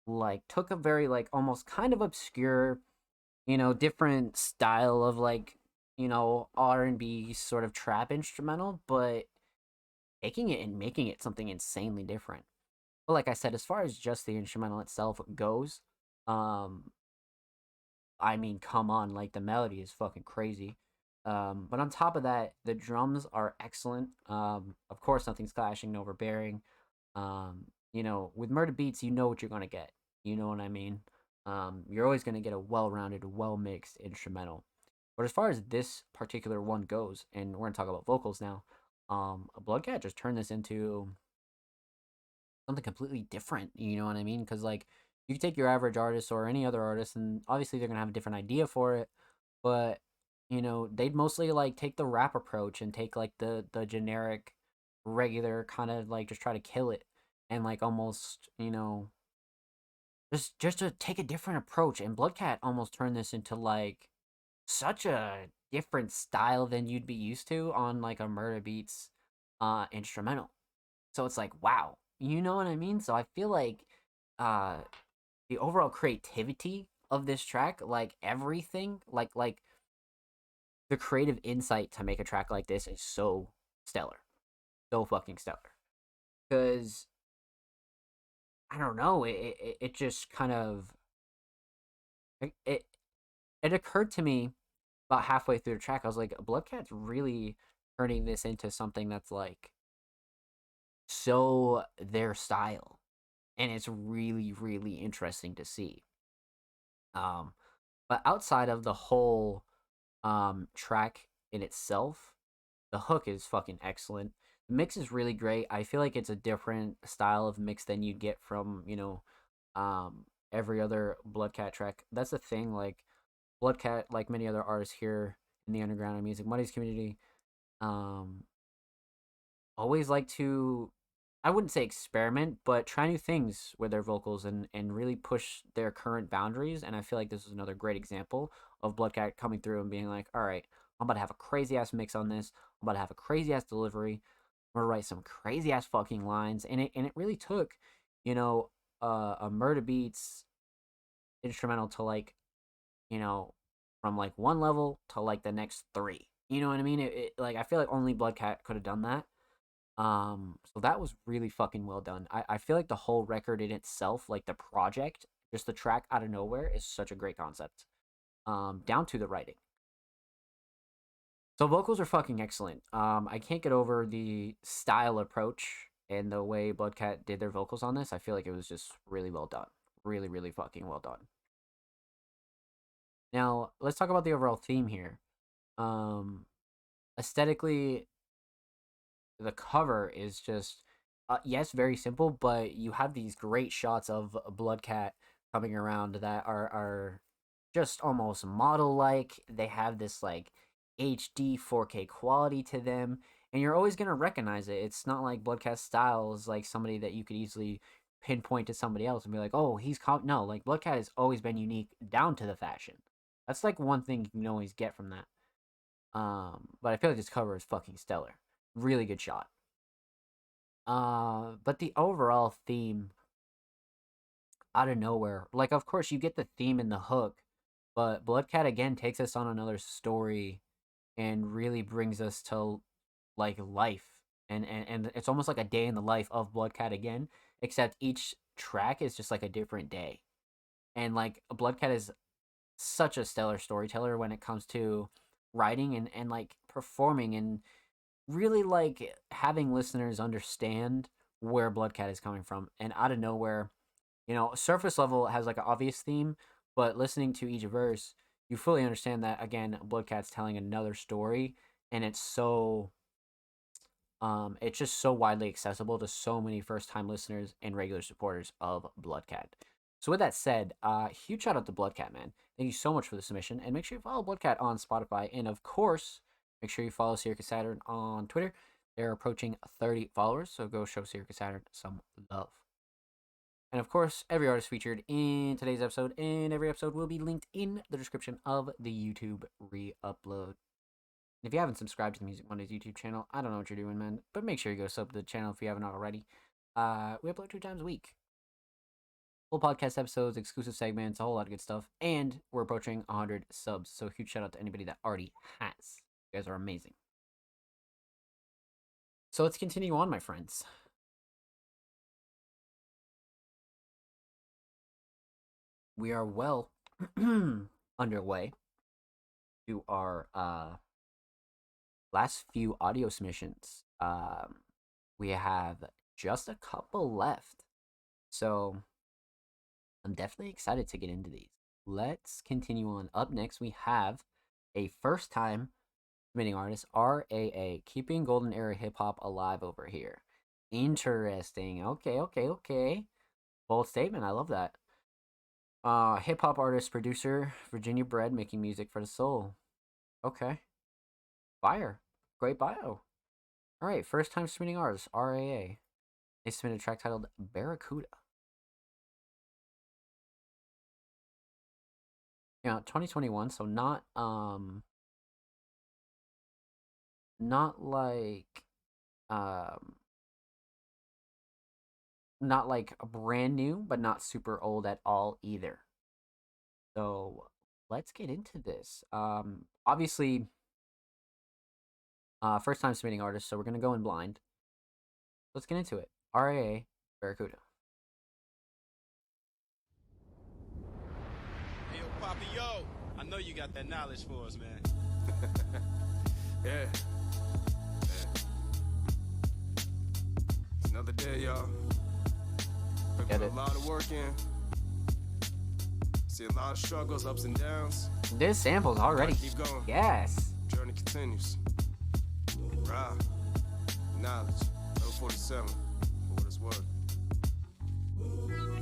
Like, took a very, like, almost kind of obscure, you know, different style of, like, you know, R&B sort of trap instrumental, but taking it and making it something insanely different. But like I said, as far as just the instrumental itself goes, I mean, come on, like, the melody is fucking crazy. But on top of that, the drums are excellent. Of course, nothing's clashing, no overbearing. You know, with Murder Beats, you know what you're gonna get. You know what I mean? You're always gonna get a well-rounded, well-mixed instrumental. But as far as this particular one goes, and we're gonna talk about vocals now, Bloodcat just turned this into something completely different. You know what I mean? Because, like, you can take your average artist or any other artist, and obviously they're gonna have a different idea for it, but you know, they'd mostly like take the rap approach and take like the generic regular kind of like just try to kill it and like almost, you know, just to take a different approach. And Bloodcat almost turned this into like such a different style than you'd be used to on like a Murder Beats instrumental. So it's like, wow, you know what I mean? So I feel like uh the overall creativity of this track, like everything, like the creative insight to make a track like this is so stellar. So fucking stellar. Cuz I don't know, it just kind of it it occurred to me about halfway through the track. I was like, Bloodcat's really turning this into something that's like so their style, and it's really really interesting to see. Um, but outside of the whole track in itself, the hook is fucking excellent. The mix is really great. I feel like it's a different style of mix than you'd get from, you know, every other Bloodcat track. That's the thing. Like Bloodcat, like many other artists here in the underground and music Mondays community, um, always like to, I wouldn't say experiment, but try new things with their vocals and really push their current boundaries. And I feel like this is another great example of Bloodcat coming through and being like, all right, I'm about to have a crazy ass mix on this. I'm about to have a crazy ass delivery. I'm gonna write some crazy ass fucking lines. And it really took, you know, a Murder Beats instrumental to like, you know, from like one level to like the next three. You know what I mean? Like I feel like only Bloodcat could have done that. So that was really fucking well done. I feel like the whole record in itself, like the project, just the track out of nowhere, is such a great concept. Down to the writing. So vocals are fucking excellent. I can't get over the style approach and the way Bloodcat did their vocals on this. I feel like it was just really well done. Really, really fucking well done. Now, let's talk about the overall theme here. Um, Aesthetically, the cover is just yes, very simple, but you have these great shots of Bloodcat coming around that are just almost model like. They have this like HD 4K quality to them, and you're always gonna recognize it. It's not like Bloodcat style is like somebody that you could easily pinpoint to somebody else and be like, oh, no, like Bloodcat has always been unique down to the fashion. That's like one thing you can always get from that. But I feel like this cover is fucking stellar. Really good shot. But the overall theme, out of nowhere, like of course you get the theme in the hook, but Bloodcat again takes us on another story and really brings us to like life. And it's almost like a day in the life of Bloodcat again, except each track is just like a different day. And like Bloodcat is such a stellar storyteller when it comes to writing and like performing and really like having listeners understand where Bloodcat is coming from. And out of nowhere, you know, surface level has like an obvious theme, but listening to each verse, you fully understand that again, Bloodcat's telling another story, and it's just so widely accessible to so many first time listeners and regular supporters of Bloodcat. So with that said, huge shout out to Bloodcat, man. Thank you so much for the submission, and make sure you follow Bloodcat on Spotify, and of course, make sure you follow Circus Saturn on Twitter. They're approaching 30 followers, so go show Circus Saturn some love. And of course, every artist featured in today's episode and every episode will be linked in the description of the YouTube re-upload. If you haven't subscribed to the Music Mondays YouTube channel, I don't know what you're doing, man, but make sure you go sub to the channel if you haven't already. We upload 2 times a week. Full podcast episodes, exclusive segments, a whole lot of good stuff. And we're approaching 100 subs, so huge shout out to anybody that already has. You guys are amazing. So let's continue on, my friends. We are well underway to our last few audio submissions. We have just a couple left, so I'm definitely excited to get into these. Let's continue on. Up next, we have a first time submitting artist, RAA, keeping golden era hip hop alive over here. Interesting. Okay. Bold statement. I love that. Hip hop artist, producer, Virginia bred, making music for the soul. Okay. Fire. Great bio. All right, first time submitting artist, RAA. They submitted a track titled Barracuda. Yeah, 2021, so not like um not like brand new, but not super old at all either. So let's get into this. Obviously, first time submitting artist, so we're gonna go in blind. Let's get into it. RAA Barracuda.
Hey, yo, Poppy, yo. I know you got that knowledge for us, man.
Yeah. It's another day, y'all. Put
Get
a
it.
lot of work in. See a lot of struggles, ups and downs.
This sample's already.
Keep going.
Yes.
Journey continues. Raw. Knowledge. Level 47. For what it's worth.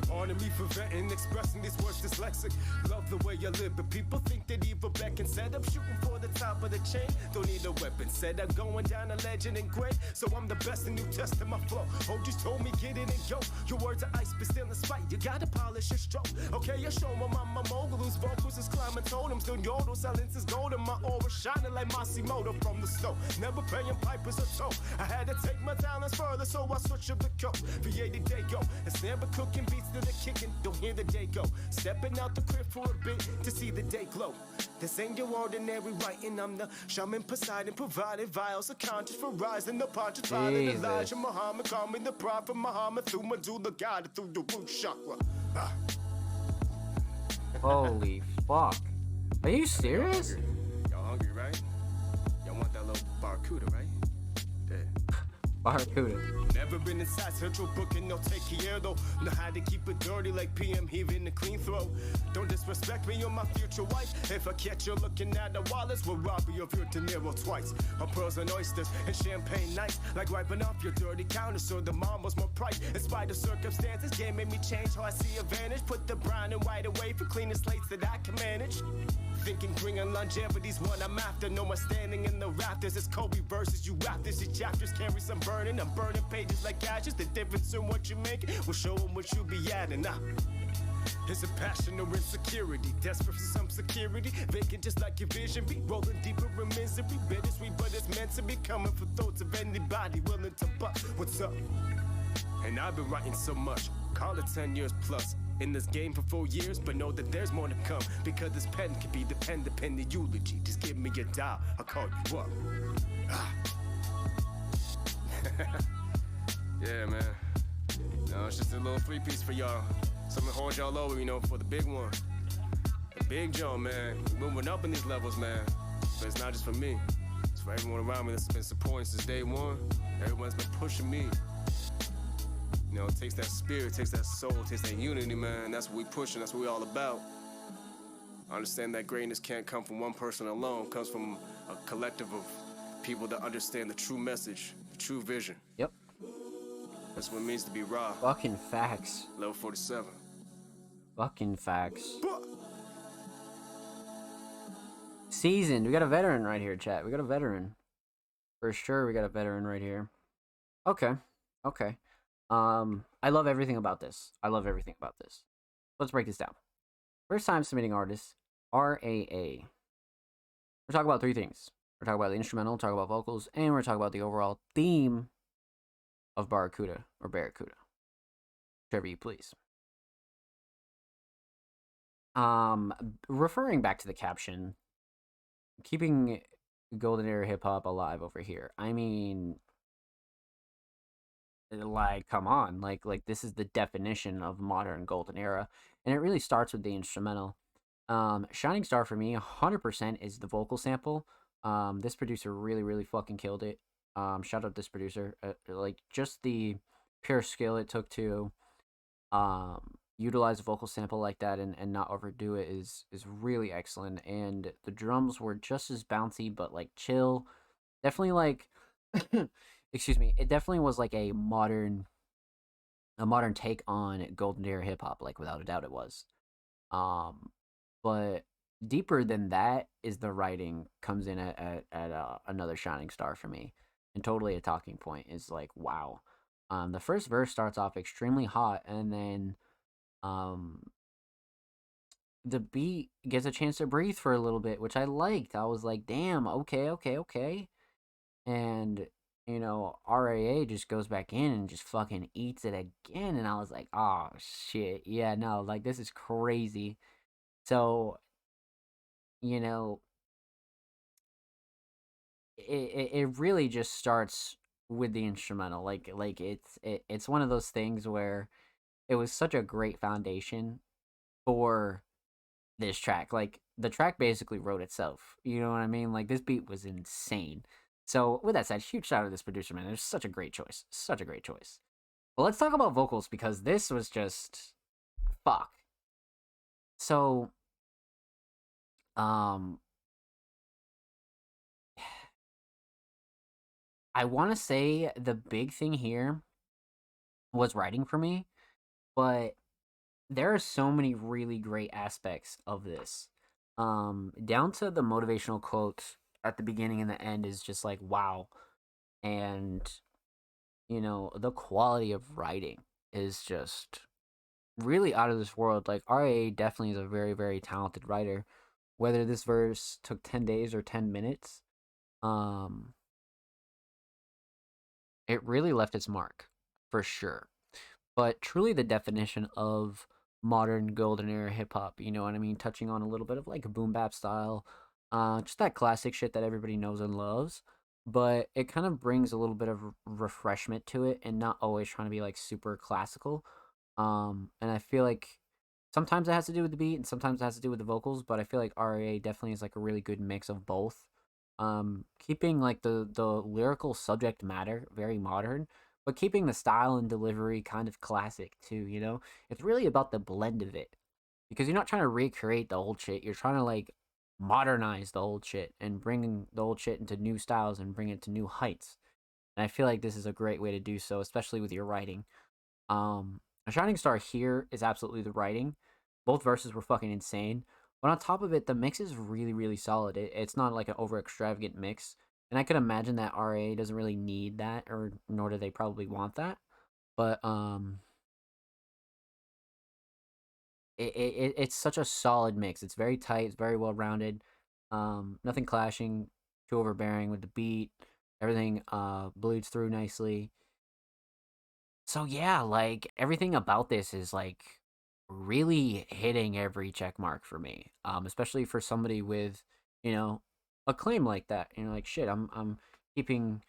Pardon me for venting, expressing these words dyslexic. Love the way I live, but people think that evil beckon. Said I'm shooting for the top of the chain. Don't need a weapon. Said I'm going down a legend and great. So I'm the best in New Testament flow. Oh, just told me get in and go. Your words are ice, but still in spite. You gotta polish your stroke. Okay, I show my mama mogul whose vocals is climbing totems. Doing yodel, silence is golden. My aura shining like Masimoto from the snow. Never paying pipers a toe. I had to take my talents further, so I switched up the code. V80 day go. It's never cooking beats to the kicking. Don't hear the day go. Stepping out the crib for a bit to see the day glow. This ain't your ordinary writing. I'm the shaman Poseidon, providing vials of conscience for rising the pontiff.
Jesus.
Elijah Muhammad, call me the prophet Muhammad through medulla, guided through the root chakra. Ah.
Holy fuck. Are you serious?
Y'all hungry, right? Y'all want that little barracuda, right? Yeah.
Barracuda.
Never been inside Central Booking, no take care though. Know how to keep it dirty like PM heaving a clean throw. Don't disrespect me or my future wife. If I catch you looking at the wallets, we'll rob you of your dinero twice. On pearls and oysters and champagne nights, like wiping off your dirty counter so the mom was more price. In spite of circumstances, game made me change how I see advantage. Put the brown and white away for cleaner slates that I can manage. Thinking bringing longevity's what I'm after. No more standing in the rafters. It's Kobe versus you rappers. These chapters carry some burning. I'm burning pages like ashes. The difference in what you make will show them what you be adding up. It's a passion or insecurity. Desperate for some security. Vacant just like your vision be. Rolling deeper in misery. Bittersweet, but it's meant to be. Coming for thoughts of anybody willing to buck. What's up? And I've been writing so much. Call it 10 years plus. In this game for 4 years, but know that there's more to come. Because this pen can be the pen, the eulogy. Just give me your dial, I'll call you up. Ah. Yeah, man. No, it's just a little 3-piece for y'all. Something to hold y'all over, for the big one. The big Joe, man. We're moving up in these levels, man. But it's not just for me. It's for everyone around me that's been supporting since day one. Everyone's been pushing me. It takes that spirit, takes that soul, takes that unity, man. That's what we pushing, that's what we all about. I understand that greatness can't come from one person alone. It comes from a collective of people that understand the true message, the true vision.
Yep.
That's what it means to be raw.
Fucking facts.
Level 47.
Fucking facts. Seasoned. We got a veteran right here, chat. We got a veteran. For sure, we got a veteran right here. Okay. I love everything about this. Let's break this down. First time submitting artist, RAA. We're talking about 3 things. We're talking about the instrumental, talking about vocals, and we're talking about the overall theme of Barracuda or Barracuda. Whichever you please. Referring back to the caption, keeping golden era hip hop alive over here. I mean, like, come on, like this is the definition of modern golden era, and it really starts with the instrumental. Shining Star for me 100% is the vocal sample. This producer really fucking killed it. Shout out this producer. Like, just the pure skill it took to utilize a vocal sample like that and not overdo it is really excellent. And the drums were just as bouncy but like chill. Definitely like excuse me, it definitely was like a modern take on golden era hip hop, like without a doubt it was. But deeper than that is the writing comes in at another Shining Star for me. and totally a talking point is like, wow. The first verse starts off extremely hot, and then um the beat gets a chance to breathe for a little bit, which I liked. I was like, damn, okay, okay, okay. And RAA just goes back in and just fucking eats it again, and I was like, oh shit, yeah, no, like this is crazy. So, you know, it really just starts with the instrumental. Like it's one of those things where it was such a great foundation for this track. Like the track basically wrote itself. You know what I mean? Like this beat was insane. So with that said, huge shout out to this producer, man. It's such a great choice. Such a great choice. But let's talk about vocals because this was just fuck. So um I wanna say the big thing here was writing for me, but there are so many really great aspects of this. Down to the motivational quote at the beginning and the end is just like wow. And the quality of writing is just really out of this world. Like RA definitely is a very, very talented writer. Whether this verse took 10 days or 10 minutes, um, it really left its mark for sure. But truly the definition of modern golden era hip hop, you know what I mean? Touching on a little bit of like a boom bap style, just that classic shit that everybody knows and loves. But it kind of brings a little bit of refreshment to it and not always trying to be like super classical. And I feel like sometimes it has to do with the beat and sometimes it has to do with the vocals, but I feel like RA definitely is like a really good mix of both. Keeping like the lyrical subject matter very modern, but keeping the style and delivery kind of classic too, It's really about the blend of it. Because you're not trying to recreate the old shit, you're trying to like modernize the old shit and bring the old shit into new styles and bring it to new heights. And I feel like this is a great way to do so, especially with your writing. A shining star here is absolutely the writing. Both verses were fucking insane. But on top of it, the mix is really, really solid. It's not like an over extravagant mix. And I could imagine that RA doesn't really need that, or nor do they probably want that. But it's such a solid mix. It's very tight. It's very well rounded. Nothing clashing, too overbearing with the beat. Everything bleeds through nicely. So yeah, like everything about this is like really hitting every check mark for me. Especially for somebody with, you know, a claim like that. Like shit, I'm keeping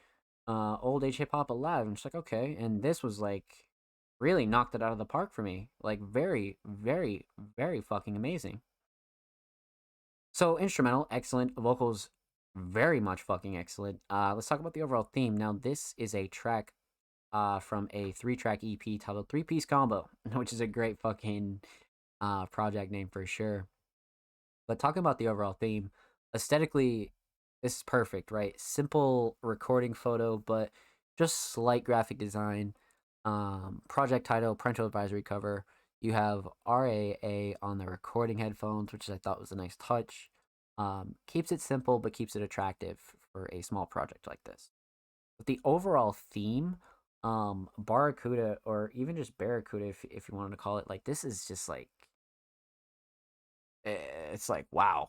old age hip hop alive. And it's like, okay. And this was like really knocked it out of the park for me. Like very, very, very fucking amazing. So instrumental, excellent. Vocals, very much fucking excellent. Let's talk about the overall theme. Now, this is a track from a 3-track EP titled Three Piece Combo, which is a great fucking project name for sure. But talking about the overall theme, aesthetically, this is perfect, right? Simple recording photo, but just slight graphic design. Project title, parental advisory cover. You have RAA on the recording headphones, which I thought was a nice touch. Keeps it simple, but keeps it attractive for a small project like this. But the overall theme, Barracuda, or even just Barracuda, if you wanted to call it, like this is just like, it's like wow.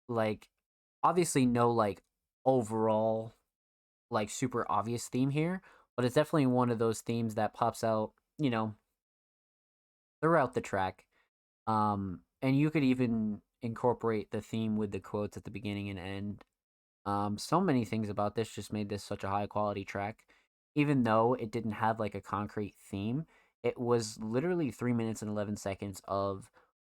Like, obviously no like overall like super obvious theme here, but it's definitely one of those themes that pops out, throughout the track. And you could even incorporate the theme with the quotes at the beginning and end. So many things about this just made this such a high quality track. Even though it didn't have like a concrete theme, it was literally 3 minutes and 11 seconds of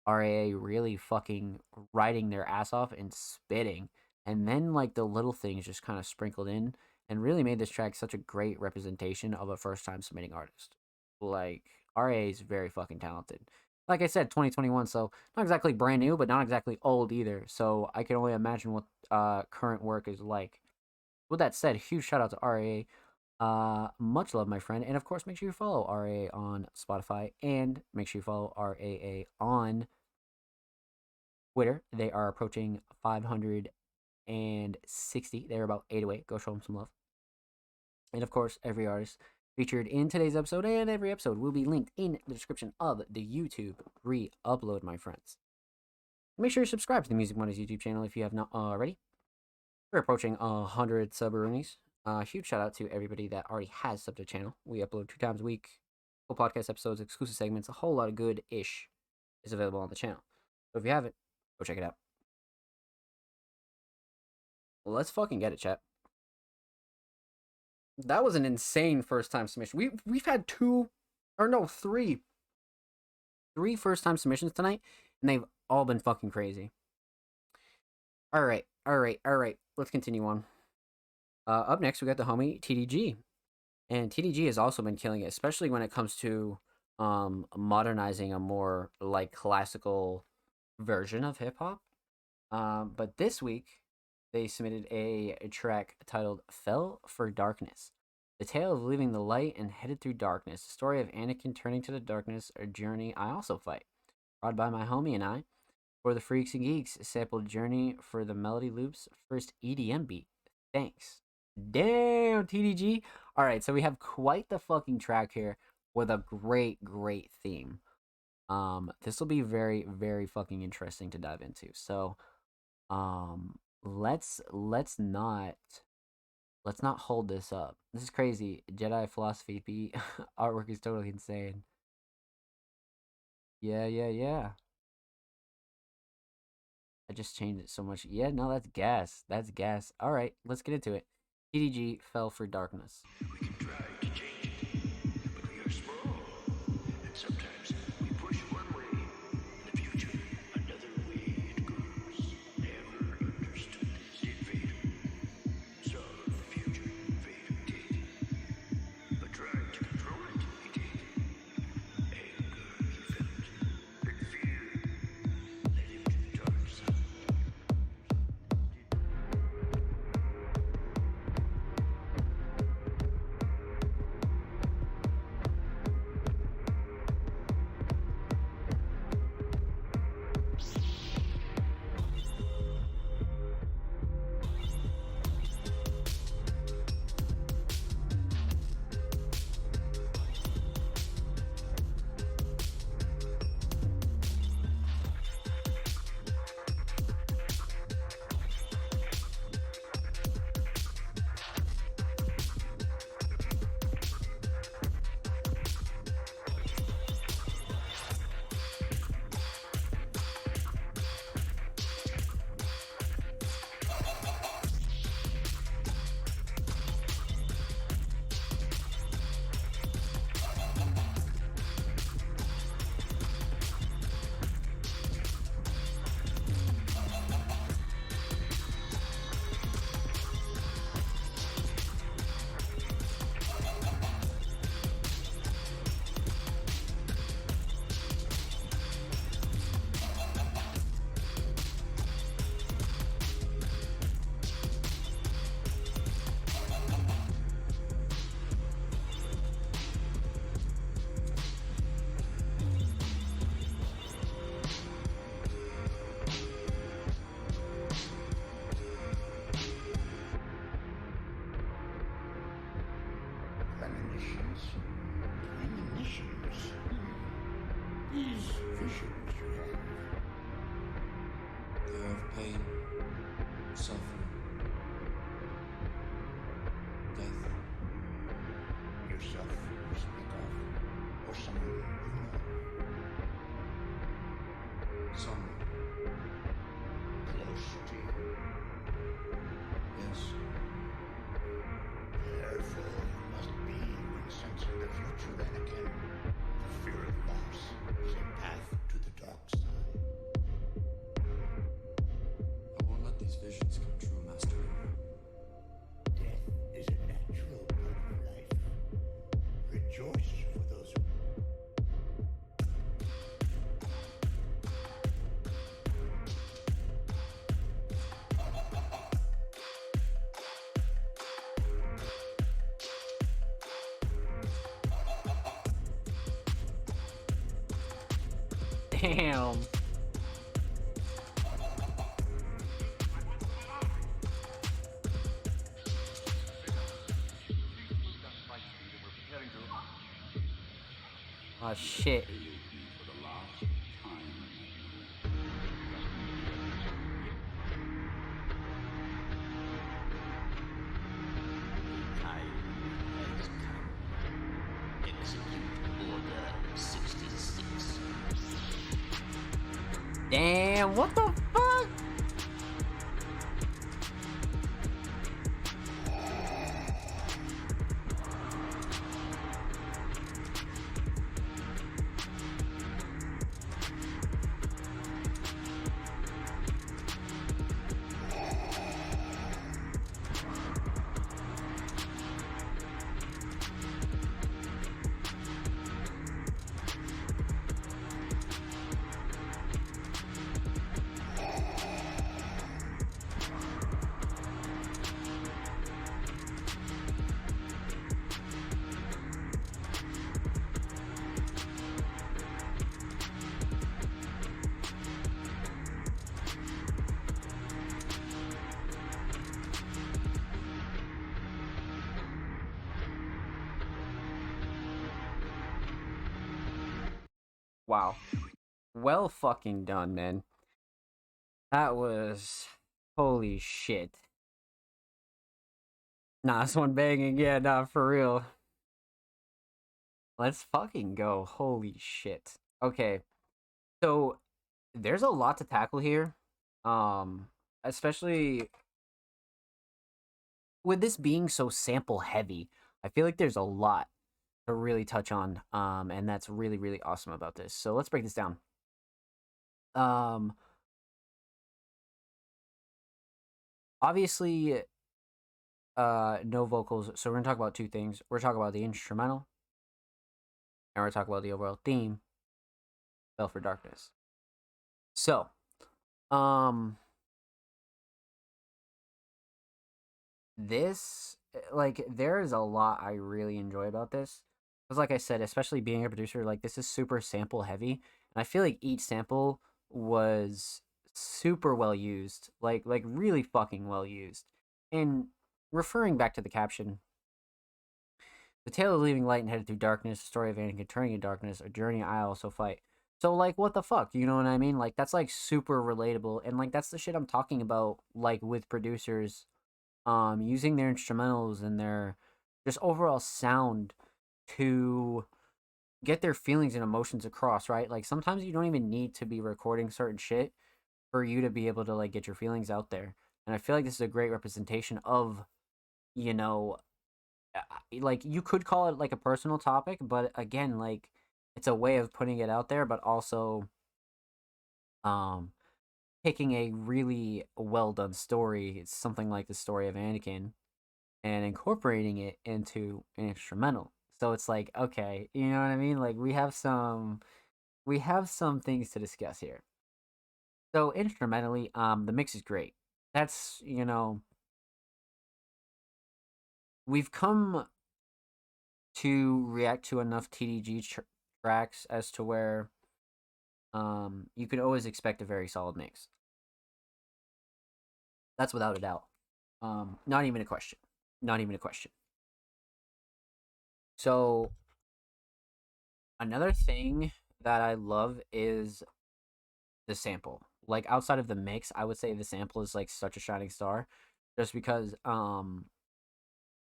RAA really fucking writing their ass off and spitting. And then like the little things just kind of sprinkled in and really made this track such a great representation of a first time submitting artist. Like RAA is very fucking talented. Like I said, 2021, so not exactly brand new, but not exactly old either. So I can only imagine what current work is like. With that said, huge shout out to RAA. Much love, my friend. And of course, make sure you follow RAA on Spotify and make sure you follow RAA on Twitter. They are approaching 560. They're about 8 away. Go show them some love. And of course, every artist featured in today's episode and every episode will be linked in the description of the YouTube re-upload, my friends. Make sure you subscribe to the Music Mondays YouTube channel if you have not already. We're approaching 100 sub-roonies. Huge shout out to everybody that already has subbed to the channel. We upload 2 times a week. Full podcast episodes, exclusive segments, a whole lot of good-ish is available on the channel. So if you haven't, go check it out. Well, let's fucking get it, chat. That was an insane first-time submission. We've had 3 first-time submissions tonight, and they've all been fucking crazy. All right. Let's continue on. Up next, we got the homie TDG, and TDG has also been killing it, especially when it comes to modernizing a more like classical version of hip hop. But this week, they submitted a track titled "Fell for Darkness." The tale of leaving the light and headed through darkness. The story of Anakin turning to the darkness, a journey I also fight. Brought by my homie and I. For the Freaks and Geeks, sampled Journey for the Melody Loops first EDM beat. Thanks. Damn, TDG. Alright, so we have quite the fucking track here with a great theme. This will be very, very fucking interesting to dive into. So, let's not hold this up. This is crazy. Jedi Philosophy beat artwork is totally insane. Yeah. I just changed it so much. Yeah, no, that's gas. All right, let's get into it. TDG Fell for Darkness.
We can try to change it, but we are small. And sometimes we push one way, in the future, another way it goes. Never understood this, did Vader. Saw the future, Vader did. But tried to control it, he did. Anger he felt, and fear led him to the dark side. Premonitions. These visions you have.
They are of pain, suffering, death.
Yourself you speak of, or someone you know.
Someone,
Close to you.
yes.
Careful you must be when sensing the future, Anakin. The fear of loss is a path to the dark side.
I won't let these visions come true, Master.
Death is a natural part of life. Rejoice for those who
Damn. Oh shit. Damn, what the fuck? Wow. Well fucking done, man. That was holy shit. Nah, this one banging, yeah, nah, for real. Let's fucking go. Holy shit. Okay. So there's a lot to tackle here. Especially with this being so sample heavy. I feel like there's a lot to really touch on. And that's really, really awesome about this. So let's break this down. Obviously, no vocals, so we're gonna talk about two things. We're talking about the instrumental, and we're talking about the overall theme, Spell for Darkness. So, this, like, there is a lot I really enjoy about this. Because, like I said, especially being a producer, like, this is super sample heavy, and I feel like each sample was super well used, like really fucking well used. And referring back to the caption, the tale of leaving light and headed through darkness, the story of Anakin turning in darkness, a journey I also fight. So, like, what the fuck? You know what I mean? Like, that's, like, super relatable. And, like, that's the shit I'm talking about, like, with producers, using their instrumentals and their just overall sound to get their feelings and emotions across, right? Like, sometimes you don't even need to be recording certain shit for you to be able to, like, get your feelings out there. And I feel like this is a great representation of, you know, like you could call it like a personal topic, but again, like it's a way of putting it out there, but also um picking a really well done story. It's something like the story of Anakin and incorporating it into an instrumental. So it's like, okay, you know what I mean? Like we have some things to discuss here. So instrumentally, the mix is great. That's, we've come to react to enough TDG tracks as to where you could always expect a very solid mix. That's without a doubt. Not even a question. Not even a question. So another thing that I love is the sample. Like outside of the mix, I would say the sample is like such a shining star, just because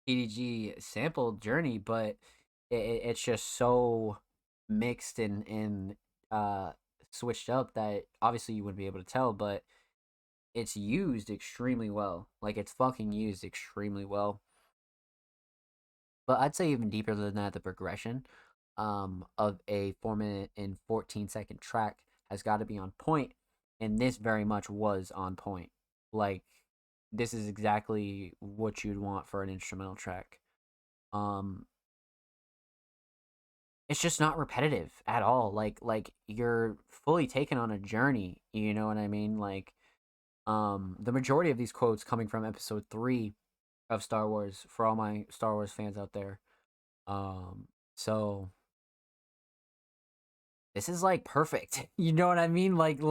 TDG sampled Journey, but it's just so mixed and switched up that obviously you wouldn't be able to tell, but it's used extremely well. Like it's fucking used extremely well. But I'd say even deeper than that, the progression of a 4 minute and 14-second track has got to be on point, and this very much was on point. Like this is exactly what you'd want for an instrumental track. Um, it's just not repetitive at all. Like you're fully taken on a journey. You know what I mean? Like the majority of these quotes coming from episode 3 of Star Wars for all my Star Wars fans out there. So this is like perfect. You know what I mean? Like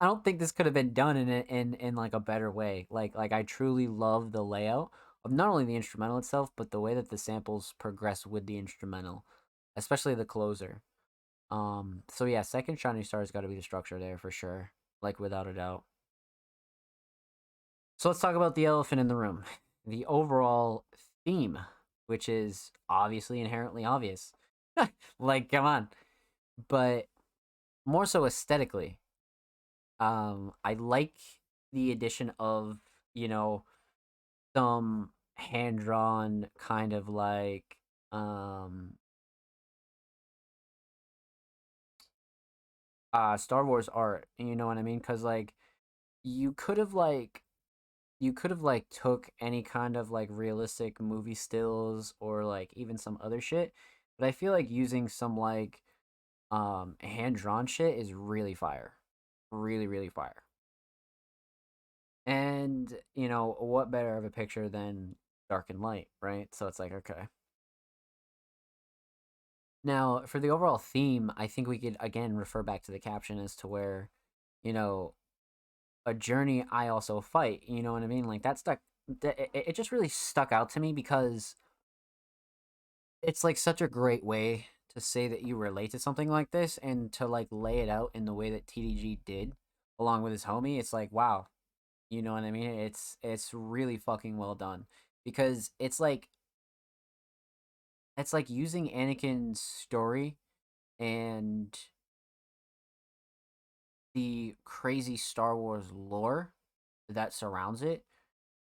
I don't think this could have been done in like a better way. Like I truly love the layout of not only the instrumental itself, but the way that the samples progress with the instrumental, especially the closer. So yeah, second shining star's got to be the structure there for sure, like without a doubt. So let's talk about the elephant in the room, the overall theme, which is obviously inherently obvious. Like, come on, but more so aesthetically. I like the addition of, you know, some hand drawn kind of like Star Wars art, you know what I mean? Cuz like you could have like took any kind of like realistic movie stills or like even some other shit, but I feel like using some like hand drawn shit is really fire. Really really fire. And, you know, what better of a picture than dark and light, right? So it's like, okay. Now, for the overall theme, I think we could again refer back to the caption as to where, you know, a journey I also fight. You know what I mean? Like that stuck. It just really stuck out to me because it's like such a great way to say that you relate to something like this and to like lay it out in the way that TDG did, along with his homie. It's like wow, you know what I mean? It's really fucking well done because it's like using Anakin's story and the crazy Star Wars lore that surrounds it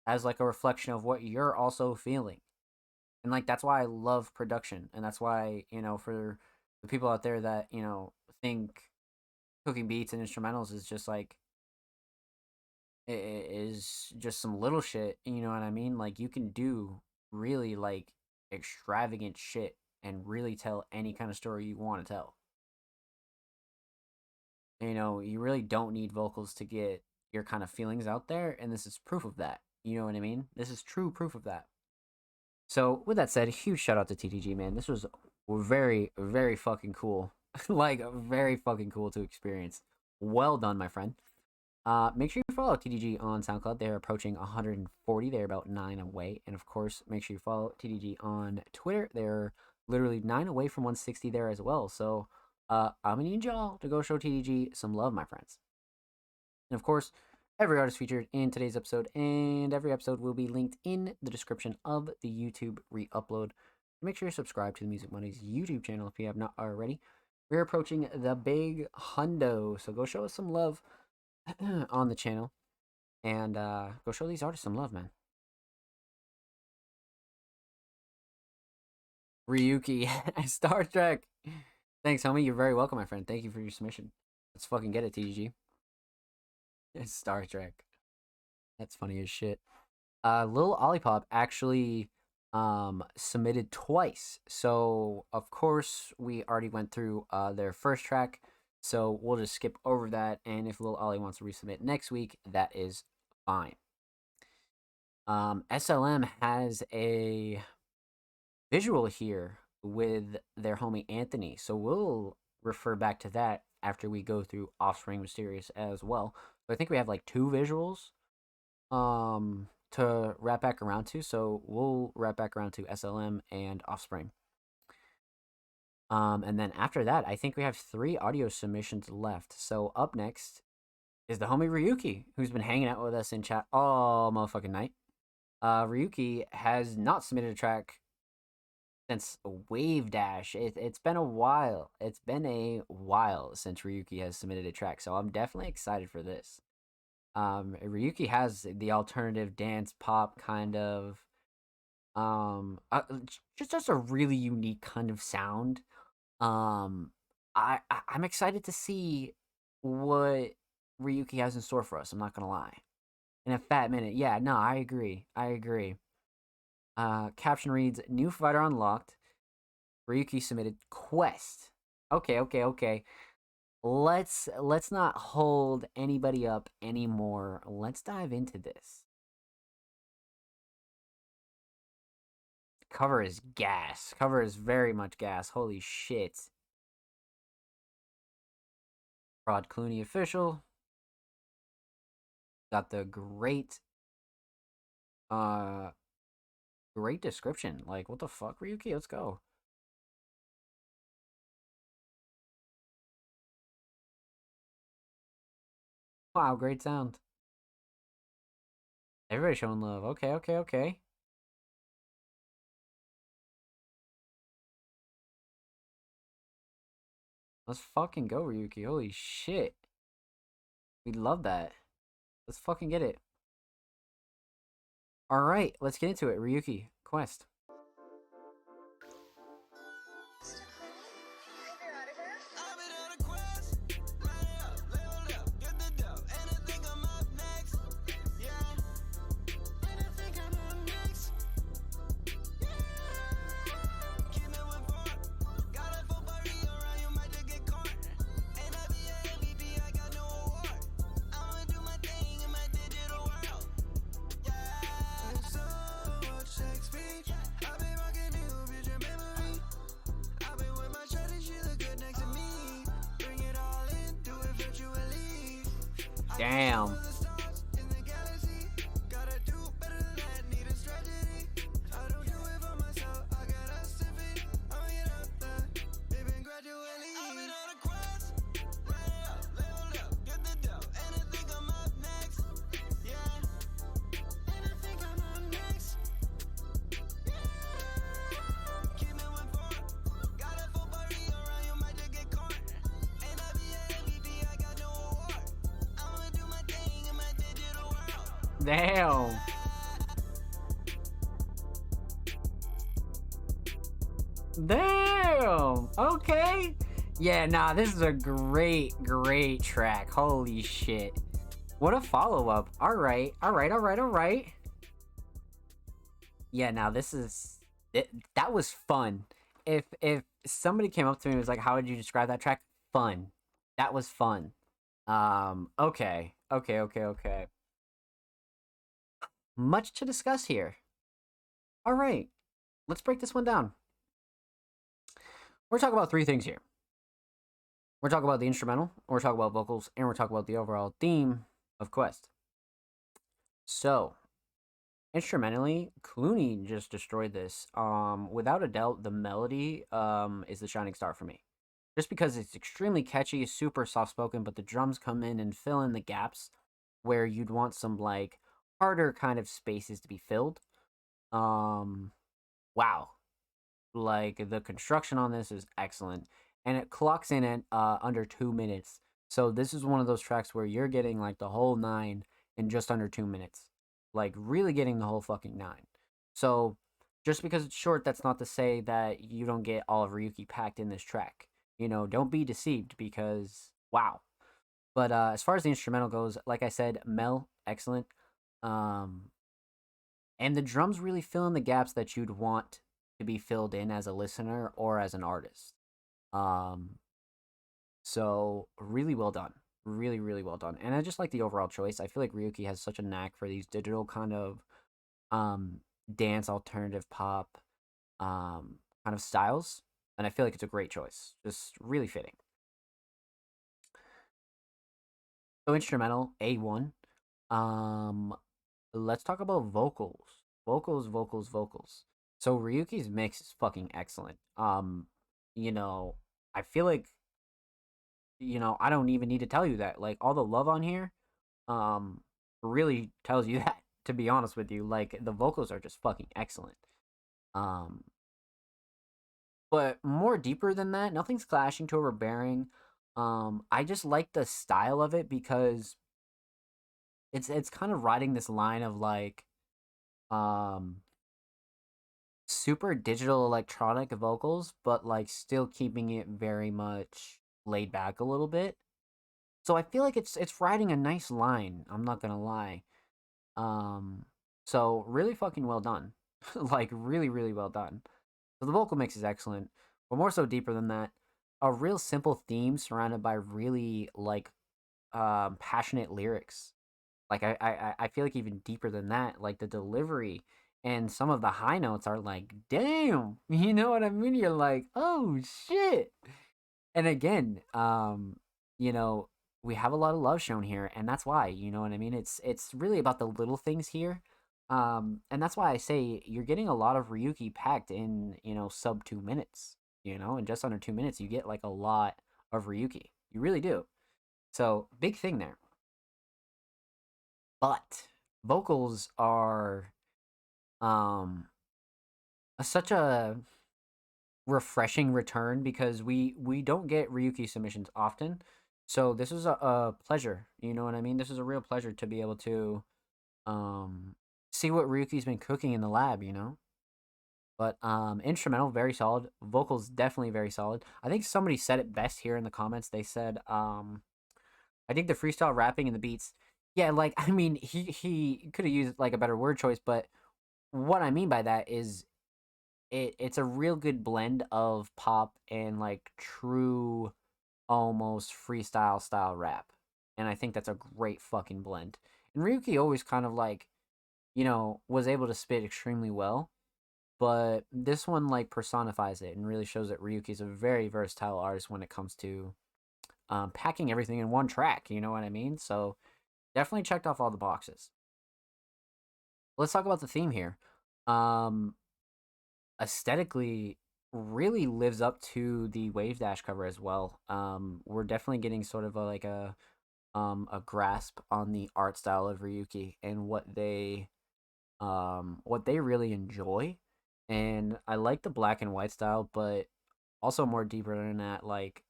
as like a reflection of what you're also feeling. And like that's why I love production and that's why, you know, for the people out there that, you know, think cooking beats and instrumentals is just like is just some little shit, you know what I mean? Like you can do really like extravagant shit and really tell any kind of story you want to tell. You know, you really don't need vocals to get your kind of feelings out there, and this is proof of that. You know what I mean? This is true proof of that. So, with that said, huge shout out to TTG, man. This was very, very fucking cool. Like, very fucking cool to experience. Well done, my friend. Make sure you follow TDG on SoundCloud. They're approaching 140. They're about 9 away. And of course, make sure you follow TDG on Twitter. They're literally 9 away from 160 there as well. So I'm gonna need y'all to go show TDG some love, my friends. And of course, every artist featured in today's episode and every episode will be linked in the description of the YouTube re-upload. Make sure you subscribe to the Music Mondays YouTube channel if you have not already. We're approaching the big hundo, so go show us some love on the channel and go show these artists some love, man. Ryuki, Star Trek. Thanks, homie. You're very welcome, my friend. Thank you for your submission. Let's fucking get it, TG. It's Star Trek. That's funny as shit. Lil Olipop actually submitted twice. So of course we already went through their first track. So we'll just skip over that, and if Lil Ollie wants to resubmit next week, that is fine. SLM has a visual here with their homie Anthony, so we'll refer back to that after we go through Offspring Mysterious as well. So I think we have like 2 visuals to wrap back around to, so we'll wrap back around to SLM and Offspring. And then after that, I think we have 3 audio submissions left. So up next is the homie Ryuki, who's been hanging out with us in chat all motherfucking night. Ryuki has not submitted a track since Wave Dash. It's been a while. It's been a while since Ryuki has submitted a track, so I'm definitely excited for this. Ryuki has the alternative dance pop kind of just a really unique kind of sound. I'm excited to see what Ryuki has in store for us. I'm not gonna lie. In a fat minute, yeah, no, I agree. I agree. Caption reads: New fighter unlocked. Ryuki submitted quest. Okay. Let's not hold anybody up anymore. Let's dive into this. Cover is gas. Cover is very much gas. Holy shit. Rod Clooney official. Got the great description. Like, what the fuck, Ryuki? Let's go. Wow, great sound. Everybody showing love. Okay, okay, okay. Let's fucking go, Ryuki. Holy shit. We love that. Let's fucking get it. Alright, let's get into it. Ryuki, quest.
I've been on a quest, ran it up, level up, get the dough, and I think I'm up next. Yeah, and I think I'm up next. Yeah, keep it with four. Got a full party around, you might just get caught. And I be a MVP, I got no award. I'ma do my thing in my digital world. Yeah, so much XP. I've been rocking new vision memory. I've been with my shorty, she look good next to me. Bring it all in, do it virtually.
Damn.
The stars in the galaxy. Gotta do better than that, need a strategy. I don't do it for myself, I got us to feed. I'ma get up there, living gradually. I've been on a quest, ran it up, level up, get the dough, and I think I'm up next. Yeah, and I think I'm up next. Keep it with four. Got a full party around, you might just get caught. And I be a MVP, I got no award. I'ma do my thing in my digital world.
Damn. Damn. Okay. Yeah, nah, this is a great, great track. Holy shit. What a follow-up. Alright, alright, alright, alright. Yeah, now this is that was fun. If somebody came up to me and was like, how would you describe that track? Fun. That was fun. Okay. Okay, okay, okay. Much to discuss here. Alright. Let's break this one down. We're talking about three things here. We're talking about the instrumental, we're talking about vocals, and we're talking about the overall theme of Quest. So, instrumentally, Clooney just destroyed this. Without a doubt, the melody is the shining star for me. Just because it's extremely catchy, super soft-spoken, but the drums come in and fill in the gaps where you'd want some, like, harder kind of spaces to be filled. Wow. Like, the construction on this is excellent. And it clocks in at under 2 minutes. So this is one of those tracks where you're getting, like, the whole 9 in just under 2 minutes. Like, really getting the whole fucking 9. So, just because it's short, that's not to say that you don't get all of Ryuki packed in this track. You know, don't be deceived because, wow. But as far as the instrumental goes, like I said, Mel, excellent. And the drums really fill in the gaps that you'd want to be filled in as a listener or as an artist. So really well done. Really, really well done. And I just like the overall choice. I feel like Ryuki has such a knack for these digital kind of dance alternative pop kind of styles. And I feel like it's a great choice. Just really fitting. So instrumental, A1. Let's talk about vocals. Vocals. So Ryuki's mix is fucking excellent. You know, I feel like, you know, I don't even need to tell you that. Like, all the love on here, really tells you that, to be honest with you. Like, the vocals are just fucking excellent. But more deeper than that, nothing's clashing to overbearing. I just like the style of it because it's kind of riding this line of, like, super digital electronic vocals, but, like, still keeping it very much laid back a little bit. So I feel like it's riding a nice line, I'm not gonna lie. So really fucking well done. Like, really, really well done. So the vocal mix is excellent, but more so deeper than that, a real simple theme surrounded by really, like, passionate lyrics. Like, I feel like even deeper than that, like, the delivery and some of the high notes are like, damn, you know what I mean? You're like, oh shit. And again, you know, we have a lot of love shown here, and that's why, you know what I mean? It's really about the little things here. And that's why I say you're getting a lot of Ryuki packed in, you know, sub 2 minutes. You know, in just under 2 minutes, you get, like, a lot of Ryuki. You really do. So, big thing there. But vocals are such a refreshing return because we don't get Ryuki submissions often. So this is a pleasure, you know what I mean? This is a real pleasure to be able to um see what Ryuki's been cooking in the lab, you know? But instrumental very solid, vocals definitely very solid. I think somebody said it best here in the comments. They said I think the freestyle rapping and the beats, yeah, like I mean he could have used like a better word choice, but what I mean by that is it's a real good blend of pop and like true almost freestyle style rap. And I think that's a great fucking blend. And Ryuki always kind of like, you know, was able to spit extremely well, but this one like personifies it and really shows that Ryuki's a very versatile artist when it comes to packing everything in one track, you know what I mean? So definitely checked off all the boxes. Let's talk about the theme here. Um Aesthetically really lives up to the Wave Dash cover as well. We're definitely getting sort of a grasp on the art style of Ryuki and what they really enjoy. And I like the black and white style, but also more deeper than that, like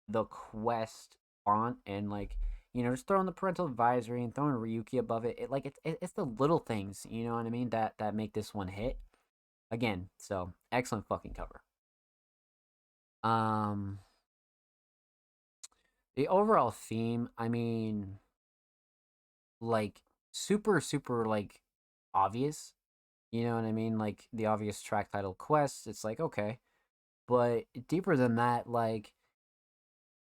the Quest font and like you know just throwing the parental advisory and throwing Ryuki above it. It's the little things, you know what I mean, that make this one hit. Again, so excellent fucking cover. Um, the overall theme, I mean, like super like obvious. You know what I mean? Like the obvious track title Quest, it's like okay. But deeper than that, like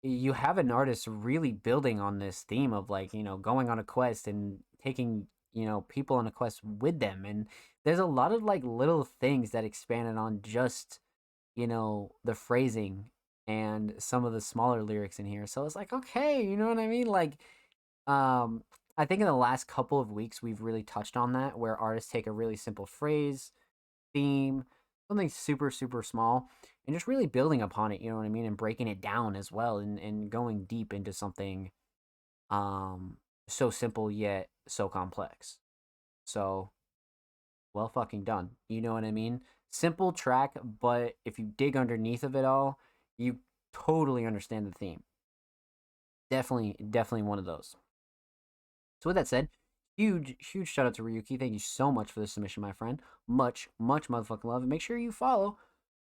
you have an artist really building on this theme of like, you know, going on a quest and taking, you know, people on a quest with them. And there's a lot of like little things that expanded on just, you know, the phrasing and some of the smaller lyrics in here. So it's like, okay, you know what I mean? Like, um, I think in the last couple of weeks we've really touched on that where artists take a really simple phrase, theme, something super small, and just really building upon it, you know what I mean, and breaking it down as well and going deep into something so simple yet so complex. So well fucking done. You know what I mean? Simple track, but if you dig underneath of it all, you totally understand the theme. Definitely one of those. So with that said, huge shout out to Ryuki. Thank you so much for the submission, my friend. Much motherfucking love. And make sure you follow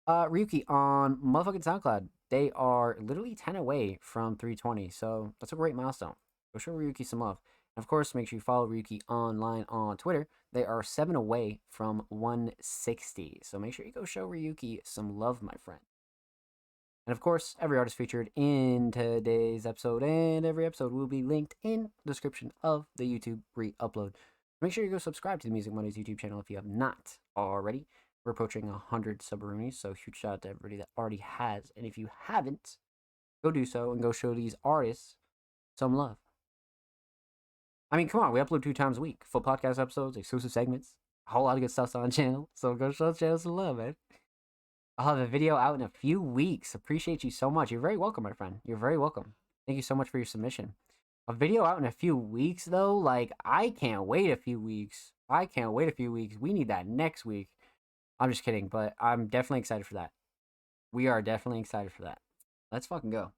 Ryuki on motherfucking SoundCloud. They are literally 10 away from 320. So that's a great milestone. Go show Ryuki some love. And of course, make sure you follow Ryuki online on Twitter. They are 7 away from 160. So make sure you go show Ryuki some love, my friend. And of course, every artist featured in today's episode and every episode will be linked in the description of the YouTube re-upload. Make sure you go subscribe to the Music Mondays YouTube channel if you have not already. We're approaching 100 subroonies, so huge shout out to everybody that already has. And if you haven't, go do so and go show these artists some love. I mean, come on, we upload 2 times a week. Full podcast episodes, exclusive segments, a whole lot of good stuff on the channel. So go show the channel some love, man. I'll have a video out in a few weeks. Appreciate you so much. You're very welcome, my friend. You're very welcome. Thank you so much for your submission. A video out in a few weeks, though, like, I can't wait a few weeks. We need that next week. I'm just kidding, but I'm definitely excited for that. We are definitely excited for that. Let's fucking go.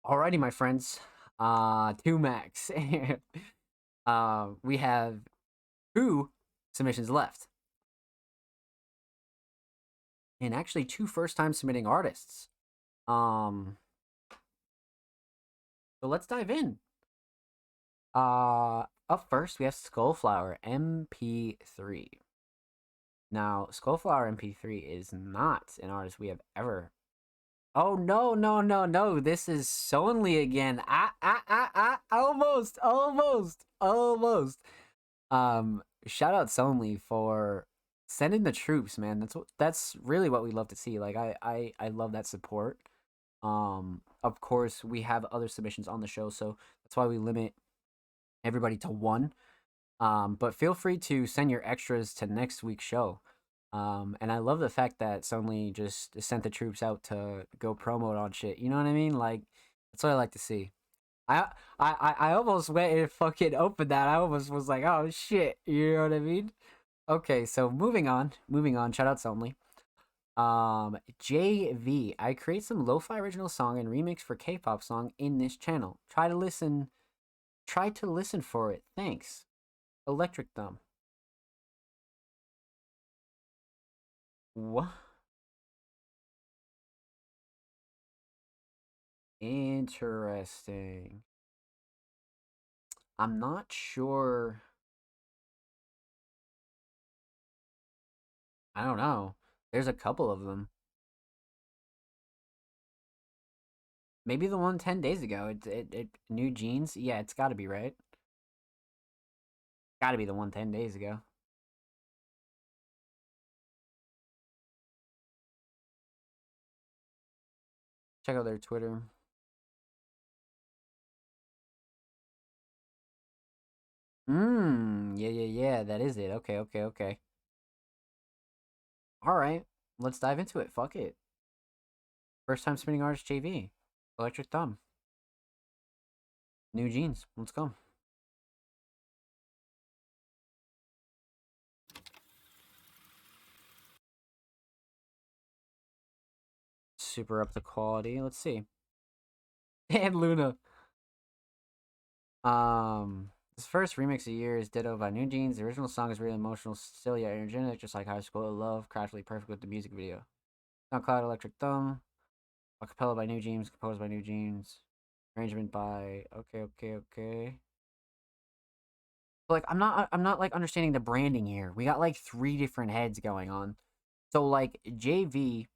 Alrighty, my friends. 2 max. We have 2 submissions left. And actually 2 first-time submitting artists. So let's dive in. Up first, we have Skullflower MP3. Now, Skullflower MP3 is not an artist we have ever... Oh, no. This is Sonly again. Almost. Shout out Sonly for sending the troops, man. That's really what we love to see. Like I love that support. Of course we have other submissions on the show, so that's why we limit everybody to 1. But feel free to send your extras to next week's show. And I love the fact that Sonly just sent the troops out to go promote on shit. You know what I mean? Like that's what I like to see. I almost went and fucking opened that. I almost was like, oh shit, you know what I mean? Okay, so moving on. Shoutouts only. JV, I create some lo-fi original song and remix for K-pop song in this channel. Try to listen for it. Thanks. Electric Thumb. What? Interesting. I'm not sure. I don't know. There's a couple of them. Maybe the one 10 days ago. It New Jeans. Yeah, it's got to be right. Got to be the one 10 days ago. Check out their Twitter. Yeah. That is it. Okay. All right, let's dive into it. Fuck it. First time spinning artist JV. Electric Thumb. New Jeans. Let's go. Super up the quality. Let's see. And Luna. This first remix of the year is Ditto by New Jeans. The original song is really emotional, still yet energetic, just like High School Love, craftily perfect with the music video. SoundCloud Electric Thumb. Acapella by New Jeans, composed by New Jeans. Arrangement by okay. But like I'm not like understanding the branding here. We got like 3 different heads going on. So like JV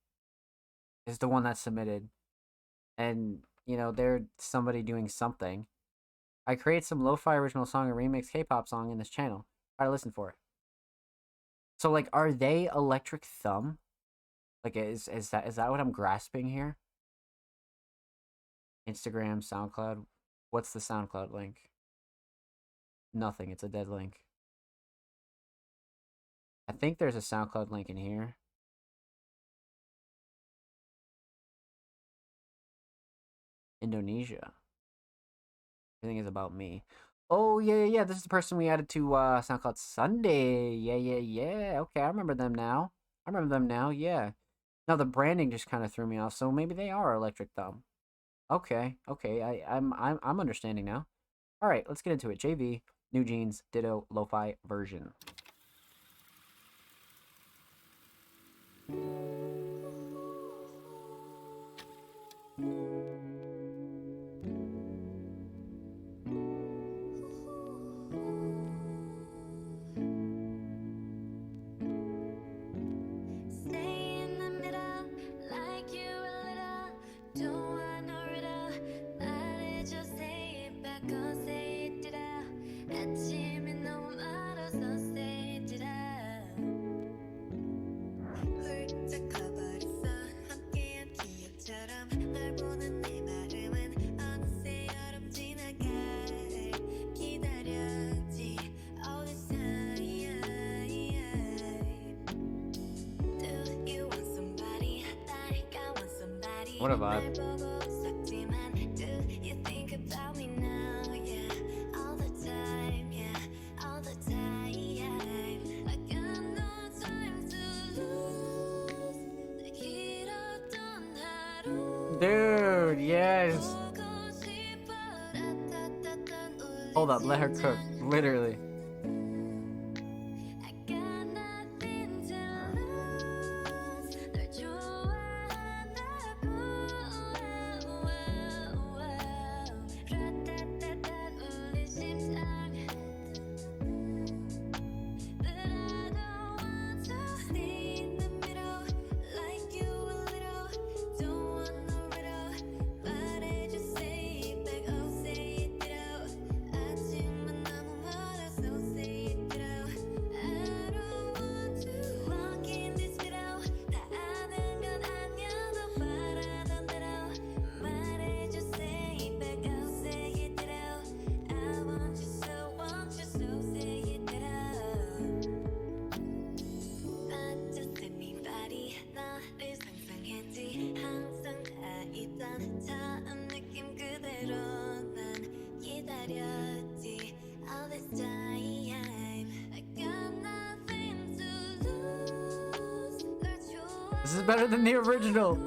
is the one that's submitted. And you know, they're somebody doing something. I create some lo-fi original song and remix K-pop song in this channel. Try to listen for it. So like, are they Electric Thumb? Like, is that what I'm grasping here? Instagram, SoundCloud. What's the SoundCloud link? Nothing. It's a dead link. I think there's a SoundCloud link in here. Indonesia. Everything is about me. Oh, yeah. This is the person we added to SoundCloud Sunday. Yeah. Okay, I remember them now. Yeah. No, the branding just kind of threw me off. So maybe they are Electric Thumb. Okay. I'm understanding now. All right, let's get into it. JV, New Jeans, Ditto, Lo-Fi version. What a vibe. Dude, yes. Hold up, let her cook. Literally. This is better than the original.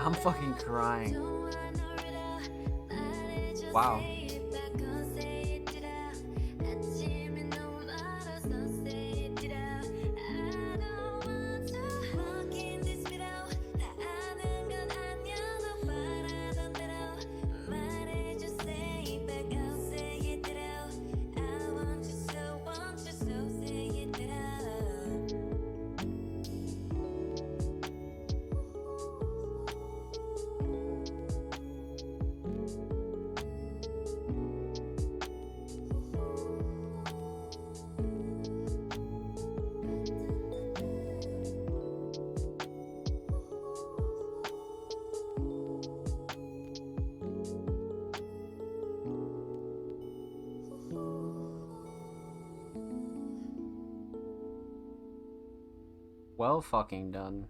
I'm fucking crying. Wow. Well fucking done.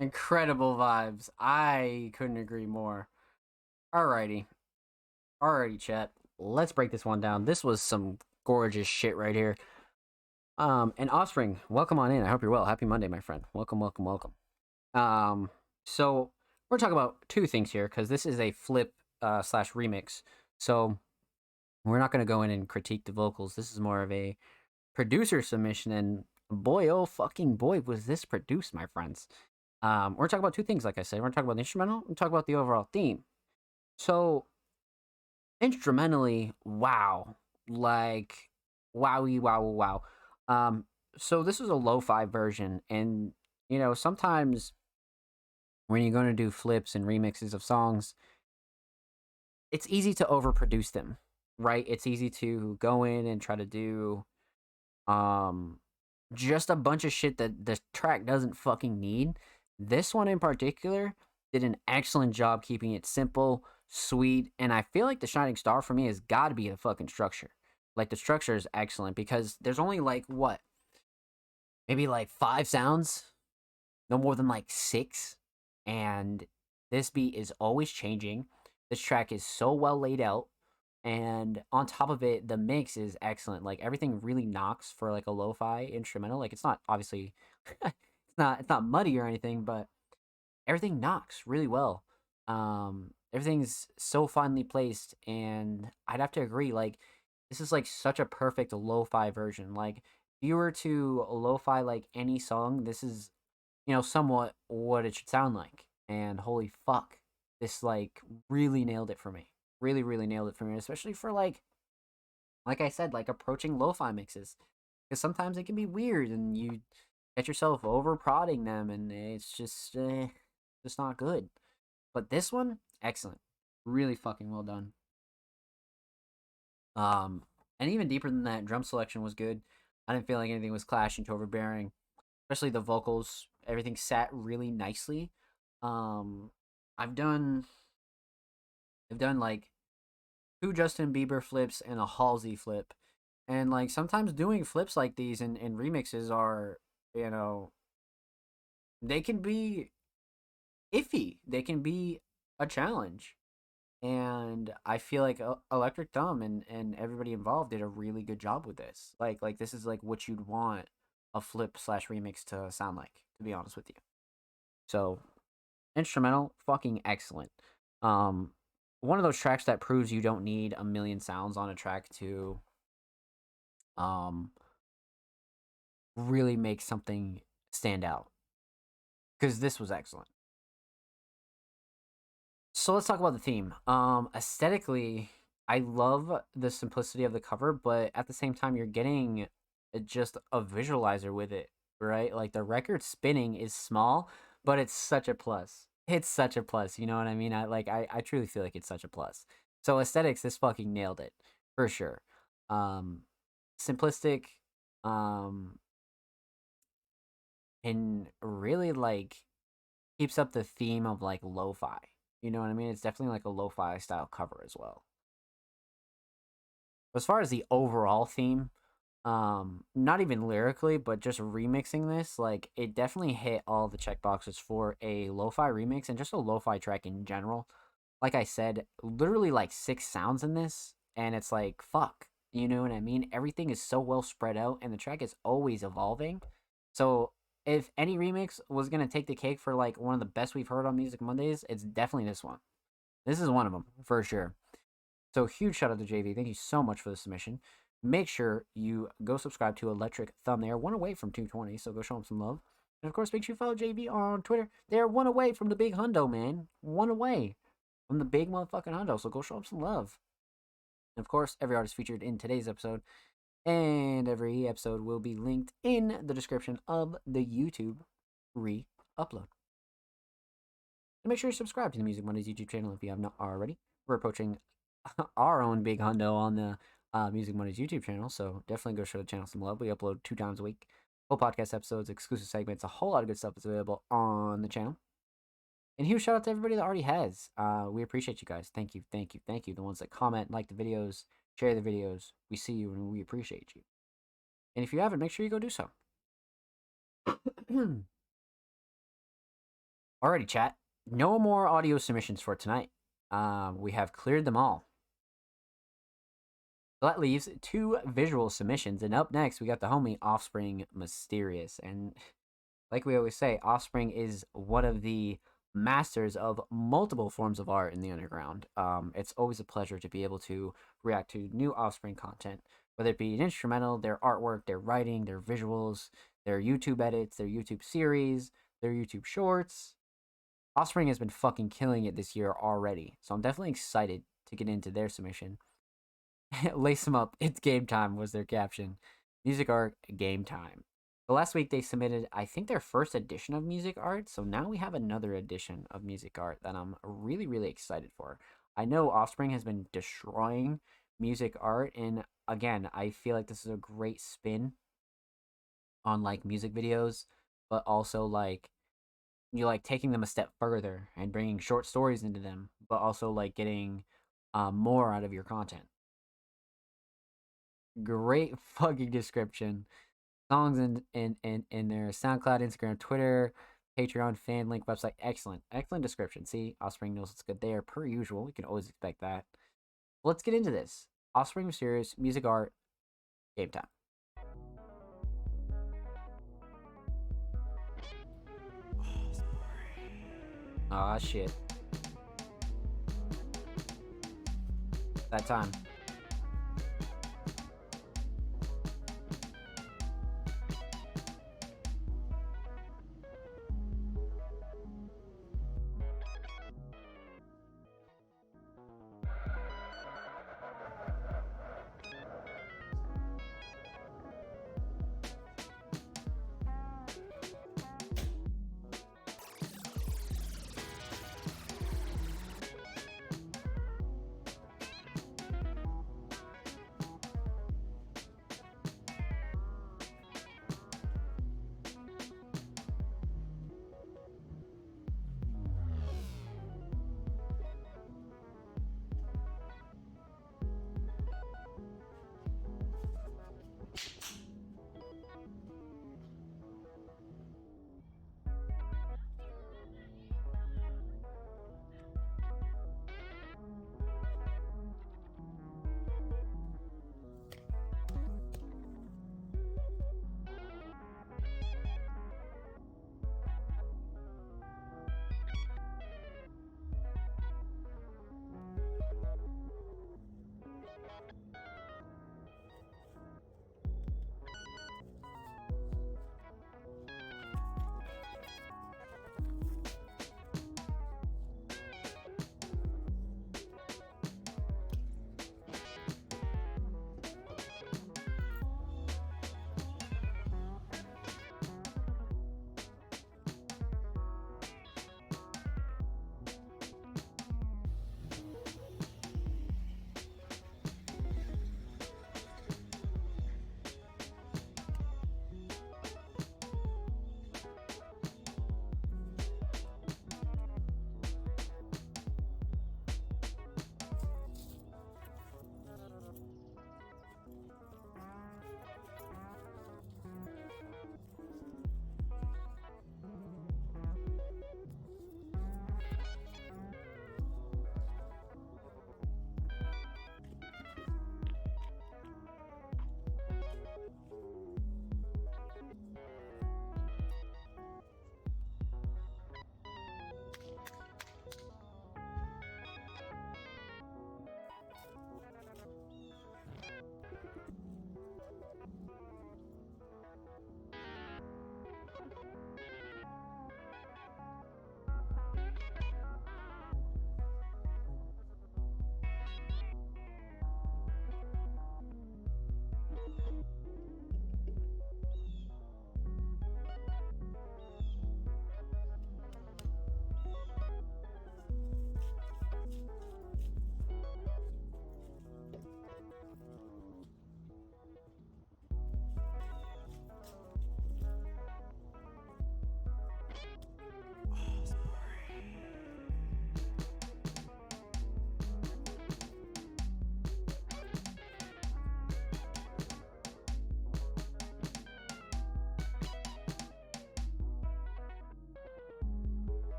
Incredible vibes. I couldn't agree more. Alrighty. Alrighty, chat. Let's break this one down. This was some gorgeous shit right here. And Offspring, welcome on in. I hope you're well. Happy Monday, my friend. Welcome, welcome, welcome. So we're talking about two things here because this is a flip slash remix. So we're not going to go in and critique the vocals. This is more of a producer submission, and boy, oh fucking boy, was this produced, my friends. We're talking about two things, like I said. We're talking about the instrumental and talk about the overall theme. So, instrumentally, wow. Like, wowie, wow. So this is a lo-fi version, and, you know, sometimes when you're going to do flips and remixes of songs, it's easy to overproduce them, right? It's easy to go in and try to do just a bunch of shit that the track doesn't fucking need. This one in particular did an excellent job keeping it simple, sweet, and I feel like the shining star for me has got to be the fucking structure. Like, the structure is excellent because there's only like what, maybe like 5 sounds, no more than like 6, and this beat is always changing. This track is so well laid out. And on top of it, the mix is excellent. Like, everything really knocks for like a lo-fi instrumental. Like, it's not obviously it's not muddy or anything, but everything knocks really well. Everything's so finely placed, and I'd have to agree, like, this is like such a perfect lo-fi version. Like, if you were to lo-fi like any song, this is, you know, somewhat what it should sound like. And holy fuck, this like really nailed it for me. Really nailed it for me, especially for like I said, like approaching lo-fi mixes, because sometimes it can be weird and you get yourself over prodding them, and it's just not good. But this one, excellent, really fucking well done. And even deeper than that, drum selection was good. I didn't feel like anything was clashing to overbearing, especially the vocals. Everything sat really nicely. I've done like 2 Justin Bieber flips and a Halsey flip. And like sometimes doing flips like these in remixes are, you know, they can be iffy. They can be a challenge. And I feel like Electric Thumb and everybody involved did a really good job with this. Like this is like what you'd want a flip slash remix to sound like, to be honest with you. So instrumental, fucking excellent. One of those tracks that proves you don't need a million sounds on a track to really make something stand out, because this was excellent. So let's talk about the theme. Aesthetically, I love the simplicity of the cover, but at the same time, you're getting just a visualizer with it, right? Like, the record spinning is small, but it's such a plus. It's such a plus, you know what I mean? I truly feel like it's such a plus. So aesthetics, this fucking nailed it, for sure. Simplistic, and really, like, keeps up the theme of, like, lo-fi. You know what I mean? It's definitely like a lo-fi style cover as well. As far as the overall theme, Not even lyrically, but just remixing this, like it definitely hit all the check boxes for a lo-fi remix and just a lo-fi track in general. Like I said, literally like 6 sounds in this, and it's like fuck, you know what I mean? Everything is so well spread out, and the track is always evolving. So if any remix was gonna take the cake for like one of the best we've heard on Music Mondays, it's definitely this one. This is one of them for sure. So huge shout out to JV. Thank you so much for the submission. Make sure you go subscribe to Electric Thumb. They are one away from 220, so go show them some love. And of course, make sure you follow JV on Twitter. They are one away from the big hundo, man. One away from the big motherfucking hundo, so go show them some love. And of course, every artist featured in today's episode and every episode will be linked in the description of the YouTube re-upload. And make sure you subscribe to the Music Mondays YouTube channel if you have not already. We're approaching our own big hundo on the Music Mondays YouTube channel, so definitely go show the channel some love. We upload 2 times a week. Full podcast episodes, exclusive segments, a whole lot of good stuff is available on the channel. And huge shout out to everybody that already has. We appreciate you guys. Thank you, thank you, thank you. The ones that comment, like the videos, share the videos. We see you and we appreciate you. And if you haven't, make sure you go do so. Alrighty, chat. No more audio submissions for tonight. We have cleared them all. So that leaves 2 visual submissions. And up next, we got the homie Offspring Mysterious. And like we always say, Offspring is one of the masters of multiple forms of art in the underground. It's always a pleasure to be able to react to new Offspring content, whether it be an instrumental, their artwork, their writing, their visuals, their YouTube edits, their YouTube series, their YouTube shorts. Offspring has been fucking killing it this year already, so I'm definitely excited to get into their submission. Lace them up, it's game time was their caption. Music art, game time. So last week they submitted, I think, their first edition of music art, so now we have another edition of music art that I'm really, really excited for. I know Offspring has been destroying music art, and again, I feel like this is a great spin on like music videos, but also like you like taking them a step further and bringing short stories into them, but also like getting more out of your content. Great fucking description. Songs in their SoundCloud, Instagram, Twitter, Patreon, fan link, website. Excellent description. See, Offspring knows it's good there per usual. We can always expect that. Let's get into this. Offspring Mysterious, music art, game time. Ah, shit. That time.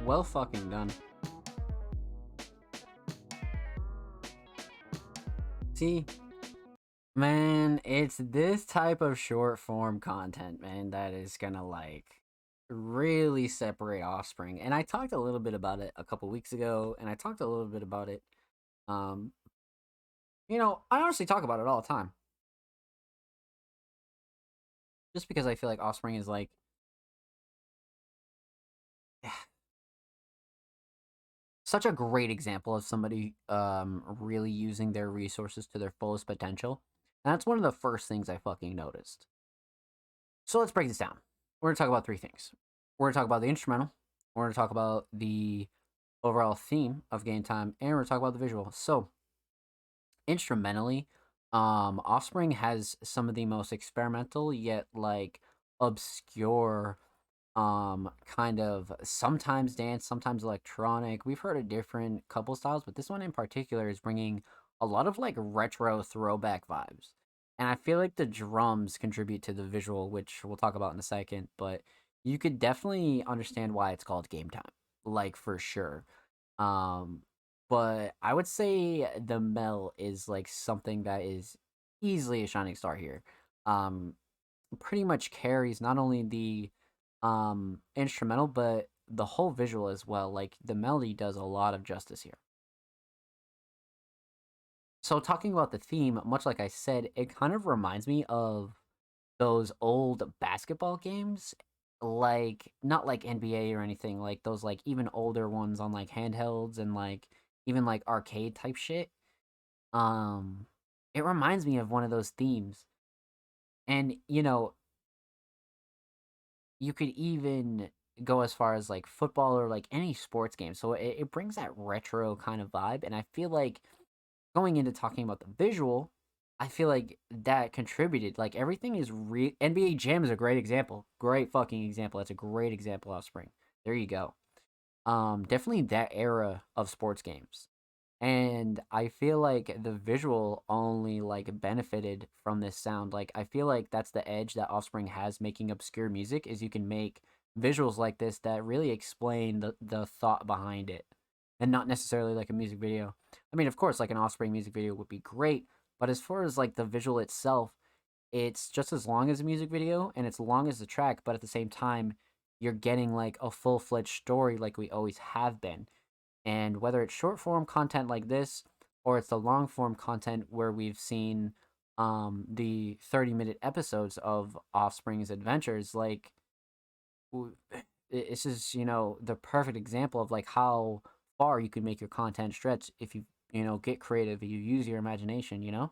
Well fucking done. See, man, it's this type of short form content, man, that is gonna like really separate Offspring. And I talked a little bit about it a couple weeks ago, and I talked a little bit about it. Um, I honestly talk about it all the time. Just because I feel like Offspring is like such a great example of somebody really using their resources to their fullest potential. And that's one of the first things I fucking noticed. So let's break this down. We're gonna talk about three things. We're gonna talk about the instrumental, we're gonna talk about the overall theme of Game Time, and we're gonna talk about the visual. So instrumentally, Offspring has some of the most experimental yet like obscure kind of sometimes dance, sometimes electronic. We've heard of different couple styles, but this one in particular is bringing a lot of like retro throwback vibes. And I feel like the drums contribute to the visual, which we'll talk about in a second, but you could definitely understand why it's called Game Time, like for sure. Um but I would say the Mel is like something that is easily a shining star here. Um Pretty much carries not only the instrumental but the whole visual as well. Like the melody does a lot of justice here. So talking about the theme, much like I said, it kind of reminds me of those old basketball games, like not like NBA or anything, like those like even older ones on like handhelds and like even like arcade type shit. um it reminds me of one of those themes. And you could even go as far as like football or like any sports game. So it brings that retro kind of vibe. And I feel like going into talking about the visual, I feel like that contributed. Like everything is NBA Jam is a great example. Great fucking example. That's a great example of Spring. There you go. Definitely that era of sports games. And I feel like the visual only like benefited from this sound. Like I feel like that's the edge that Offspring has making obscure music, is you can make visuals like this that really explain the thought behind it, and not necessarily like a music video. I mean, of course, like an Offspring music video would be great, but as far as like the visual itself, it's just as long as a music video and it's long as the track, but at the same time, you're getting like a full-fledged story like we always have been. And whether it's short form content like this or it's the long form content where we've seen the 30-minute episodes of Offspring's adventures, like this is, the perfect example of like how far you can make your content stretch if you, get creative, you use your imagination.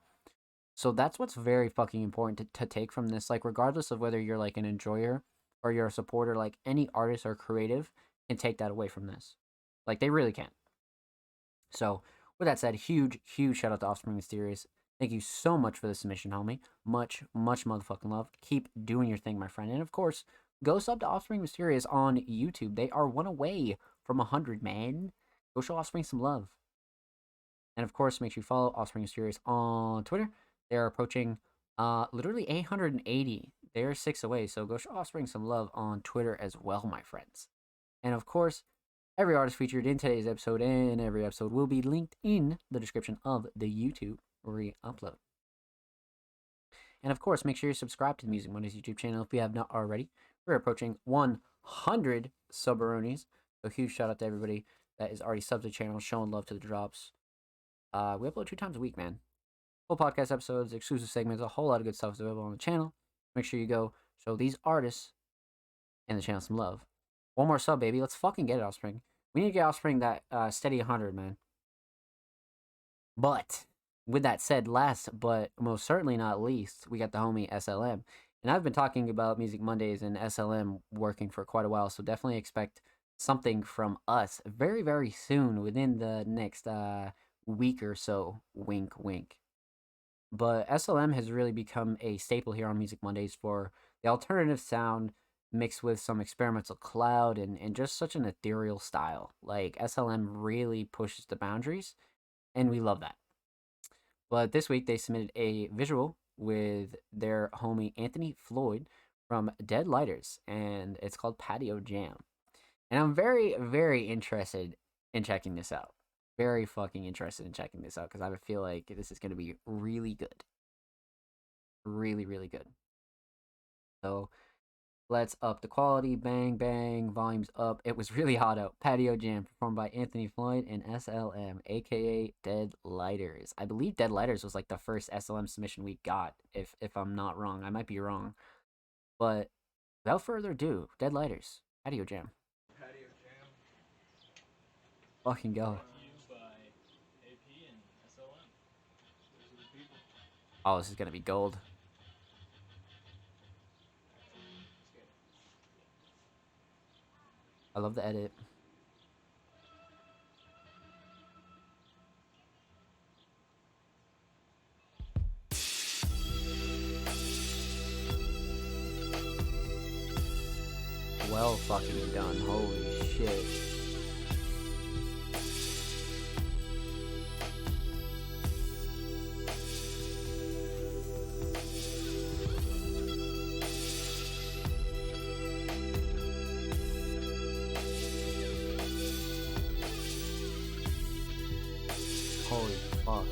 So that's what's very fucking important to take from this. Like, regardless of whether you're like an enjoyer or you're a supporter, like any artist or creative can take that away from this. Like, they really can. So, with that said, huge, huge shout out to Offspring Mysterious. Thank you so much for the submission, homie. Much, much motherfucking love. Keep doing your thing, my friend. And of course, go sub to Offspring Mysterious on YouTube. They are one away from 100, man. Go show Offspring some love. And of course, make sure you follow Offspring Mysterious on Twitter. They're approaching literally 880. They're 6 away, so go show Offspring some love on Twitter as well, my friends. And of course, every artist featured in today's episode and every episode will be linked in the description of the YouTube re-upload. And of course, make sure you subscribe to the Music Mondays YouTube channel if you have not already. We're approaching 100 subaroonies. So huge shout out to everybody that is already subbed to the channel, showing love to the drops. We upload 2 times a week, man. Full podcast episodes, exclusive segments, a whole lot of good stuff is available on the channel. Make sure you go show these artists and the channel some love. One more sub, baby. Let's fucking get it, Offspring. We need to get Offspring that steady 100, man. But with that said, last but most certainly not least, we got the homie SLM. And I've been talking about Music Mondays and SLM working for quite a while, so definitely expect something from us very, very soon, within the next week or so. Wink, wink. But SLM has really become a staple here on Music Mondays for the alternative sound mixed with some experimental cloud and just such an ethereal style. Like, SLM really pushes the boundaries, and we love that. But this week they submitted a visual with their homie Anthony Floyd from Dead Lighters, and it's called Patio Jam. And I'm very, very interested in checking this out. Very fucking interested in checking this out because I feel like this is going to be really good. Really, really good. So let's up the quality. Bang, bang. Volumes up. It was really hot out. Patio Jam performed by Anthony Floyd and SLM, aka Dead Lighters. I believe Dead Lighters was like the first SLM submission we got, if I'm not wrong. I might be wrong. But without further ado, Dead Lighters, Patio Jam.
Patio Jam.
Fucking go.
Brought to you by AP and SLM. Those are the people.
Oh, this is gonna be gold. I love the edit. Well fucking done. Holy shit. Holy fuck.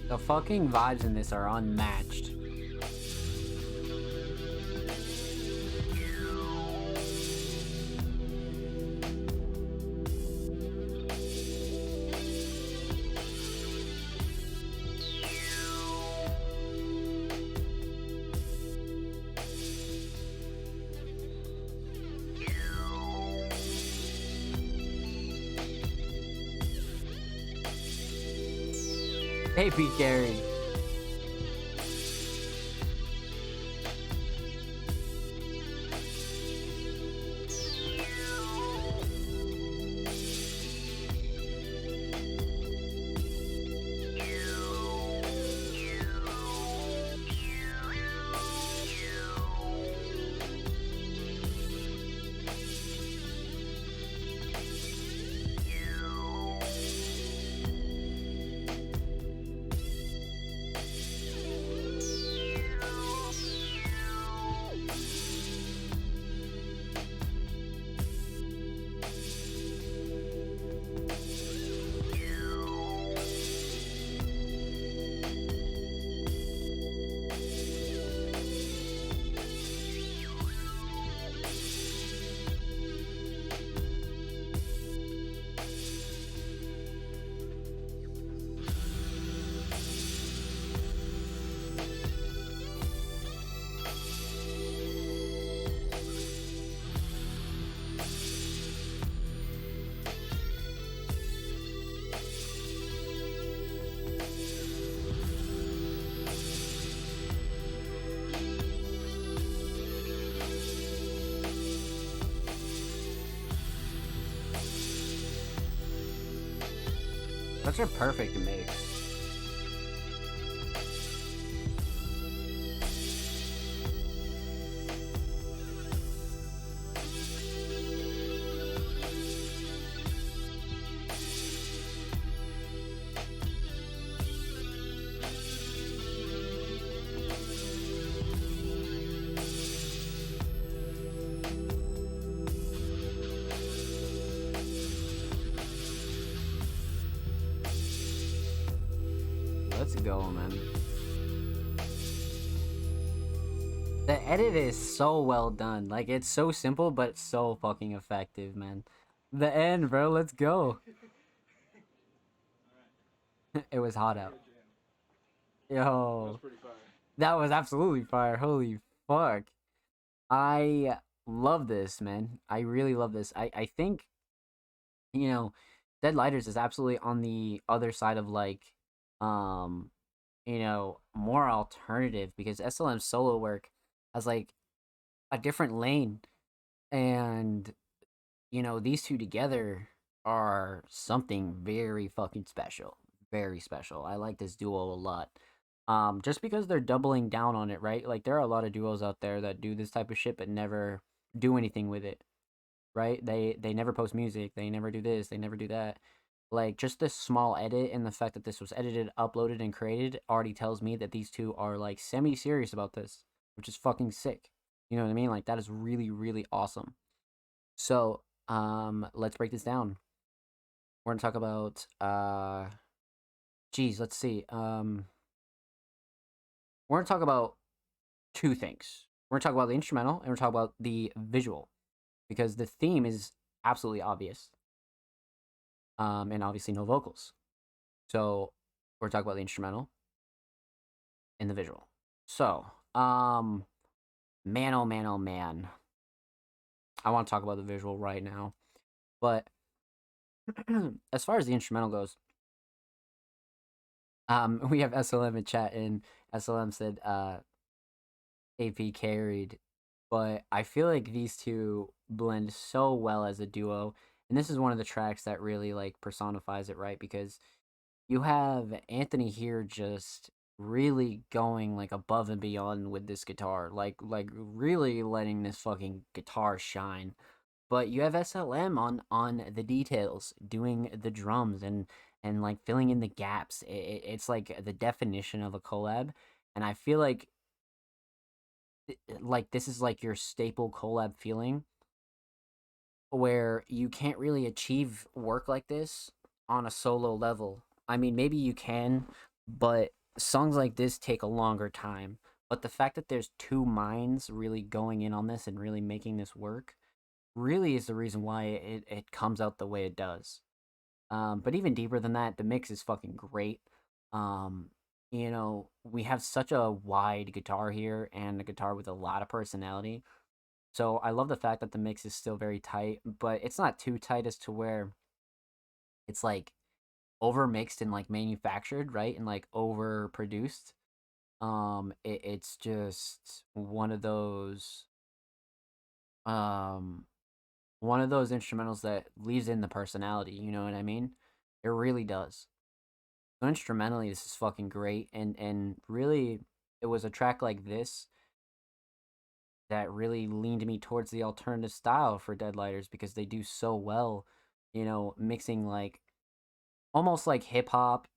The fucking vibes in this are unmatched. Hey, Pete Gary. Such a perfect mix. go, man. The edit is so well done. Like, it's so simple, but so fucking effective, man. The end, bro. Let's go. It was hot out. Yo.
Pretty fire.
That was absolutely fire. Holy fuck. I love this, man. I really love this. I think, you know, Dead Lighters is absolutely on the other side of, like, more alternative, because SLM's solo work has, like, a different lane, and, these two together are something very fucking special. Very special. I like this duo a lot. Just because they're doubling down on it, right? Like, there are a lot of duos out there that do this type of shit but never do anything with it, right? They never post music, they never do this, they never do that. Like, just this small edit and the fact that this was edited, uploaded, and created already tells me that these two are, like, semi-serious about this, which is fucking sick. You know what I mean? Like, that is really, really awesome. So, let's break this down. We're gonna talk about, let's see. We're going to talk about two things. We're going to talk about the instrumental, and we're going to talk about the visual, because the theme is absolutely obvious. And obviously no vocals. So we're going to talk about the instrumental and the visual. So, man, oh man, oh man. I want to talk about the visual right now. But as far as the instrumental goes, we have SLM in chat, and SLM said AP carried, but I feel like these two blend so well as a duo, and this is one of the tracks that really, like, personifies it, right? Because you have Anthony here just really going, like, above and beyond with this guitar, like really letting this fucking guitar shine. But you have SLM on the details, doing the drums and like filling in the gaps. It's like the definition of a collab, and I feel like this is like your staple collab feeling, where you can't really achieve work like this on a solo level. I mean, maybe you can, but songs like this take a longer time. But the fact that there's two minds really going in on this and really making this work really is the reason why it comes out the way it does. But even deeper than that, the mix is fucking great. We have such a wide guitar here, and a guitar with a lot of personality. So I love the fact that the mix is still very tight, but it's not too tight as to where it's, like, over mixed and, like, manufactured, right? And, like, overproduced. It's just one of those instrumentals that leaves in the personality, you know what I mean? It really does. So instrumentally, this is fucking great, and really, it was a track like this that really leaned me towards the alternative style for Dead Lighters, because they do so well, mixing, like, almost like hip-hop,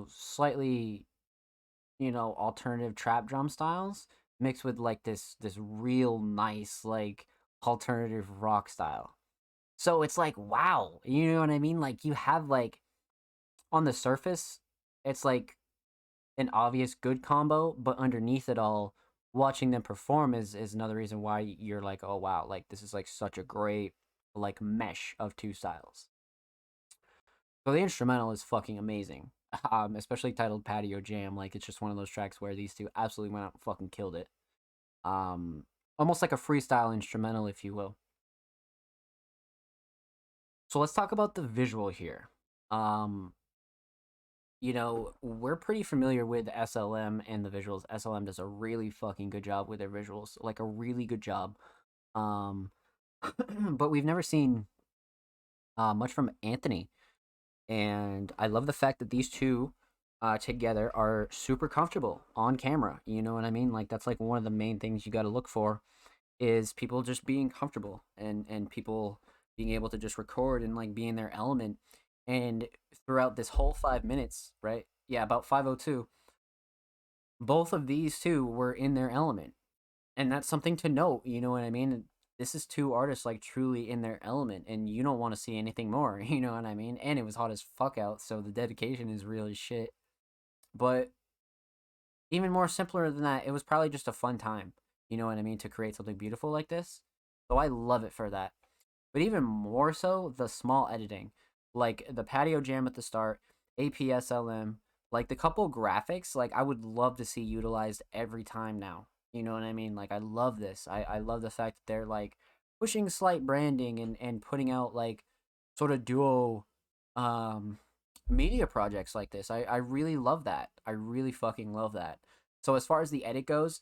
slightly, alternative trap drum styles, mixed with, like, this real nice, like, alternative rock style. So it's like, wow, you know what I mean? Like, you have, like, on the surface, it's like an obvious good combo, but underneath it all, watching them perform is another reason why you're like, oh wow, like, this is, like, such a great, like, mesh of two styles. So the instrumental is fucking amazing. Especially titled Patio Jam. Like, it's just one of those tracks where these two absolutely went out and fucking killed it. Almost like a freestyle instrumental, if you will. So let's talk about the visual here. We're pretty familiar with SLM and the visuals. SLM does a really fucking good job with their visuals, like, a really good job. But we've never seen much from Anthony, and I love the fact that these two together are super comfortable on camera. You know what I mean? Like, that's, like, one of the main things you got to look for, is people just being comfortable, and people being able to just record and, like, be in their element. And throughout this whole 5 minutes, right? Yeah, about 5:02, both of these two were in their element. And that's something to note, you know what I mean? This is two artists, like, truly in their element, and you don't want to see anything more, you know what I mean? And it was hot as fuck out, so the dedication is really shit. But even more simpler than that, it was probably just a fun time. You know what I mean? To create something beautiful like this. So I love it for that. But even more so, the small editing. Like the patio jam at the start, APSLM, like the couple graphics, like I would love to see utilized every time now. You know what I mean? Like I love this. I love the fact that they're like pushing slight branding and putting out like sort of duo um media projects like this. I really love that. I really fucking love that. So as far as the edit goes,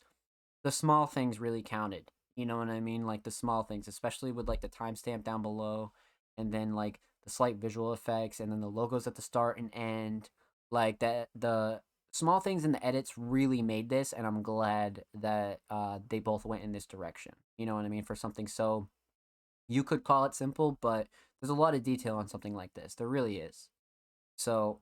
the small things really counted. You know what I mean? Like the small things, especially with like the timestamp down below, and then like the slight visual effects, and then the logos at the start and end. Like that, the small things in the edits really made this, and I'm glad that they both went in this direction. You know what I mean? For something so, you could call it simple, but there's a lot of detail on something like this. There really is. So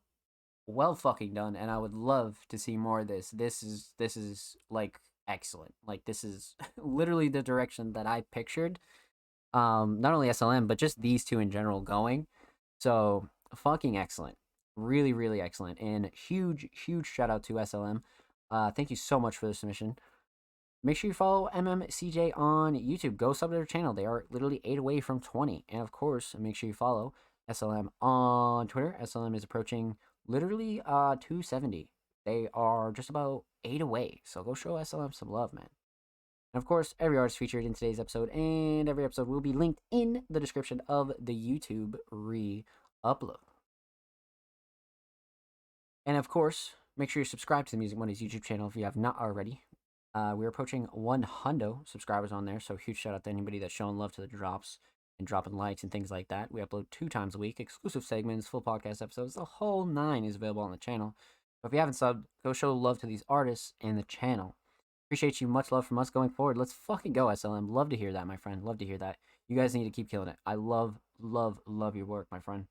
well fucking done, and I would love to see more of this. This is like excellent. Like this is literally the direction that I pictured. Not only SLM but just these two in general going. So fucking excellent. Really, really excellent. And huge shout out to SLM. Thank you so much for the submission. Make sure you follow MMCJ on YouTube. Go sub to their channel. They are literally 8 away from 20. And of course, make sure you follow SLM on Twitter. SLM is approaching literally 270. They are just about 8 away. So go show SLM some love, man. And of course, every artist featured in today's episode and every episode will be linked in the description of the YouTube re-upload. And of course, make sure you subscribe to the Music Mondays YouTube channel if you have not already. We're approaching 100 subscribers on there, so huge shout out to anybody that's showing love to the drops and dropping likes and things like that. We upload 2 times a week, exclusive segments, full podcast episodes. The whole 9 is available on the channel. So if you haven't subbed, go show love to these artists and the channel. Appreciate you. Much love from us going forward. Let's fucking go, SLM. Love to hear that, my friend. Love to hear that. You guys need to keep killing it. I love your work, my friend.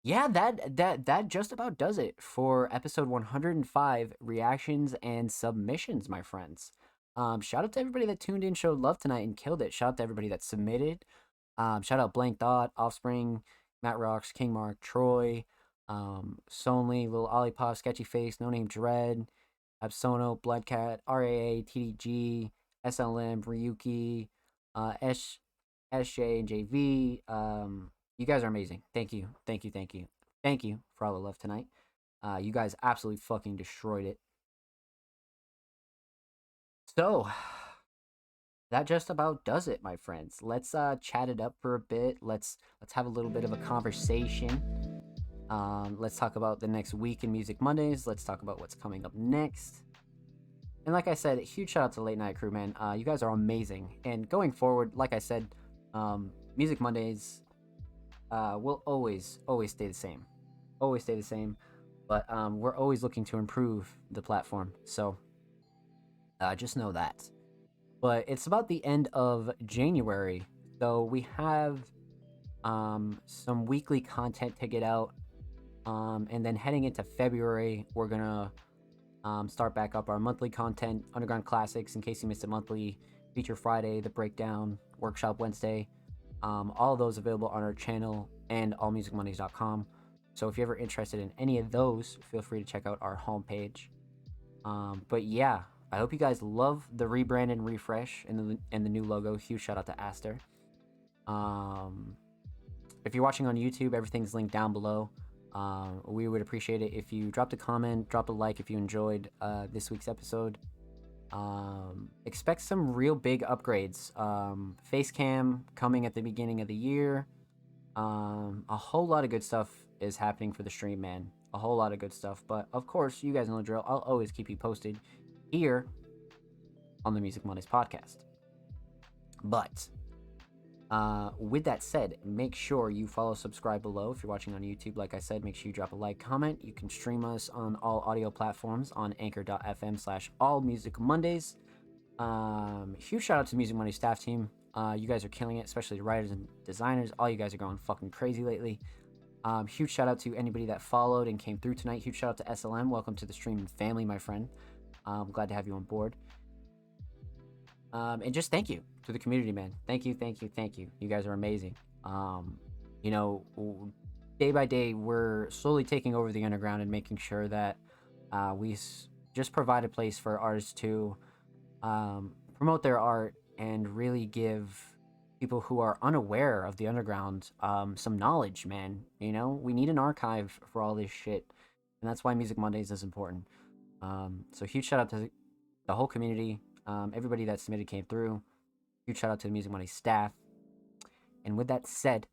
Yeah, that just about does it for episode 105 reactions and submissions, my friends. Shout out to everybody that tuned in, showed love tonight, and killed it. Shout out to everybody that submitted. Shout out Blank Thought, Offspring, Matt Rocks, King Mark, Troy, Sonly, Lil Olipop, Sketchy Face, No Name Dread, Absono, Bloodcat, RAA, TDG, SLM, Ryuki, SJ, and JV. You guys are amazing. Thank you for all the love tonight. You guys absolutely fucking destroyed it. So that just about does it, my friends. Let's chat it up for a bit. Let's have a little bit of a conversation. Let's talk about the next week in Music Mondays. Let's talk about what's coming up next. And like I said, huge shout out to Late Night Crew, man. You guys are amazing. And going forward, like I said, Music Mondays will always stay the same. Always stay the same. But we're always looking to improve the platform. So just know that. But it's about the end of January. So we have some weekly content to get out. And then heading into February, we're going to start back up our monthly content. Underground Classics, in case you missed it, monthly. Feature Friday, The Breakdown, Workshop Wednesday. All of those available on our channel and allmusicmondays.com. So if you're ever interested in any of those, feel free to check out our homepage. But yeah, I hope you guys love the rebrand and refresh and the new logo. Huge shout out to Aster. If you're watching on YouTube, everything's linked down below. We would appreciate it if you dropped a comment, drop a like if you enjoyed this week's episode. Expect some real big upgrades. Facecam coming at the beginning of the year. A whole lot of good stuff is happening for the stream, man. A whole lot of good stuff. But of course, you guys know the drill. I'll always keep you posted here on the Music Mondays podcast. But with that said, make sure you follow, subscribe below. If you're watching on YouTube, like I said, make sure you drop a like, comment. You can stream us on all audio platforms on anchor.fm/allmusicmondays. Huge shout out to the Music Mondays staff team. You guys are killing it, especially the writers and designers. All you guys are going fucking crazy lately. Huge shout out to anybody that followed and came through tonight. Huge shout out to SLM. Welcome to the streaming family, my friend. I'm glad to have you on board. And just thank you to the community, man. Thank you. You guys are amazing. Day by day, we're slowly taking over the underground and making sure that Just provide a place for artists to promote their art and really give people who are unaware of the underground some knowledge, man. You know, we need an archive for all this shit, and that's why Music Mondays is important. So huge shout out to the whole community. Everybody that submitted came through. Huge shout out to the Music Mondays staff. And with that said,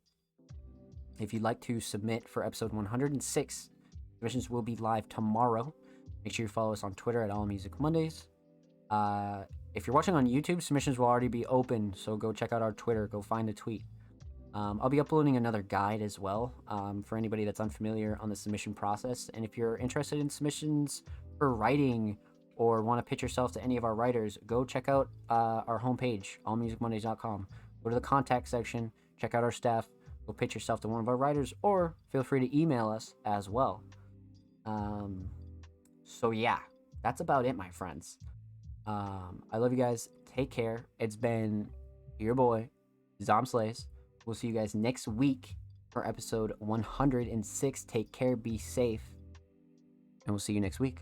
if you'd like to submit for episode 106, submissions will be live tomorrow. Make sure you follow us on Twitter at All Music Mondays. If you're watching on YouTube, submissions will already be open, so go check out our Twitter. Go find the tweet. I'll be uploading another guide as well for anybody that's unfamiliar on the submission process. And if you're interested in submissions for writing or want to pitch yourself to any of our writers, go check out our homepage, allmusicmondays.com. Go to the contact section, check out our staff, go pitch yourself to one of our writers, or feel free to email us as well. So yeah, that's about it, my friends. I love you guys. Take care. It's been your boy, Zom Slays. We'll see you guys next week for episode 106. Take care, be safe, and we'll see you next week.